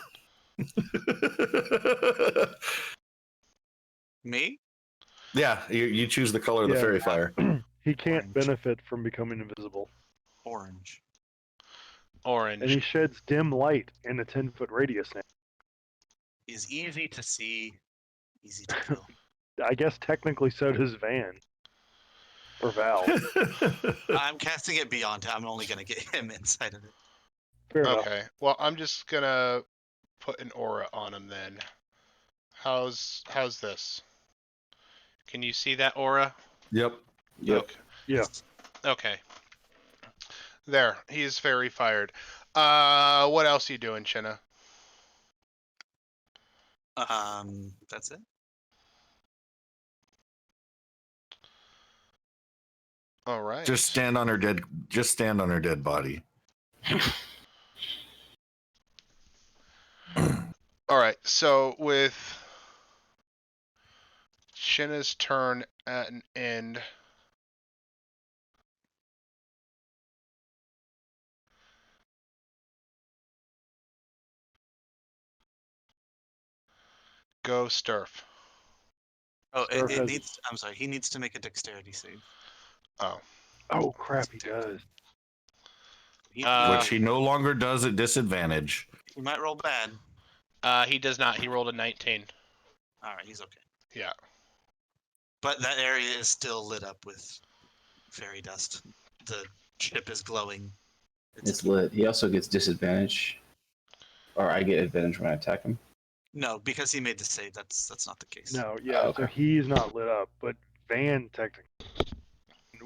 Me? Yeah, you choose the color of the Yeah. fairy fire. He can't Orange. benefit from becoming invisible, Orange. Orange. and he sheds dim light in a 10-foot radius now. He's easy to see, easy to kill. I guess technically so does Van. Or Val. I'm casting it beyond him. I'm only gonna get him inside of it. Fair enough. Okay. Well, I'm just gonna put an aura on him then. How's this? Can you see that aura? Yep. Yep. Okay. Yeah. Okay. There. He's fairy fired. What else are you doing, Chinna? That's it. All right. Just stand on her dead body. All right. So with Chinna's turn at an end. Go Sturf. Oh, Scarf it has- needs. I'm sorry. He needs to make a dexterity save. Oh. Oh, crap, he does. He, Which he no longer does at disadvantage. he might roll bad. He does not. He rolled a 19. All right, he's okay. Yeah. But that area is still lit up with fairy dust. The ship is glowing. It's lit. He also gets disadvantage, or I get advantage when I attack him. No, because he made the save. That's not the case. No, yeah. Okay. So he's not lit up, but Van technically.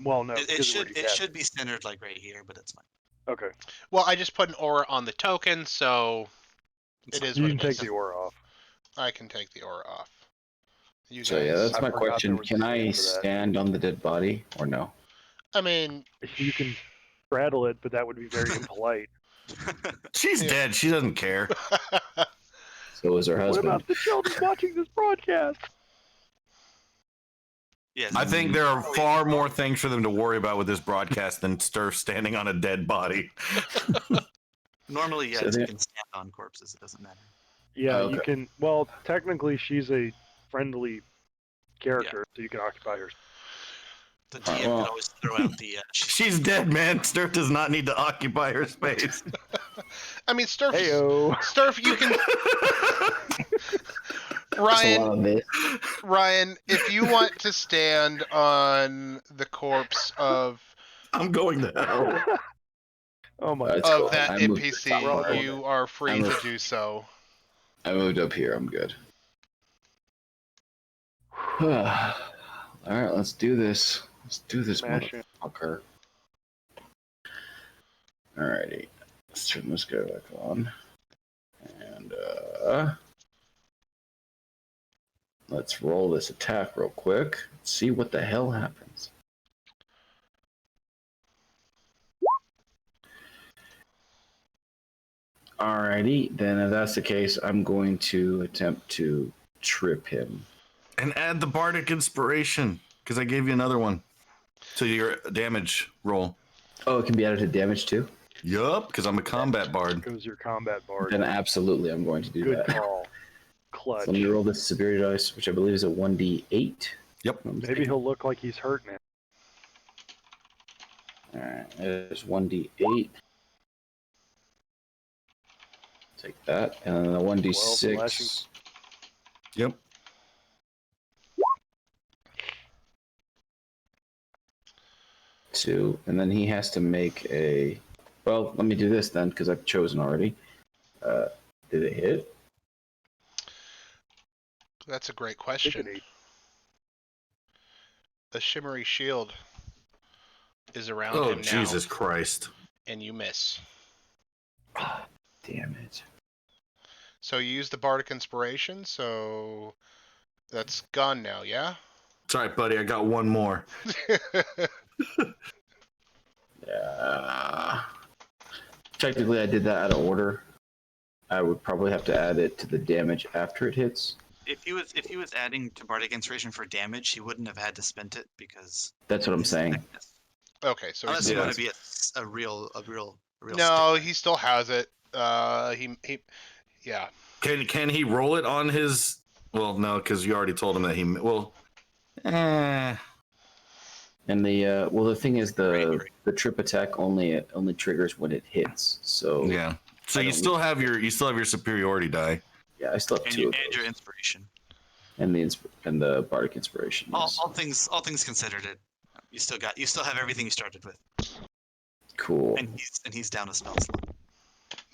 Well, no, It because of where should he's it at. should be centered like right here, but it's fine. Okay. Well, I just put an aura on the token, so It's it fine. is You what can it take is. the aura off. I can take the aura off. You So guys. yeah, that's I my forgot there question. was a Can I save for that. stand on the dead body or no? I mean, You can straddle it, but that would be very impolite. She's Yeah. dead. She doesn't care. So is her What husband. about the children watching this broadcast? Yes. I think there are far more things for them to worry about with this broadcast than Sturf standing on a dead body. Normally, yes, So you they- can stand on corpses. It doesn't matter. Yeah, Oh, you okay. can. Well, technically, she's a friendly character, so you can occupy her. The Alright, DM well- could always throw out the. She's dead, man. Sturf does not need to occupy her space. I mean, Sturf. Heyo. Sturf, you can. That's a Ryan, lot of this. Ryan, if you want to stand on the corpse of I'm going to hell. Oh my That's god. cool. that I moved to the top part. NPC, you are free I'm to a- do so. I moved up here. I'm good. All right, let's do this. Let's do this, Smash it. motherfucker. Alrighty, let's turn this guy back on, and let's roll this attack real quick. See what the hell happens. Alrighty, then if that's the case, I'm going to attempt to trip him. And add the bardic inspiration, because I gave you another one to your damage roll. Oh, it can be added to damage too? Yup, because I'm a combat bard. Goes your combat bard. Then absolutely I'm going to do Good that. call. Clutch. So let me roll this severity dice, which I believe is a 1d8. Yep. Maybe he'll look like he's hurting it. Alright, there's 1d8. Take that. And then the 1d6. slashing. Yep. Two. And then he has to make a. Well, let me do this then, because I've chosen already. Did it hit? That's a great I think question. it ate. The shimmery shield is around Oh, him now, Jesus Christ. and you miss. Damn it. So you use the bardic inspiration, so that's gone now, yeah? Sorry, buddy. I got one more. Yeah. Technically, I did that out of order. I would probably have to add it to the damage after it hits. If he was adding to bardic inspiration for damage, he wouldn't have had to spend it because. That's what I'm his saying. effectiveness- Okay, so Unless he's you Yeah. want to be a real. no, stick. he still has it. Yeah. Can he roll it on his? Well, no, because you already told him that he. Well, And the thing is Great. the trip attack only triggers when it hits. So yeah. So I you don't still have your superiority die. yeah, I still have and two you of and your those. inspiration. And the bardic inspiration. Yes. All things considered, you still have everything you started with, Cool. and he's down a spell slot.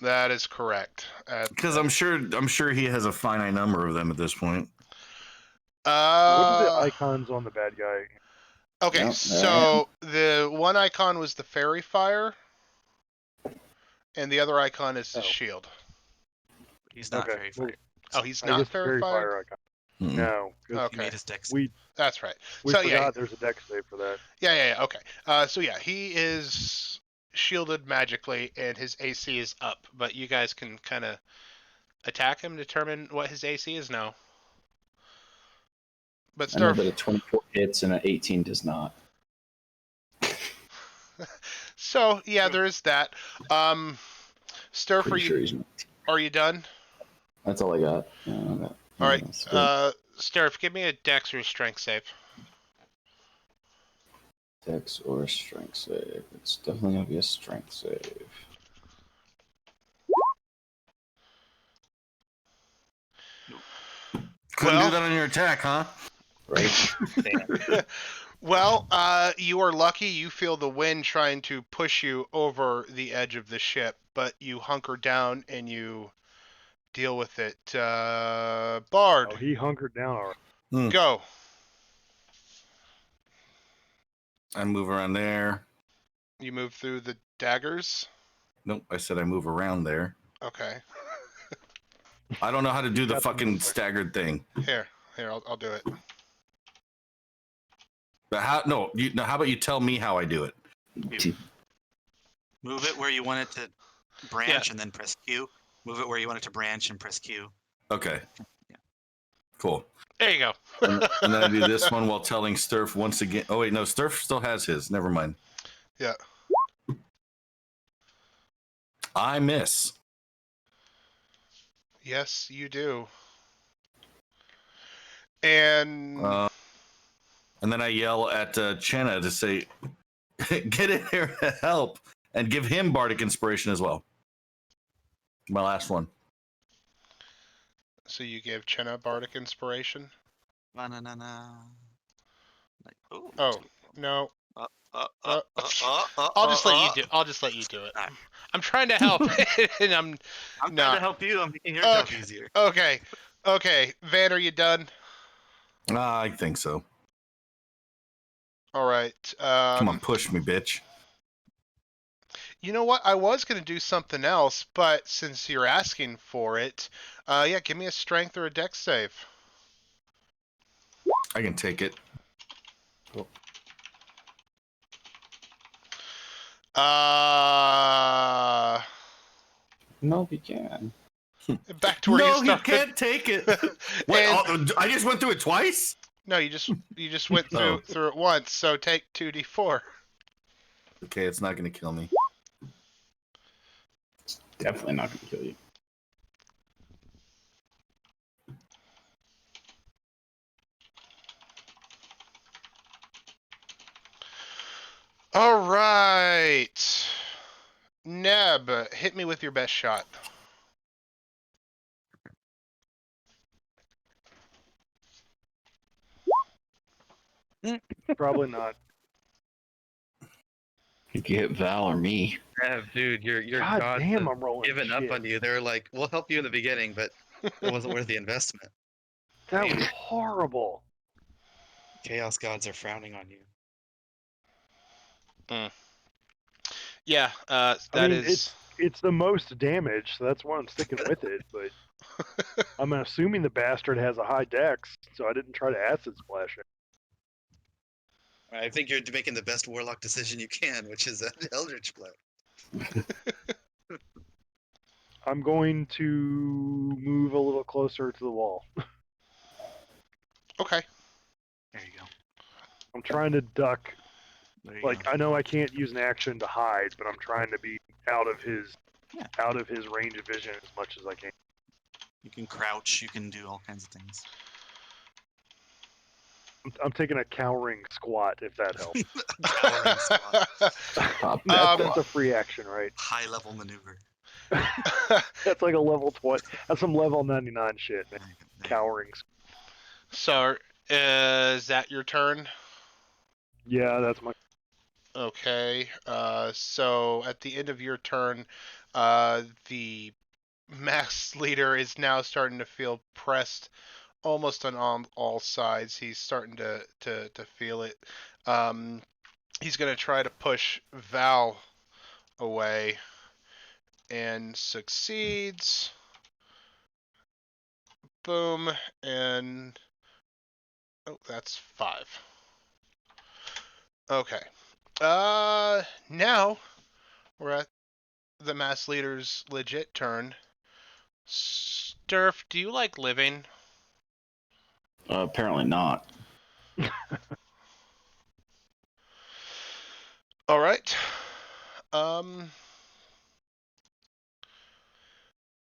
That is correct. Because I'm sure he has a finite number of them at this point. What are the Uh, icons on the bad guy? okay, Yep, so the one icon was the fairy fire, and the other icon is his Oh. shield. He's not Okay, very well, fire. Oh, he's I not guess fairy fairy fire? fire icon. Mm-mm. No, 'cause He Okay, made his dex. we that's right. we So, forgot yeah. there's a dex save for that. Yeah, okay. So yeah, he is shielded magically, and his AC is up. But you guys can kind of attack him, determine what his AC is now. But I know Starf, that a 24 hits and an 18 does not. so yeah, there is that. Starf, are Pretty sure you he's not. are you done? That's all I got. Yeah, I got All right. that's good. Starf, give me a Dex or a Strength save. Dex or strength save. It's definitely gonna be a strength save. Couldn't Well- do that on your attack, huh? Right? Well, you are lucky. You feel the wind trying to push you over the edge of the ship, but you hunker down and you deal with it. Bard, Oh, he hunkered down already. go. I move around there. You move through the daggers. Nope, I said I move around there. Okay. I don't know how to do the Got the fucking movement. staggered thing. Here, I'll do it. But how? No, how about you tell me how I do it? Move it where you want it to branch and then press Q. Move it where you want it to branch and press Q. Okay. Yeah. Cool. There you go. And then I do this one while telling Sturf once again. Oh wait, no, Sturf still has his. Never mind. Yeah. I miss. Yes, you do. And And then I yell at Chenna to say, "Get in here to help," and give him bardic inspiration as well. My last one. so you gave Chenna bardic inspiration? Na-na-na-na. Like, ooh, Oh, two. no. I'll I'll just let you do. I'll just let you do it. Alright. I'm trying to help, and I'm trying not. to help you. I'm making your job Okay. easier. Okay. Okay. Van, are you done? I think so. All right. Come on, push me, bitch. You know what? I was gonna do something else, but since you're asking for it, yeah, give me a strength or a dex save. I can take it. No, he can. Back to where you No, he started. can't take it. Wait, I just went through it twice. No, you just went Oh. through it once. So take 2d4. Okay, it's not gonna kill me. Definitely not gonna kill you. All right, Neb, hit me with your best shot. Probably not. You can hit Val or me. Dude, your God gods damn, have I'm rolling given up shit. on you. They're like, we'll help you in the beginning, but it wasn't worth the investment. That was horrible. Chaos gods are frowning on you. Yeah, I that mean, is. It's the most damage, so that's why I'm sticking with it. But I'm assuming the bastard has a high dex, so I didn't try to acid splash it. I think you're making the best warlock decision you can, which is an Eldritch Blade. I'm going to move a little closer to the wall. Okay. There you go. I'm trying to duck. There you Like go. I know I can't use an action to hide, but I'm trying to be out of his range of vision as much as I can. You can crouch. You can do all kinds of things. I'm taking a cowering squat if that helps. Cowering squat. That's a free action, right? High level maneuver. That's like a level 20. That's some level 99 shit, man. There you go. Cowering. So, is that your turn? Yeah, that's my. Okay. So at the end of your turn, the mass leader is now starting to feel pressed almost on all sides. He's starting to feel it. He's going to try to push Val away and succeeds. Boom. And oh, that's 5. Okay. Now we're at the mass leader's legit turn. Sturf, do you like living? Apparently not. All right.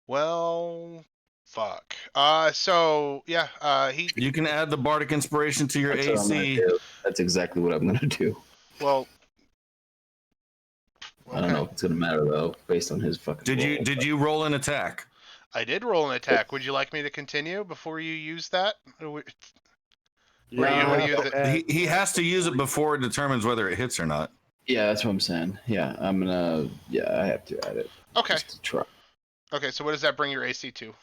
Well, fuck. So yeah. You can add the bardic inspiration to your That's what I'm gonna AC. do. That's exactly what I'm gonna do. Well. I don't know if it's gonna matter though, based on his fucking. Did roll. you roll an attack? I did roll an attack. Would you like me to continue before you use that? Yeah, you wanna I'll use have it? to add- He has to use it before it determines whether it hits or not. Yeah, that's what I'm saying. Yeah, I'm gonna. Yeah, I have to add it Okay. just to try. Okay, so what does that bring your AC to?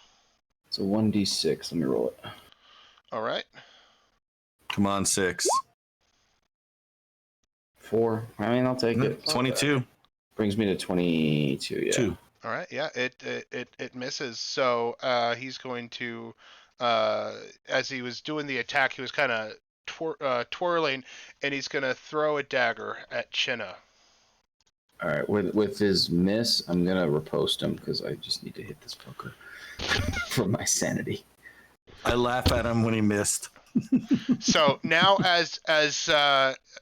So 1d6. Let me roll it. All right. Come on, 6. 4. I mean, I'll take it. 22. Brings me to 22. Yeah. 2. All right. Yeah, it misses. So he's going to, as he was doing the attack, he was kind of twirling, and he's going to throw a dagger at Chinna. All right. With his miss, I'm gonna repost him because I just need to hit this fucker for my sanity. I laugh at him when he missed. So now, as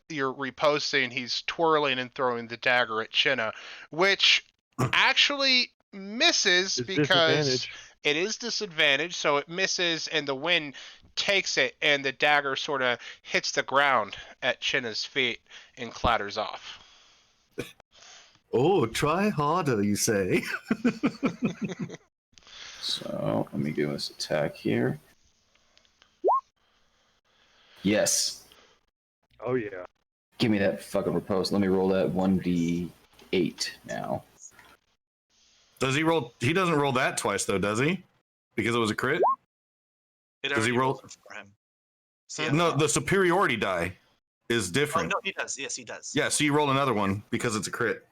you're reposting, he's twirling and throwing the dagger at Chinna, which actually misses It's because disadvantage. it is disadvantage. So it misses, and the wind takes it, and the dagger sort of hits the ground at Chinna's feet and clatters off. Oh, try harder, you say. So let me do this attack here. Yes. Oh yeah. Give me that fucking repost. Let me roll that 1d8 now. Does he roll? He doesn't roll that twice, though, does he? Because it was a crit? It Does he already roll- rolled for him. So Hmm. yeah. No, the superiority die is Oh, different. no, he does. Yes, he does. Yeah, so you roll another one because it's a crit.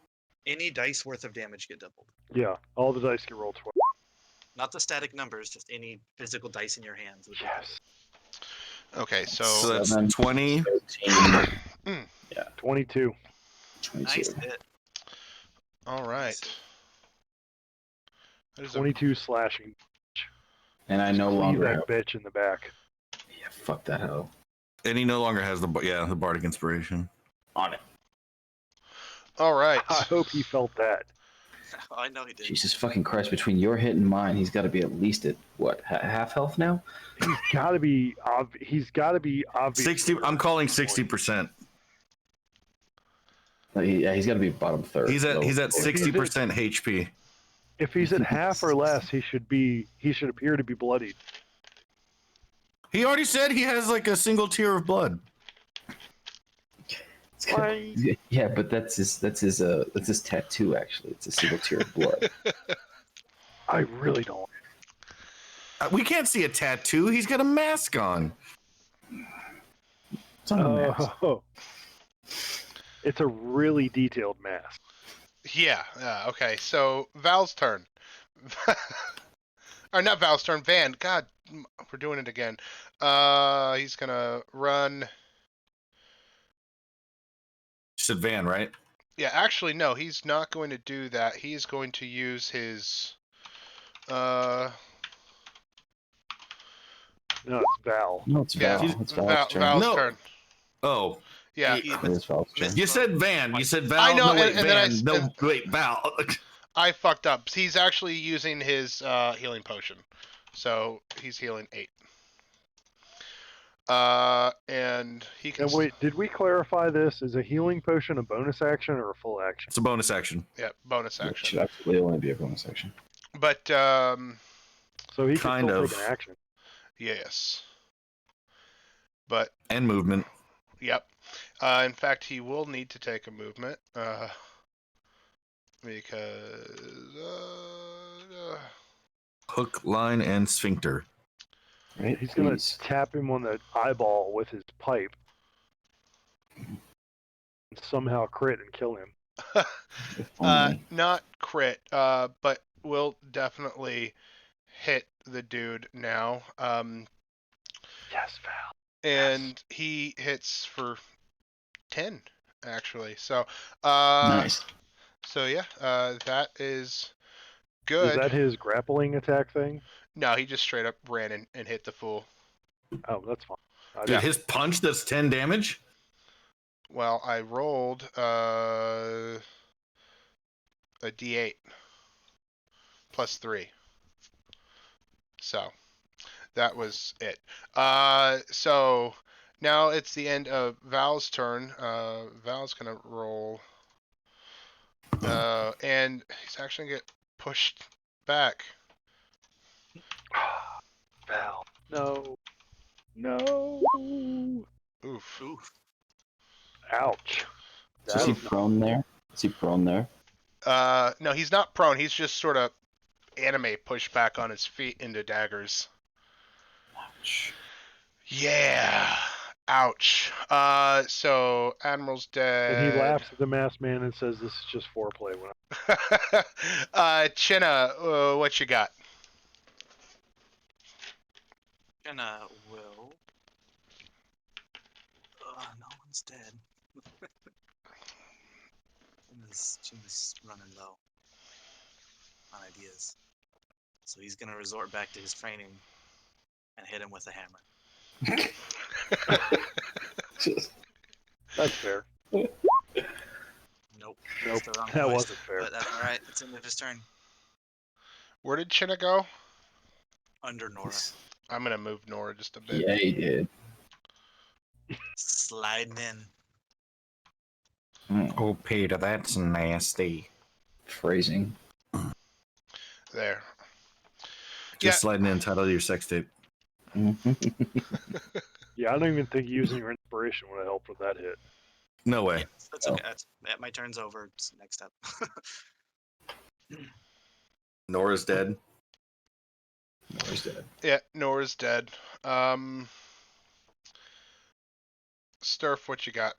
Any dice worth of damage get doubled. Yeah. All the dice get rolled twice. Not the static numbers, just any physical dice in your hands. Would get doubled. Yes. Okay, so So that's 7, 20. 13, 22. 22. Nice hit. all right. That is a 22 slashing. And I Just no cleave longer that have. bitch in the back. Yeah, fuck that hoe. And he no longer has the bardic inspiration. On it. all right. I hope he felt that. I know he did. Jesus fucking Christ! Between your hit and mine, he's got to be at least at what half health now. He's got to be. He's got to be obvious. 60. I'm calling 60%. Yeah, he's got to be bottom third. He's at low- 60% HP. If he's at half or less, he should be. He should appear to be bloodied. He already said he has like a single tear of blood. Yeah, but that's his tattoo. Actually, it's a single tear of blood. I really don't. We can't see a tattoo. He's got a mask on. It's on the mask. Oh. It's a really detailed mask. Yeah. Okay. So Val's turn. Or not Val's turn. Van. God, we're doing it again. He's gonna run. You said Van, right? Yeah. Actually, no. He's not going to do that. He's going to use his. No, it's Val. No, it's Yeah, Val. It's Val's Val, turn. Val's No. turn. Oh, Yeah. He- It's Val's turn. you said Van. You said Val. I know, No, wait, and then I Van. s- No, and- wait, Val. I fucked up. He's actually using his healing potion, so he's healing 8. And he can. And wait, did we clarify this? Is a healing potion a bonus action or a full action? It's a bonus action. Yeah, bonus It action. should actually only be a bonus action. But So he can Kind still of. take an action. yes. But And movement. yep. In fact, he will need to take a movement because Hook, line, and sphincter. Right? He's gonna Please. tap him on the eyeball with his pipe. And somehow crit and kill him. If only. not crit, but will definitely hit the dude now. Yes, Val. And he hits for 10 actually. So Nice. So yeah, that is Is good. that his grappling attack thing? No, he just straight up ran and hit the fool. Oh, that's fine. Dude, his punch does 10 damage? Well, I rolled a d8 plus 3. So that was it. So now it's the end of Val's turn. Val's gonna roll, and he's actually gonna get pushed back No. No. Oof. Oof. Ouch. So is he That's not prone there? Is he prone there? No, he's not prone. He's just sort of anime pushed back on his feet into daggers. Ouch. Yeah. Ouch. So Admiral's And he dead. laughs at the masked man and says, "This is just foreplay." When Chinna, what you got? Gonna will. No one's dead. Chinna's running low on ideas. So he's gonna resort back to his training and hit him with a hammer. that's fair. Nope. Nope, That's the wrong that choice, wasn't fair. But that's alright. It's the end of his turn. Where did Chinna go? Under Nora. I'm gonna move Nora just a bit. Yeah, he did. Sliding in. Oh, Peter, that's nasty. Phrasing. There. Just sliding in title of your sex tape. Yeah, I don't even think using your inspiration would have helped with that hit. No way. That's okay. My turn's over. It's next up. Nora's dead. Nora's dead. Yeah, Nora's dead. Sturf, what you got?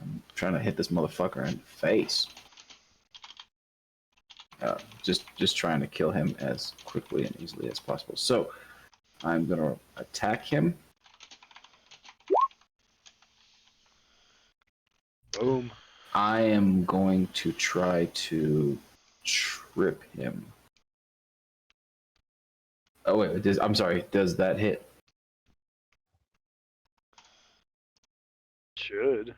I'm trying to hit this motherfucker in the face. Just trying to kill him as quickly and easily as possible. So I'm gonna attack him. Boom. I am going to try to trip him. Oh wait, I'm sorry. Does that hit? Should.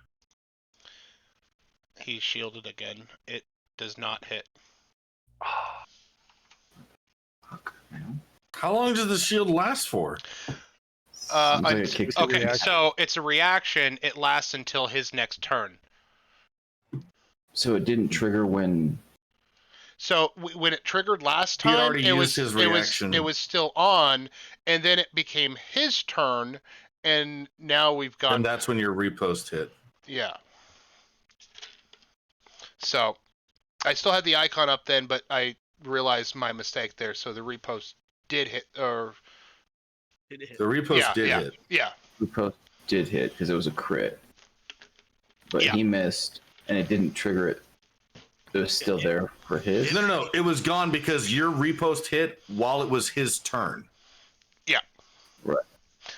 He's shielded again. It does not hit. Fuck, man. How long does the shield last for? Seems like it kicks Okay, reaction. so it's a reaction. It lasts until his next turn. So it didn't trigger when. So when it triggered last He had time, already it used was his reaction. it was still on, and then it became his turn, and now we've got And that's when your repost hit. yeah. So I still had the icon up then, but I realized my mistake there. So the repost did hit, or It hit. The repost did hit. yeah. Repost did hit because it was a crit, but Yeah. he missed and it didn't trigger it. It was still there for his. No. It was gone because your repost hit while it was his turn.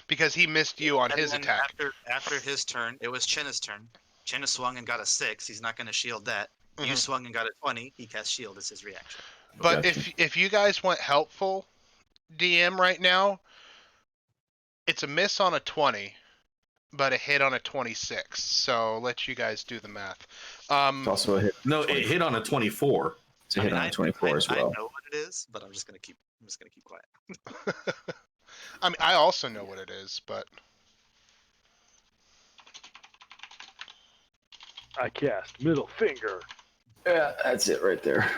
Because he missed you on And his then attack. After his turn, it was Chinna's turn. Chinna swung and got a 6. He's not going to shield that. You Mhm. swung and got a 20. He cast shield as his reaction. But Gotcha. if you guys want helpful DM right now, it's a miss on a 20, but a hit on a 26. So I'll let you guys do the math. It's also a hit. No, it hit on a 24. It's a hit on a 24 as well. I know what it is, but I'm just going to keep quiet. I mean, I also know what it is, but I cast middle finger. Yeah, that's it right there.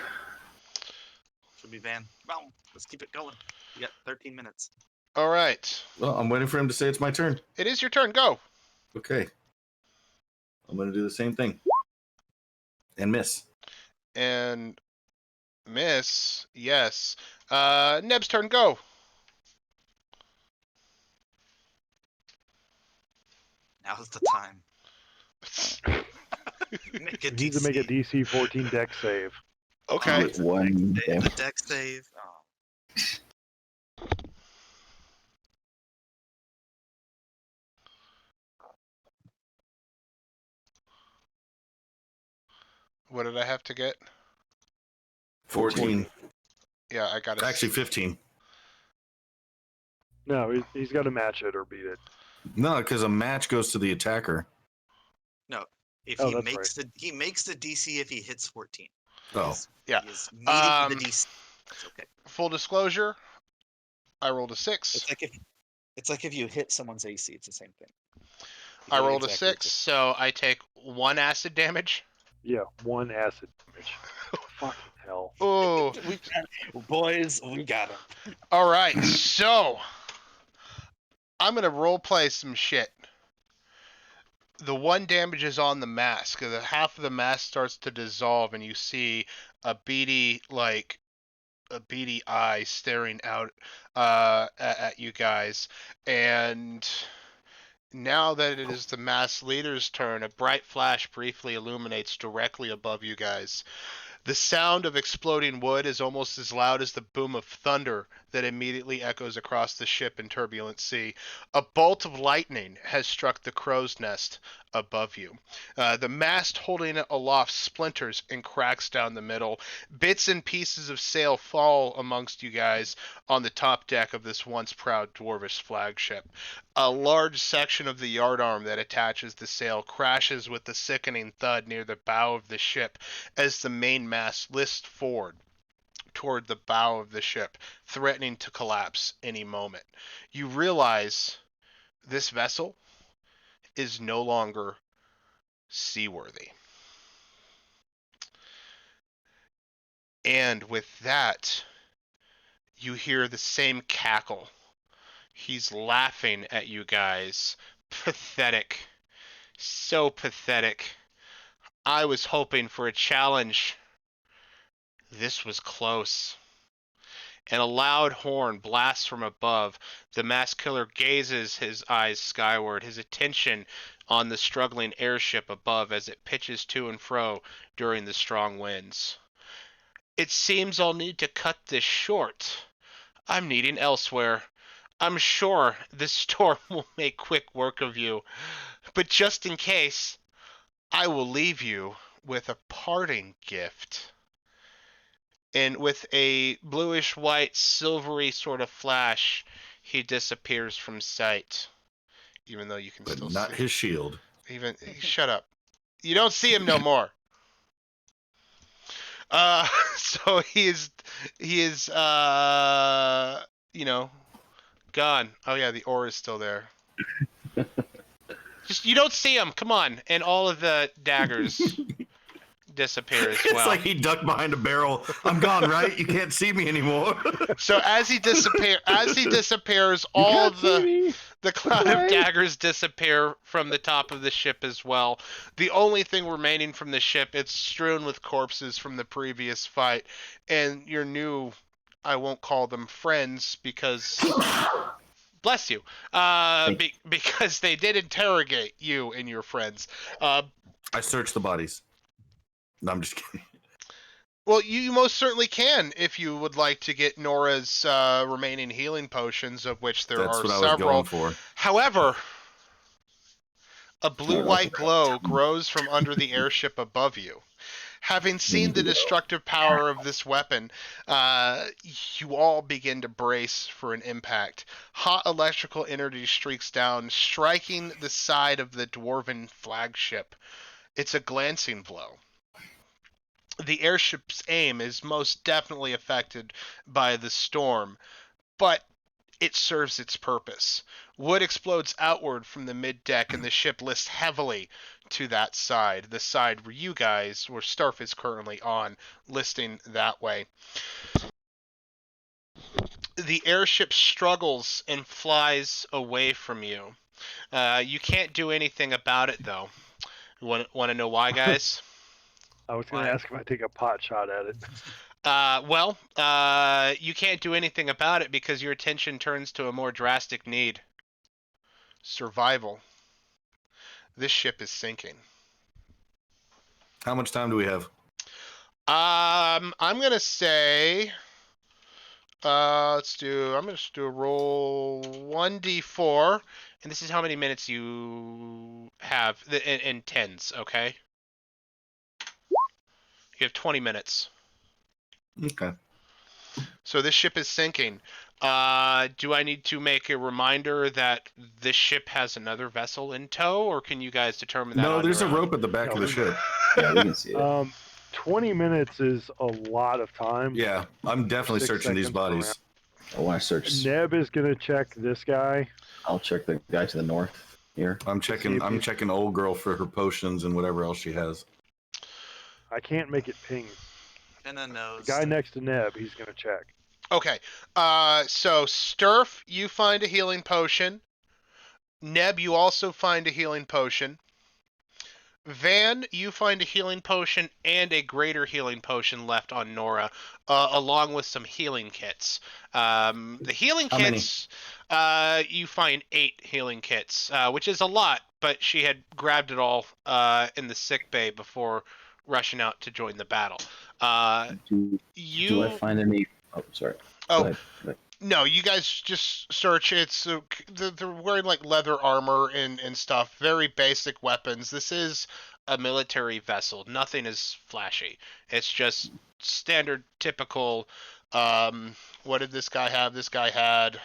Should be Van. Boom. Let's keep it going. You got 13 minutes. all right. Well, I'm waiting for him to say it's my turn. It is your turn. Go. Okay. I'm going to do the same thing. And miss. And miss. Yes. Neb's turn. Go. Now's the time. Make a Needs to make a DC 14 deck save. Okay. With one The damage. deck save. Oh. What did I have to get? 14. Yeah, I got it. Actually, 15. No, he's got to match it or beat it. No, because a match goes to the attacker. No. If Oh, he that's makes he makes the DC if he hits 14. Oh. He's- Yeah. He is meeting Um, the DC. That's okay. Full disclosure, I rolled a 6. It's like if you hit someone's AC, it's the same thing. You I do it rolled a exactly 6, so I take 1 acid damage. Yeah, 1 acid damage. Fucking hell. Oh, Boys, we got him. all right. So I'm gonna roleplay some shit. The one damage is on the mask. The half of the mask starts to dissolve, and you see a beady eye staring out at you guys. And now that it is the masked leader's turn, a bright flash briefly illuminates directly above you guys. The sound of exploding wood is almost as loud as the boom of thunder that immediately echoes across the ship in turbulent sea. A bolt of lightning has struck the crow's nest above you. The mast holding it aloft splinters and cracks down the middle. Bits and pieces of sail fall amongst you guys on the top deck of this once proud dwarvish flagship. A large section of the yardarm that attaches the sail crashes with a sickening thud near the bow of the ship as the main mast lifts forward toward the bow of the ship, threatening to collapse any moment. You realize this vessel is no longer seaworthy. And with that, you hear the same cackle. He's laughing at you guys. Pathetic. So pathetic. I was hoping for a challenge. This was close. And a loud horn blasts from above. The masked killer gazes his eyes skyward, his attention on the struggling airship above as it pitches to and fro during the strong winds. It seems I'll need to cut this short. I'm needing elsewhere. I'm sure this storm will make quick work of you. But just in case, I will leave you with a parting gift. And with a bluish white silvery sort of flash, he disappears from sight. Even though you can But still not see. his shield. Shut up. You don't see him no more. So he is gone. Oh yeah, the ore is still there. Just you don't see him. Come on, and all of the daggers disappear as It's well. like he ducked behind a barrel. I'm gone, right? You can't see me anymore. So as he disappears, all of the cloud of daggers disappear from the top of the ship as well. The only thing remaining from the ship, it's strewn with corpses from the previous fight, and your new, I won't call them friends because, bless you, because they did interrogate you and your friends. I searched the bodies. No, I'm just kidding. Well, you most certainly can if you would like to get Nora's remaining healing potions, of which there That's are what I several. was going for. However, a blue-white glow Captain. grows from under the airship above you. Having seen the destructive power of this weapon, you all begin to brace for an impact. Hot electrical energy streaks down, striking the side of the dwarven flagship. It's a glancing blow. The airship's aim is most definitely affected by the storm, but it serves its purpose. Wood explodes outward from the mid-deck, and the ship lifts heavily to that side, the side where you guys, where Starf is currently on, listing that way. The airship struggles and flies away from you. You can't do anything about it, though. Want to know why, guys? I was going Why? to ask if I take a pot shot at it. You can't do anything about it because your attention turns to a more drastic need. Survival. This ship is sinking. How much time do we have? I'm gonna say, I'm gonna just do a roll 1d4, and this is how many minutes you have in tens, okay? You have 20 minutes. Okay. So this ship is sinking. Do I need to make a reminder that this ship has another vessel in tow, or can you guys determine that? No, on there's a your own? rope at the back of the ship. Yeah, we can see it. 20 minutes is a lot of time. Yeah, I'm definitely 6 searching these seconds per bodies. I want to search. Neb is going to check this guy. I'll check the guy to the north here. I'm See checking. if I'm he's- checking old girl for her potions and whatever else she has. I can't make it ping. Jenna The knows. guy next to Neb, he's going to check. Okay. So Sturf, you find a healing potion. Neb, you also find a healing potion. Van, you find a healing potion and a greater healing potion left on Nora, along with some healing kits. The healing How many? kits, you find 8 healing kits, which is a lot, but she had grabbed it all in the sick bay before rushing out to join the battle. Do I find any? Oh, sorry. Oh, Go ahead. no, you guys just search. It's they're wearing like leather armor and stuff. Very basic weapons. This is a military vessel. Nothing is flashy. It's just standard, typical. What did this guy have? This guy had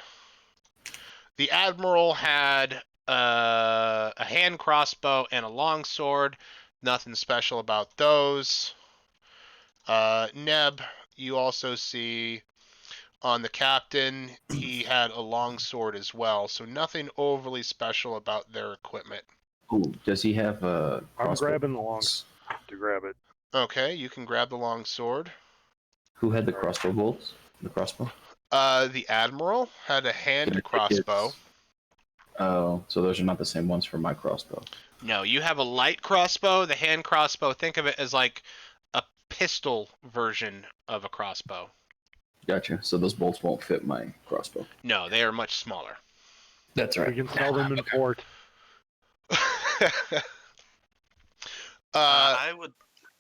the admiral had a hand crossbow and a long sword. Nothing special about those. Neb, you also see on the captain, he had a long sword as well, so nothing overly special about their equipment. Ooh, does he have a? I'm crossbow? grabbing the long to grab it. Okay, you can grab the long sword. Who had the crossbow bolts? The crossbow. The admiral had a hand Can I take crossbow. his- Oh, so those are not the same ones for my crossbow. No, you have a light crossbow. The hand crossbow, think of it as like a pistol version of a crossbow. Gotcha. So those bolts won't fit my crossbow. No, they are much smaller. That's We right. can sell them in port.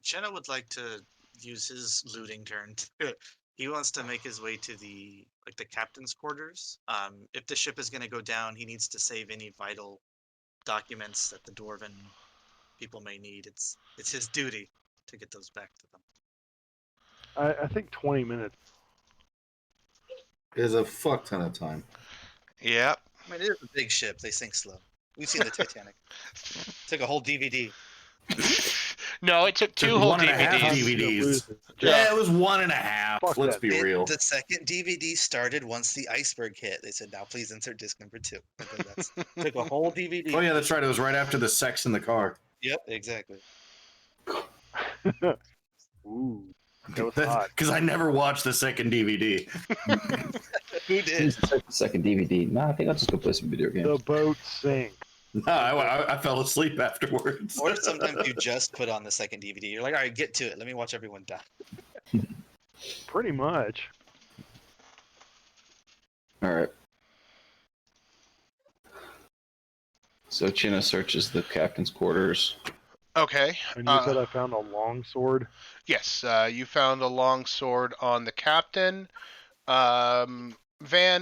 Jenna would like to use his looting turn. He wants to make his way to the captain's quarters. If the ship is going to go down, he needs to save any vital documents that the dwarven people may need. It's his duty to get those back to them. I think 20 minutes. There's a fuck ton of time. Yep. I mean, it is a big ship. They sink slow. We've seen the Titanic. Took a whole DVD. No, it took 2 whole 1.5 DVDs. DVDs. Yeah, it was 1.5. Fuck Let's that. be real. The second DVD started once the iceberg hit. They said, "Now please insert disc number 2." And then that's took a whole DVD. Oh yeah, that's right. It was right after the sex in the car. Yep, exactly. Ooh, that was hot. Because I never watched the second DVD. Who did? Second DVD. Nah, I think I'll just go play some video games. The boat sank. No, I fell asleep afterwards. Or sometimes you just put on the second DVD. You're like, all right, get to it. Let me watch everyone die. Pretty much. All right. So Chinna searches the captain's quarters. Okay. And you said I found a long sword. Yes, you found a long sword on the captain. Van,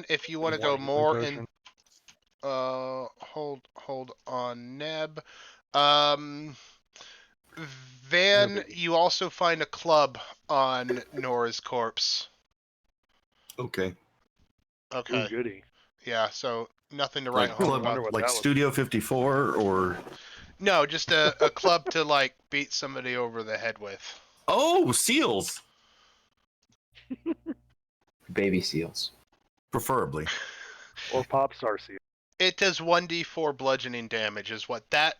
if you want to go One more potion. in, hold on, Neb. Van, you also find a club on Nora's corpse. Okay. Okay. Ooh, goody. Yeah, so nothing to write Like home club, about. what like that was. Studio 54 or No, just a club to like beat somebody over the head with. oh, seals, Baby seals. preferably. Or pop star seal. It does 1d4 bludgeoning damage, is what that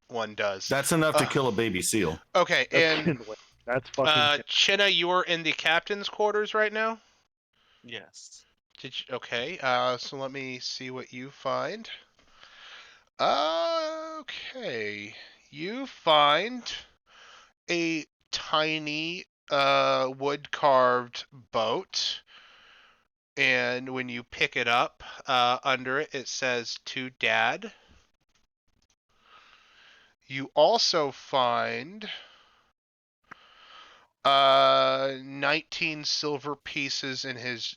one does. That's enough to kill a baby seal. Okay, That's and kindling. That's fucking. Chinna, you are in the captain's quarters right now? Yes. Did you, okay, so let me see what you find. Okay, you find a tiny wood carved boat, and when you pick it up, under it says to Dad. You also find 19 silver pieces in his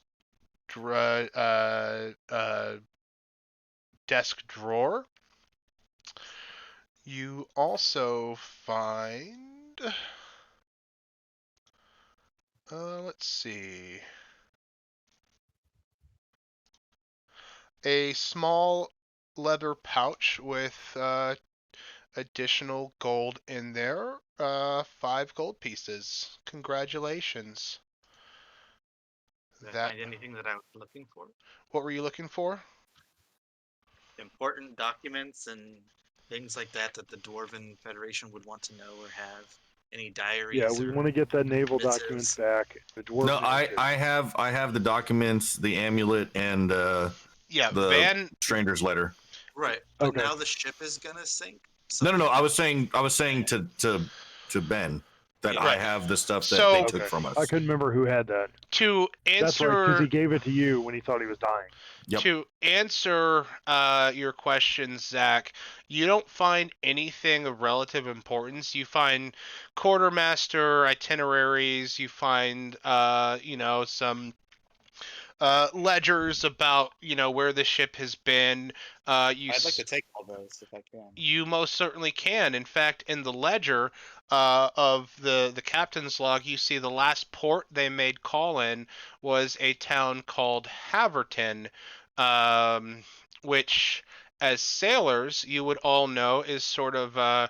desk drawer. You also find, let's see, a small leather pouch with additional gold in there. 5 gold pieces. Congratulations. Did I find anything that I was looking for? What were you looking for? Important documents and things like that that the Dwarven Federation would want to know or have. Any diaries? Yeah, we want to get that naval missives. documents back. The dwarves No, want it. I have the documents, the amulet, and Yeah, the Van stranger's letter. Right, but Okay. now the ship is gonna sink. No. I was saying to Ben that I Right. have the stuff that So- they Okay. took from us. I couldn't remember who had that. To That's right, because answer he gave it to you when he thought he was dying. Yep. to answer your question, Zach, you don't find anything of relative importance. You find quartermaster itineraries. You find some ledgers about where the ship has been. I'd like to take all those if I can. You most certainly can. In fact, in the ledger of the captain's log, you see the last port they made call in was a town called Haverton, which, as sailors, you would all know is sort of a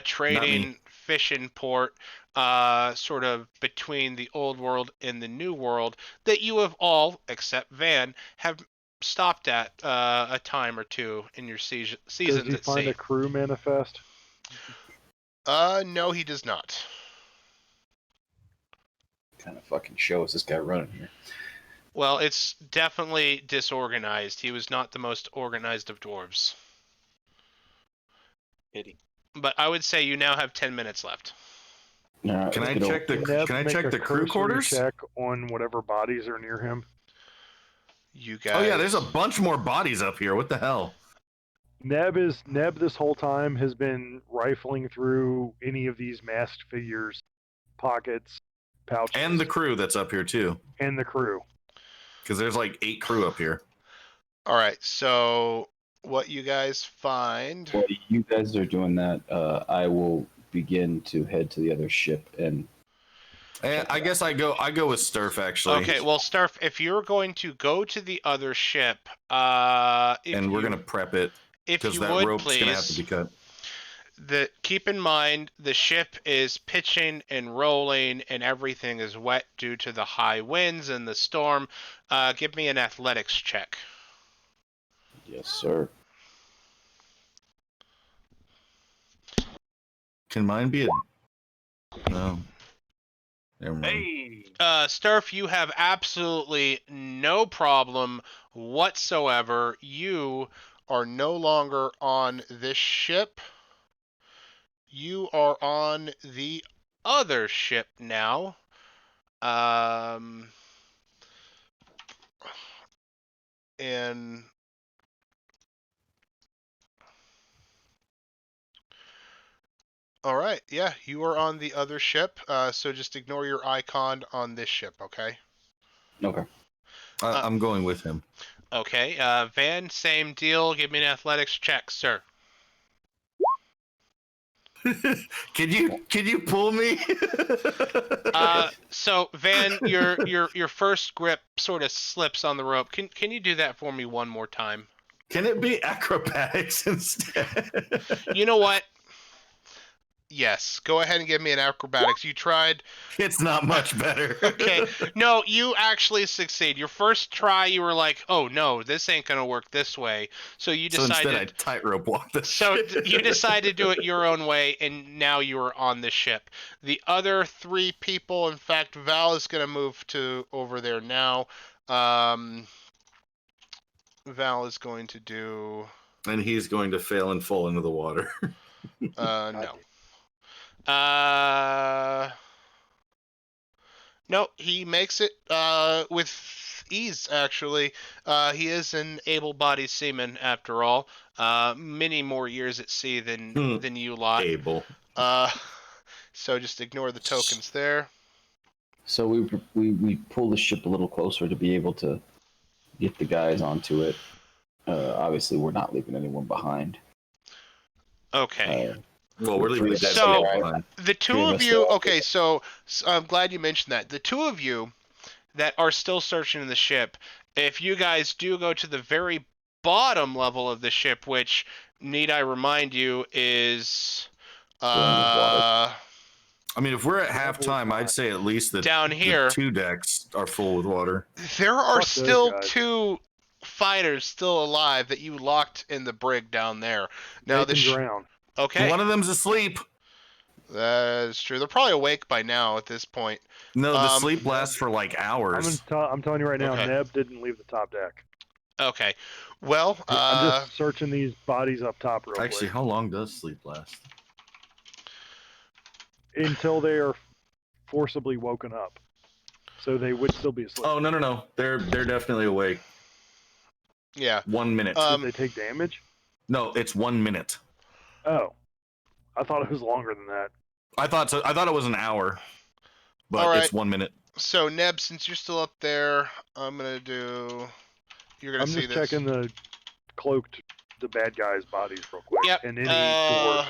trading fishing port. Sort of between the old world and the new world that you have all, except Van, have stopped at a time or two in your Does seasons he at find sea. a crew manifest? No, he does not. Kind of fucking show is this guy running here? Well, it's definitely disorganized. He was not the most organized of dwarves. Pity. But I would say you now have 10 minutes left. All Can I right, check the Neb Can I make check a the crew cursory quarters? check on whatever bodies are near him. You guys. Oh yeah, there's a bunch more bodies up here. What the hell? Neb this whole time has been rifling through any of these masked figures, pockets, pouches, And the crew that's up here too, and the crew. because there's like 8 crew up here. All right. So what you guys find? While you guys are doing that, I will begin to head to the other ship and And I guess I go with Sturf actually. Okay. Well, Starf, if you're going to go to the other ship, And we're gonna prep it if because you that would rope's please, gonna have to be cut. keep in mind the ship is pitching and rolling and everything is wet due to the high winds and the storm. Give me an athletics check. yes, sir. Can mine be a? No. Never mind. Hey, Sturf, you have absolutely no problem whatsoever. You are no longer on this ship. You are on the other ship now. And all right, yeah, you are on the other ship. So just ignore your icon on this ship, okay? Okay. I'm going with him. Okay, Van, same deal. Give me an athletics check, sir. Can you pull me? So Van, your first grip sort of slips on the rope. Can you do that for me one more time? Can it be acrobatics instead? You know what? Yes, go ahead and give me an acrobatics. You tried. It's not much better. Okay. No, you actually succeed. Your first try, you were like, "Oh no, this ain't gonna work this way." So you So instead, I decided. tightrope walk the So shit. you decided to do it your own way, and now you are on the ship. The other 3 people, in fact, Val is gonna move to over there now. Val is going to do. And he's going to fail and fall into the water. No. No, he makes it with ease, actually. He is an able-bodied seaman, after all. Many more years at sea than you lot. Able. So just ignore the tokens there. So we pull the ship a little closer to be able to get the guys onto it. Obviously, we're not leaving anyone behind. Okay. Well, we're leaving the dead So- people behind. The two Three of of us you, still- okay, so I'm glad you mentioned that. The two of you that are still searching the ship, if you guys do go to the very bottom level of the ship, which, need I remind you, is Water. I mean, if we're at halftime, I'd say at least the down here, the 2 decks are full with water. there are Fuck those still guys. 2 fighters still alive that you locked in the brig down there. Now They the can drown. okay, One of them's asleep. that is true. They're probably awake by now at this point. No, the Um, sleep lasts for like hours. I'm telling you right now, Okay. Neb didn't leave the top deck. Okay. Well, I'm just searching these bodies up top real Actually, quick how long does sleep last? until they are forcibly woken up. So they would still be asleep. Oh no. They're definitely awake. yeah. 1 minute. Did they take damage? No, it's 1 minute. Oh, I thought it was longer than that. I thought so. I thought it was an hour, but All right. it's 1 minute. So Neb, since you're still up there, I'm gonna do. You're gonna I'm see just this. checking the cloaked, the bad guys' bodies real quick. Yep. And any doors.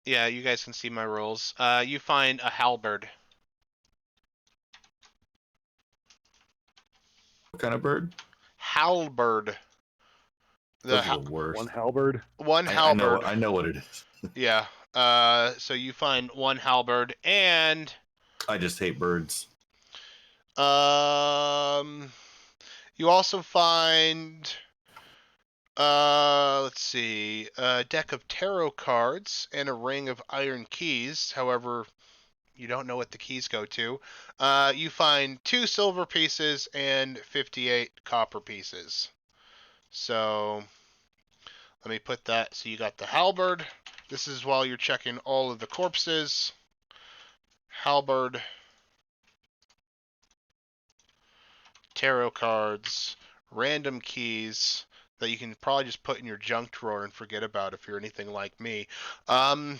Yeah, you guys can see my rolls. You find a halberd. What kind of bird? Halberd. Those are the worst. One halberd. One I halberd. know what it is. Yeah. So you find one halberd and I just hate birds. you also find let's see, a deck of tarot cards and a ring of iron keys. However, you don't know what the keys go to. You find 2 silver pieces and 58 copper pieces. So let me put that. So you got the halberd. This is while you're checking all of the corpses. Halberd, tarot cards, random keys that you can probably just put in your junk drawer and forget about if you're anything like me. And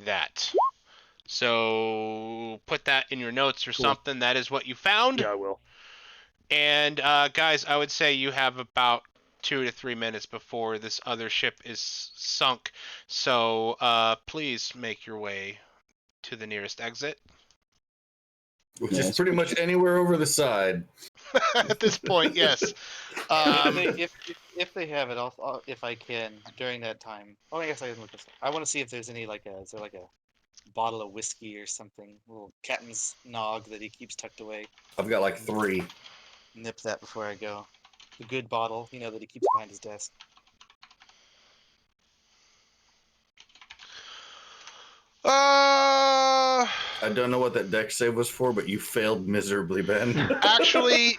that. So put that in your notes or Cool. something. That is what you found. Yeah, I will. And guys, I would say you have about 2 to 3 minutes before this other ship is sunk. So please make your way to the nearest exit. Which Yeah, is it's pretty pretty much anywhere over the side. At this point, yes. If they have it, if I can during that time. Oh, I guess I can look this. I want to see if there's any is there like a bottle of whiskey or something, a little captain's nog that he keeps tucked away. I've got like 3. Nip that before I go. The good bottle, that he keeps behind his desk. I don't know what that deck save was for, but you failed miserably, Ben. Actually,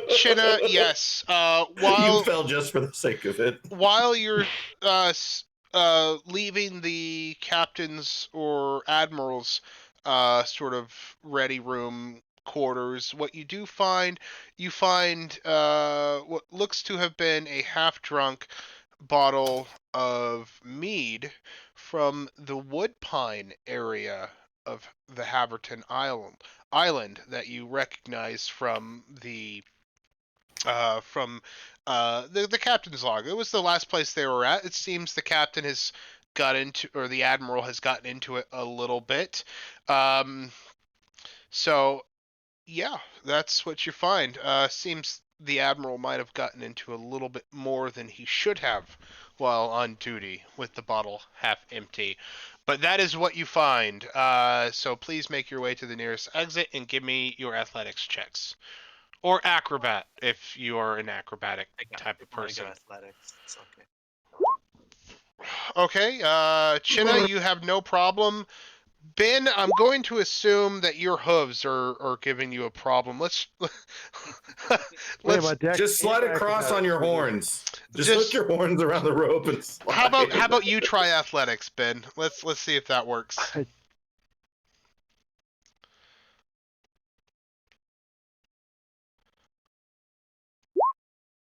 Chinna, yes. You fell just for the sake of it. While you're leaving the captain's or admiral's sort of ready room quarters, what you do find, you find what looks to have been a half-drunk bottle of mead from the Woodpine area of the Haverton Island that you recognize from the captain's log. It was the last place they were at. It seems the captain has got into, or the admiral has gotten into it a little bit. So yeah, that's what you find. Seems the admiral might have gotten into a little bit more than he should have while on duty with the bottle half empty. But that is what you find. So please make your way to the nearest exit and give me your athletics checks. Or acrobat, if you are an acrobatic type of person. I got athletics. It's okay. Okay, Chinna, you have no problem. Ben, I'm going to assume that your hooves are giving you a problem. Let's Wait, my deck Just slide and across acrobatics on your are good. horns. Just hook your horns around the rope and slide. how about you try athletics, Ben? Let's see if that works.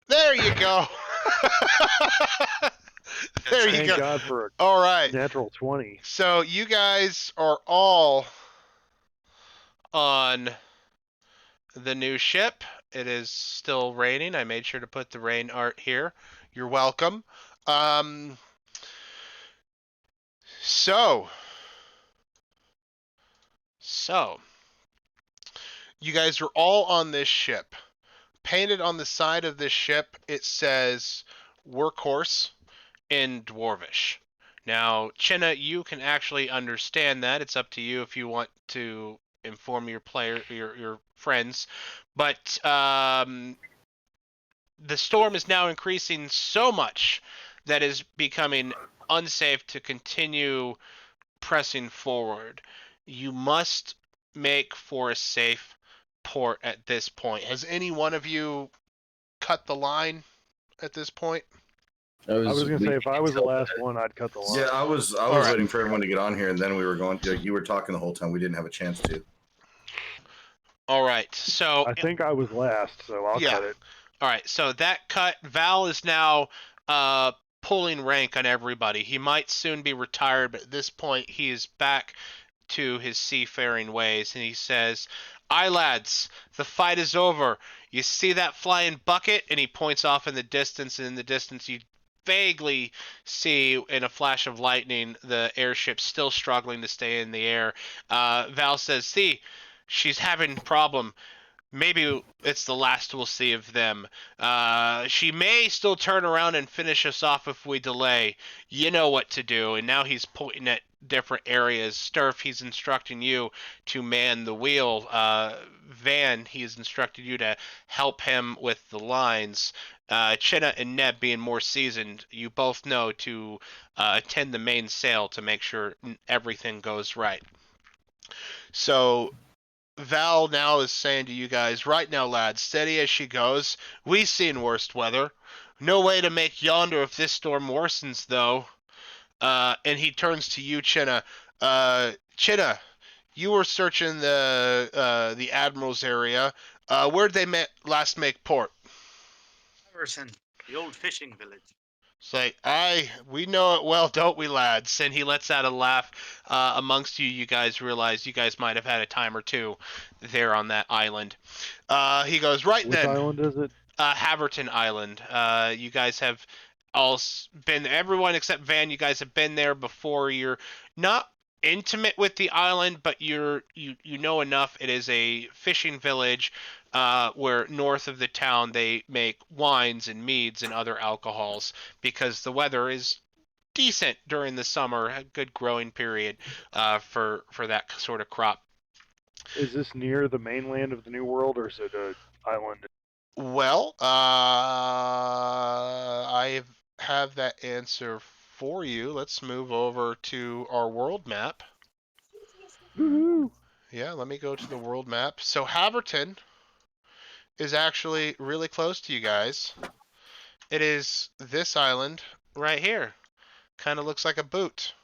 There you go. There you Thank go. God for All a right. natural 20. So you guys are all on the new ship. It is still raining. I made sure to put the rain art here. You're welcome. So you guys are all on this ship. Painted on the side of this ship, it says Workhorse in Dwarvish. Now, Chinna, you can actually understand that. It's up to you if you want to inform your friends. But the storm is now increasing so much that is becoming unsafe to continue pressing forward. You must make for a safe port at this point. Has any one of you cut the line at this point? I was gonna say if I was the until- last one, I'd cut the line. Yeah, I was All right. waiting for everyone to get on here, and then we were going. You were talking the whole time. We didn't have a chance to. All right. So I think I was last, so I'll Yeah. cut it. all right. So that cut. Val is now pulling rank on everybody. He might soon be retired, but at this point he is back to his seafaring ways, and he says, "Aye, lads, the fight is over. You see that flying bucket?" And he points off in the distance, and in the distance you vaguely see, in a flash of lightning, the airship still struggling to stay in the air. Val says, "See, she's having problem. Maybe it's the last we'll see of them. She may still turn around and finish us off if we delay. You know what to do." And now he's pointing at different areas. Sturf, he's instructing you to man the wheel. Van, he has instructed you to help him with the lines. Chinna and Neb, being more seasoned, you both know to attend the main sail to make sure everything goes right. So Val now is saying to you guys, "Right now, lads, steady as she goes. We've seen worst weather. No way to make Yonder if this storm worsens, though." And he turns to you, Chinna. Chinna, you were searching the Admiral's area. Where'd they last make port? Everton, the old fishing village. It's like, we know it well, don't we, lads? And he lets out a laugh. Amongst you, you guys realize you guys might have had a time or two there on that island. He goes, "Right Which then, island is it? Haverton Island. You guys have all been, everyone except Van, you guys have been there before. You're not intimate with the island, but you know enough. It is a fishing village where north of the town they make wines and meads and other alcohols because the weather is decent during the summer, a good growing period for that sort of crop. Is this near the mainland of the New World, or is it an island? Well, I have that answer for you. Let's move over to our world map. Woohoo! Yeah, let me go to the world map. So Haverton is actually really close to you guys. It is this island right here. Kind of looks like a boot.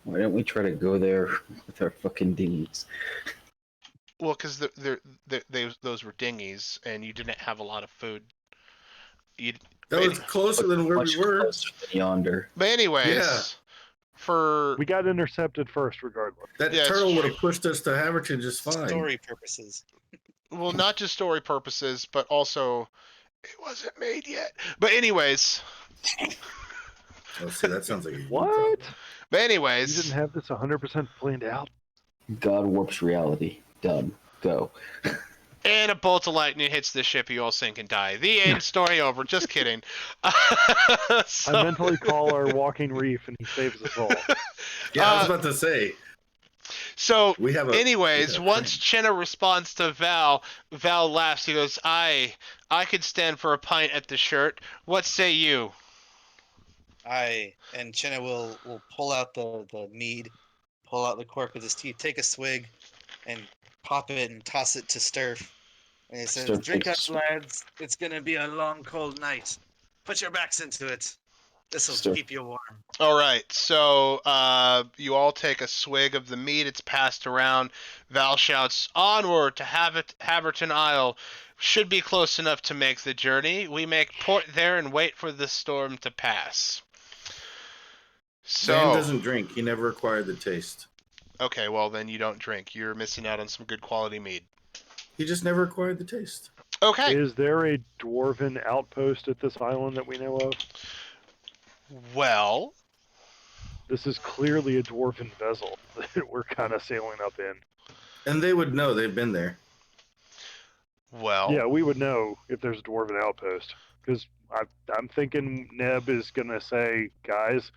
Why don't we try to go there with our fucking dinghies? Well, because those were dinghies, and you didn't have a lot of food. That was closer than where Much we were. closer than Yonder. But anyways, Yeah. for We got intercepted first, regardless. That Yeah, it's turtle would true. have pushed us to Haverton just fine. Story purposes. well, not just story purposes, but also it wasn't made yet. But anyways, Oh, see, that sounds like a What? but You anyways, didn't have this 100% planned out? God warps reality. Done. Go. and a bolt of lightning hits the ship, you all sink and die. The end. Story over. Just kidding. So- I mentally call our walking reef, and he saves us all. Yeah, I was about to say. So, We have a. anyways, we have a once Chinna responds to Val, Val laughs. He goes, I could stand for a pint at the shirt. What say you?" And Chinna will pull out the mead, pull out the cork with his teeth, take a swig, and pop it and toss it to Sturf. And he says, Sturf "Drink up, takes- lads. It's gonna be a long, cold night. Put your backs into it. This'll Sturf- keep you warm." All right, so you all take a swig of the mead. It's passed around. Val shouts, "Onward to Haverton Isle. Should be close enough to make the journey. We make port there and wait for the storm to pass." So, Van doesn't drink. He never acquired the taste. okay, well then you don't drink. You're missing out on some good quality mead. He just never acquired the taste. Okay. Is there a dwarven outpost at this island that we know of? Well, This is clearly a dwarven vessel that we're kind of sailing up in. And they would know. They've been there. Yeah, we would know if there's a dwarven outpost. Because I'm thinking Neb is going to say, guys,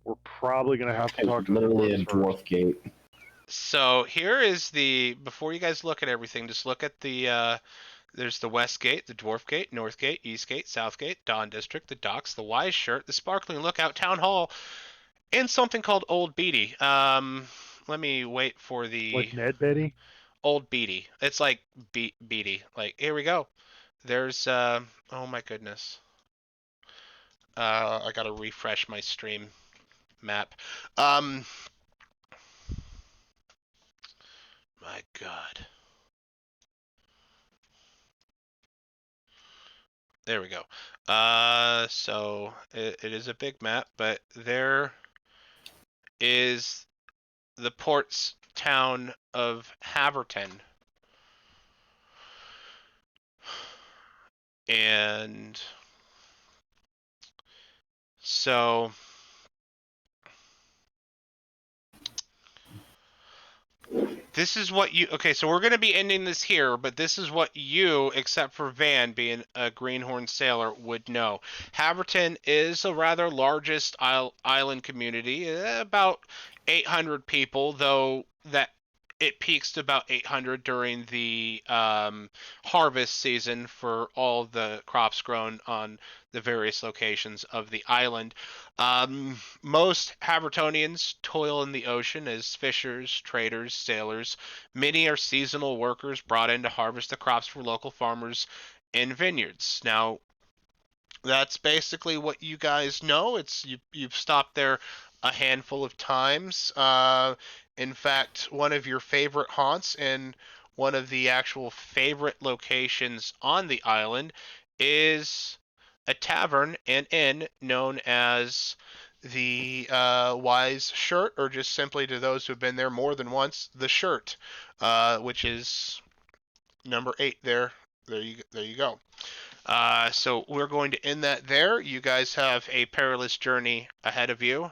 we're probably going to have to talk to the Literally a dwarves dwarf first. gate. So here is before you guys look at everything, just look at the There's the West Gate, the Dwarf Gate, North Gate, East Gate, South Gate, Dawn District, the Docks, the Wise Shirt, the Sparkling Lookout, Town Hall, and something called Old Beatty. Let me wait for the Like Ned Betty? Old Beatty. It's like Beatty. Like, here we go. There's oh my goodness. I gotta refresh my stream map. My God. There we go. So it is a big map, but there is the port's town of Haverton. And so this is what you, okay, so we're going to be ending this here, but this is what you, except for Van being a Greenhorn sailor, would know. Haverton is a rather largest island community, about 800 people, though that it peaks to about 800 during the harvest season for all the crops grown on the various locations of the island. Most Havertonians toil in the ocean as fishers, traders, sailors. Many are seasonal workers brought in to harvest the crops for local farmers in vineyards. Now, that's basically what you guys know. It's you've stopped there a handful of times. In fact, one of your favorite haunts and one of the actual favorite locations on the island is a tavern and inn known as the Wise Shirt, or just simply to those who've been there more than once, the Shirt, which is number 8 there. There you go. So we're going to end that there. You guys have a perilous journey ahead of you.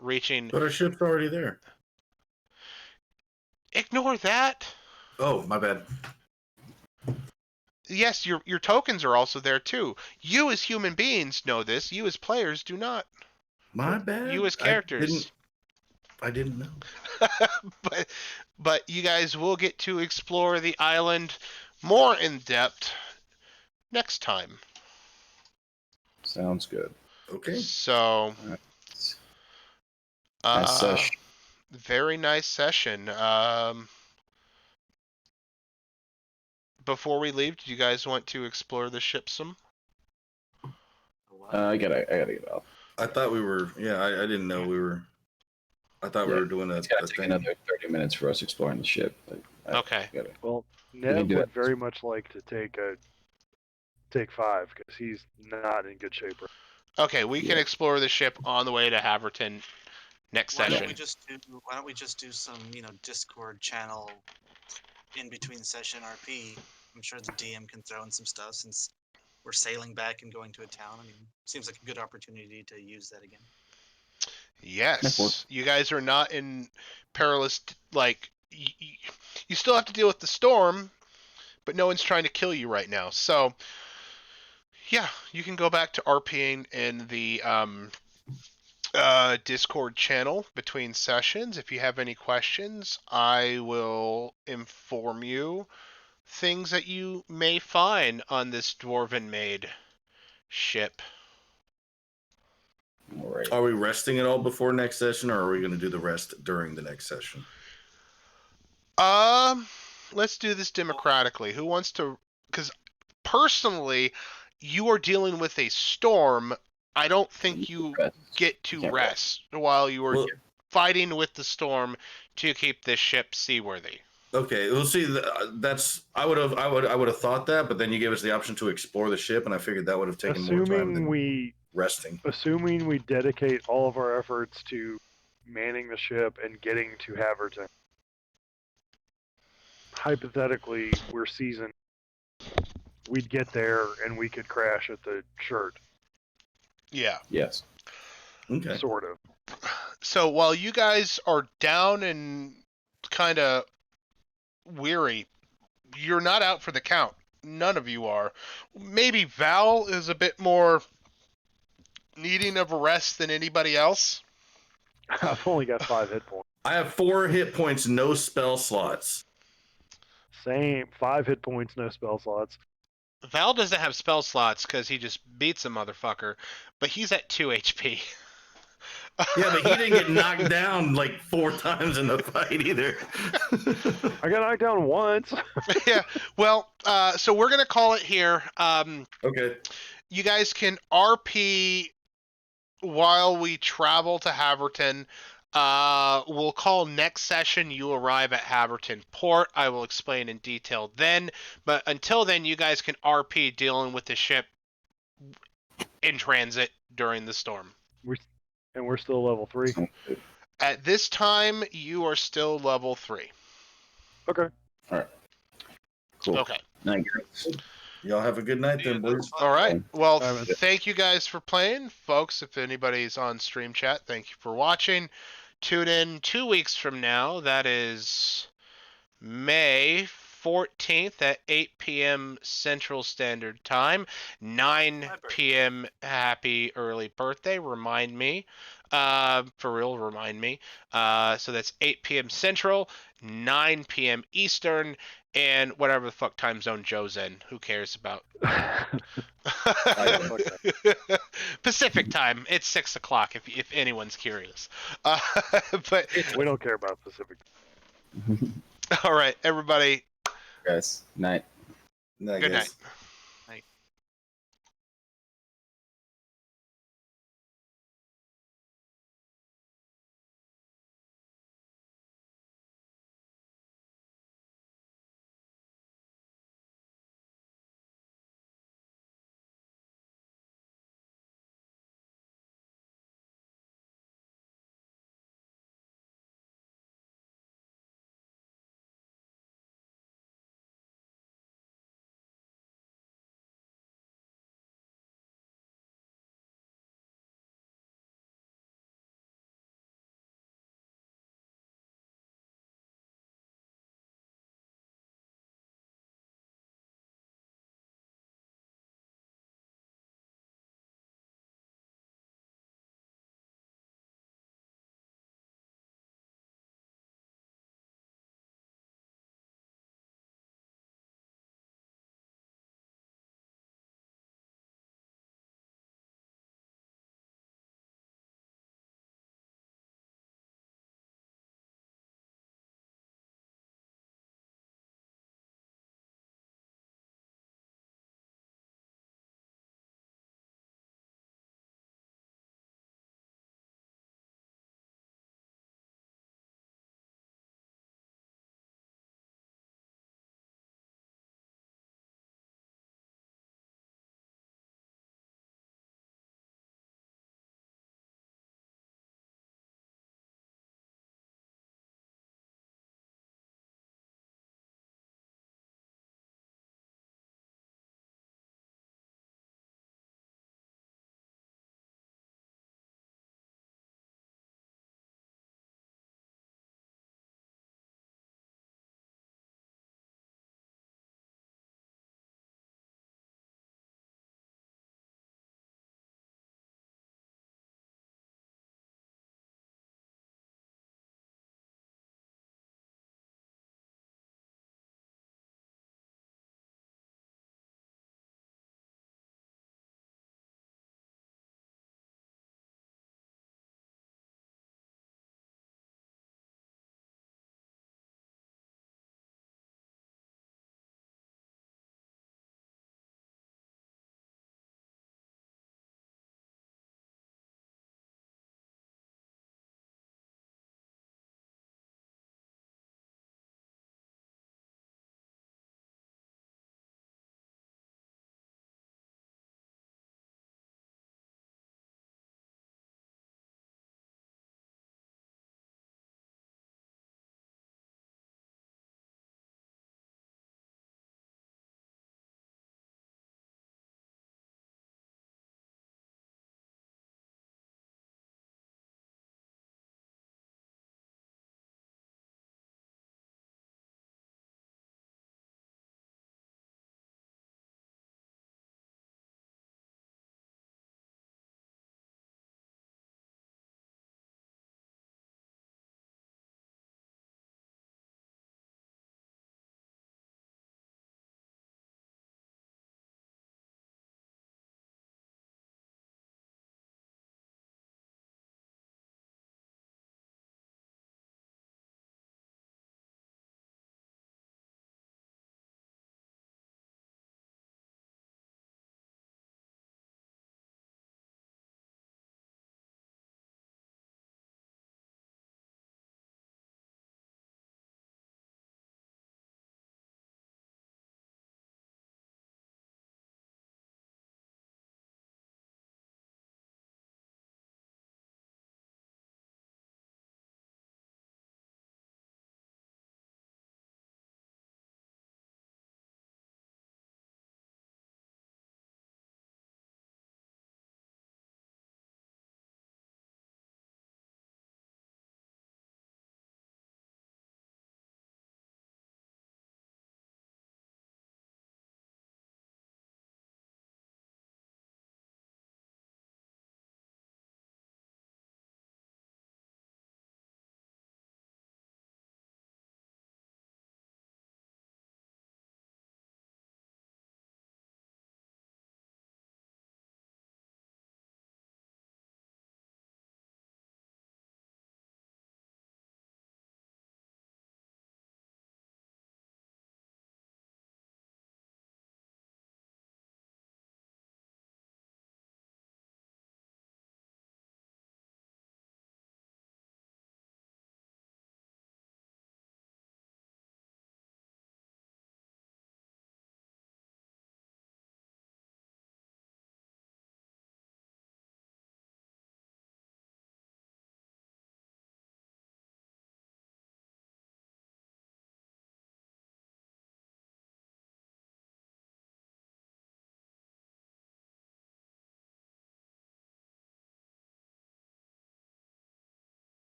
Reaching. But our ship's already there. Ignore that. Oh, my bad. Yes, your tokens are also there too. You as human beings know this. You as players do not. My bad. You as characters. I didn't know. but you guys will get to explore the island more in depth next time. Sounds good. Okay. So, Nice session. very nice session. Before we leave, do you guys want to explore the ship some? I gotta get off. I thought we were. Yeah, I didn't know we were. I thought we were doing It's gonna a take thing. another 30 minutes for us exploring the ship. Okay. Well, can Ned do would it. very much like to take 5 because he's not in good shape. Okay, we can Yeah. explore the ship on the way to Haverton next Why session. don't we just do some, Discord channel in between session RP? I'm sure the DM can throw in some stuff since we're sailing back and going to a town. I mean, seems like a good opportunity to use that again. Yes, you guys are not in perilous, like, you still have to deal with the storm, but no one's trying to kill you right now. So, yeah, you can go back to RPing in the Discord channel between sessions. If you have any questions, I will inform you things that you may find on this Dwarven Maid ship. All right. Are we resting at all before next session, or are we going to do the rest during the next session? Let's do this democratically. Who wants to? Because personally, you are dealing with a storm. I don't think you get to Can't rest while you are Well, fighting with the storm to keep this ship seaworthy. okay, we'll see. That's I would have thought that, but then you gave us the option to explore the ship, and I figured that would have taken more time than resting. Assuming we dedicate all of our efforts to manning the ship and getting to Haverton. Hypothetically, we're seasoned. We'd get there and we could crash at the Shirt. Yeah. Yes. Okay. Sort of. So while you guys are down and kind of weary, you're not out for the count. None of you are. Maybe Val is a bit more needing of a rest than anybody else. I've only got 5 hit points. I have 4 hit points, no spell slots. Same. 5 hit points, no spell slots. Val doesn't have spell slots because he just beats a motherfucker, but he's at 2 HP. Yeah, but he didn't get knocked down like 4 times in the fight either. I got knocked down once. Yeah. Well, so we're gonna call it here. Okay. You guys can RP while we travel to Haverton. We'll call next session. You arrive at Haverton Port. I will explain in detail then. But until then, you guys can RP dealing with the ship in transit during the storm. And we're still level 3. At this time, you are still level 3. Okay. Cool. Okay. Night, guys. Y'all have a good night Yeah, then, that was boys. fun. All right. Well, All right, man. thank you guys for playing. Folks, if anybody's on stream chat, thank you for watching. Tune in 2 weeks from now. That is May 14th at 8 p.m. Central Standard Time, 9 p.m. Happy early birthday. Remind me. For real, remind me. So that's 8 p.m. Central, 9 p.m. Eastern, and whatever the fuck time zone Joe's in. Who cares about? Pacific time. It's 6 o'clock if anyone's curious. But We don't care about Pacific. all right, everybody. Guys, night. Night, Good guys. night.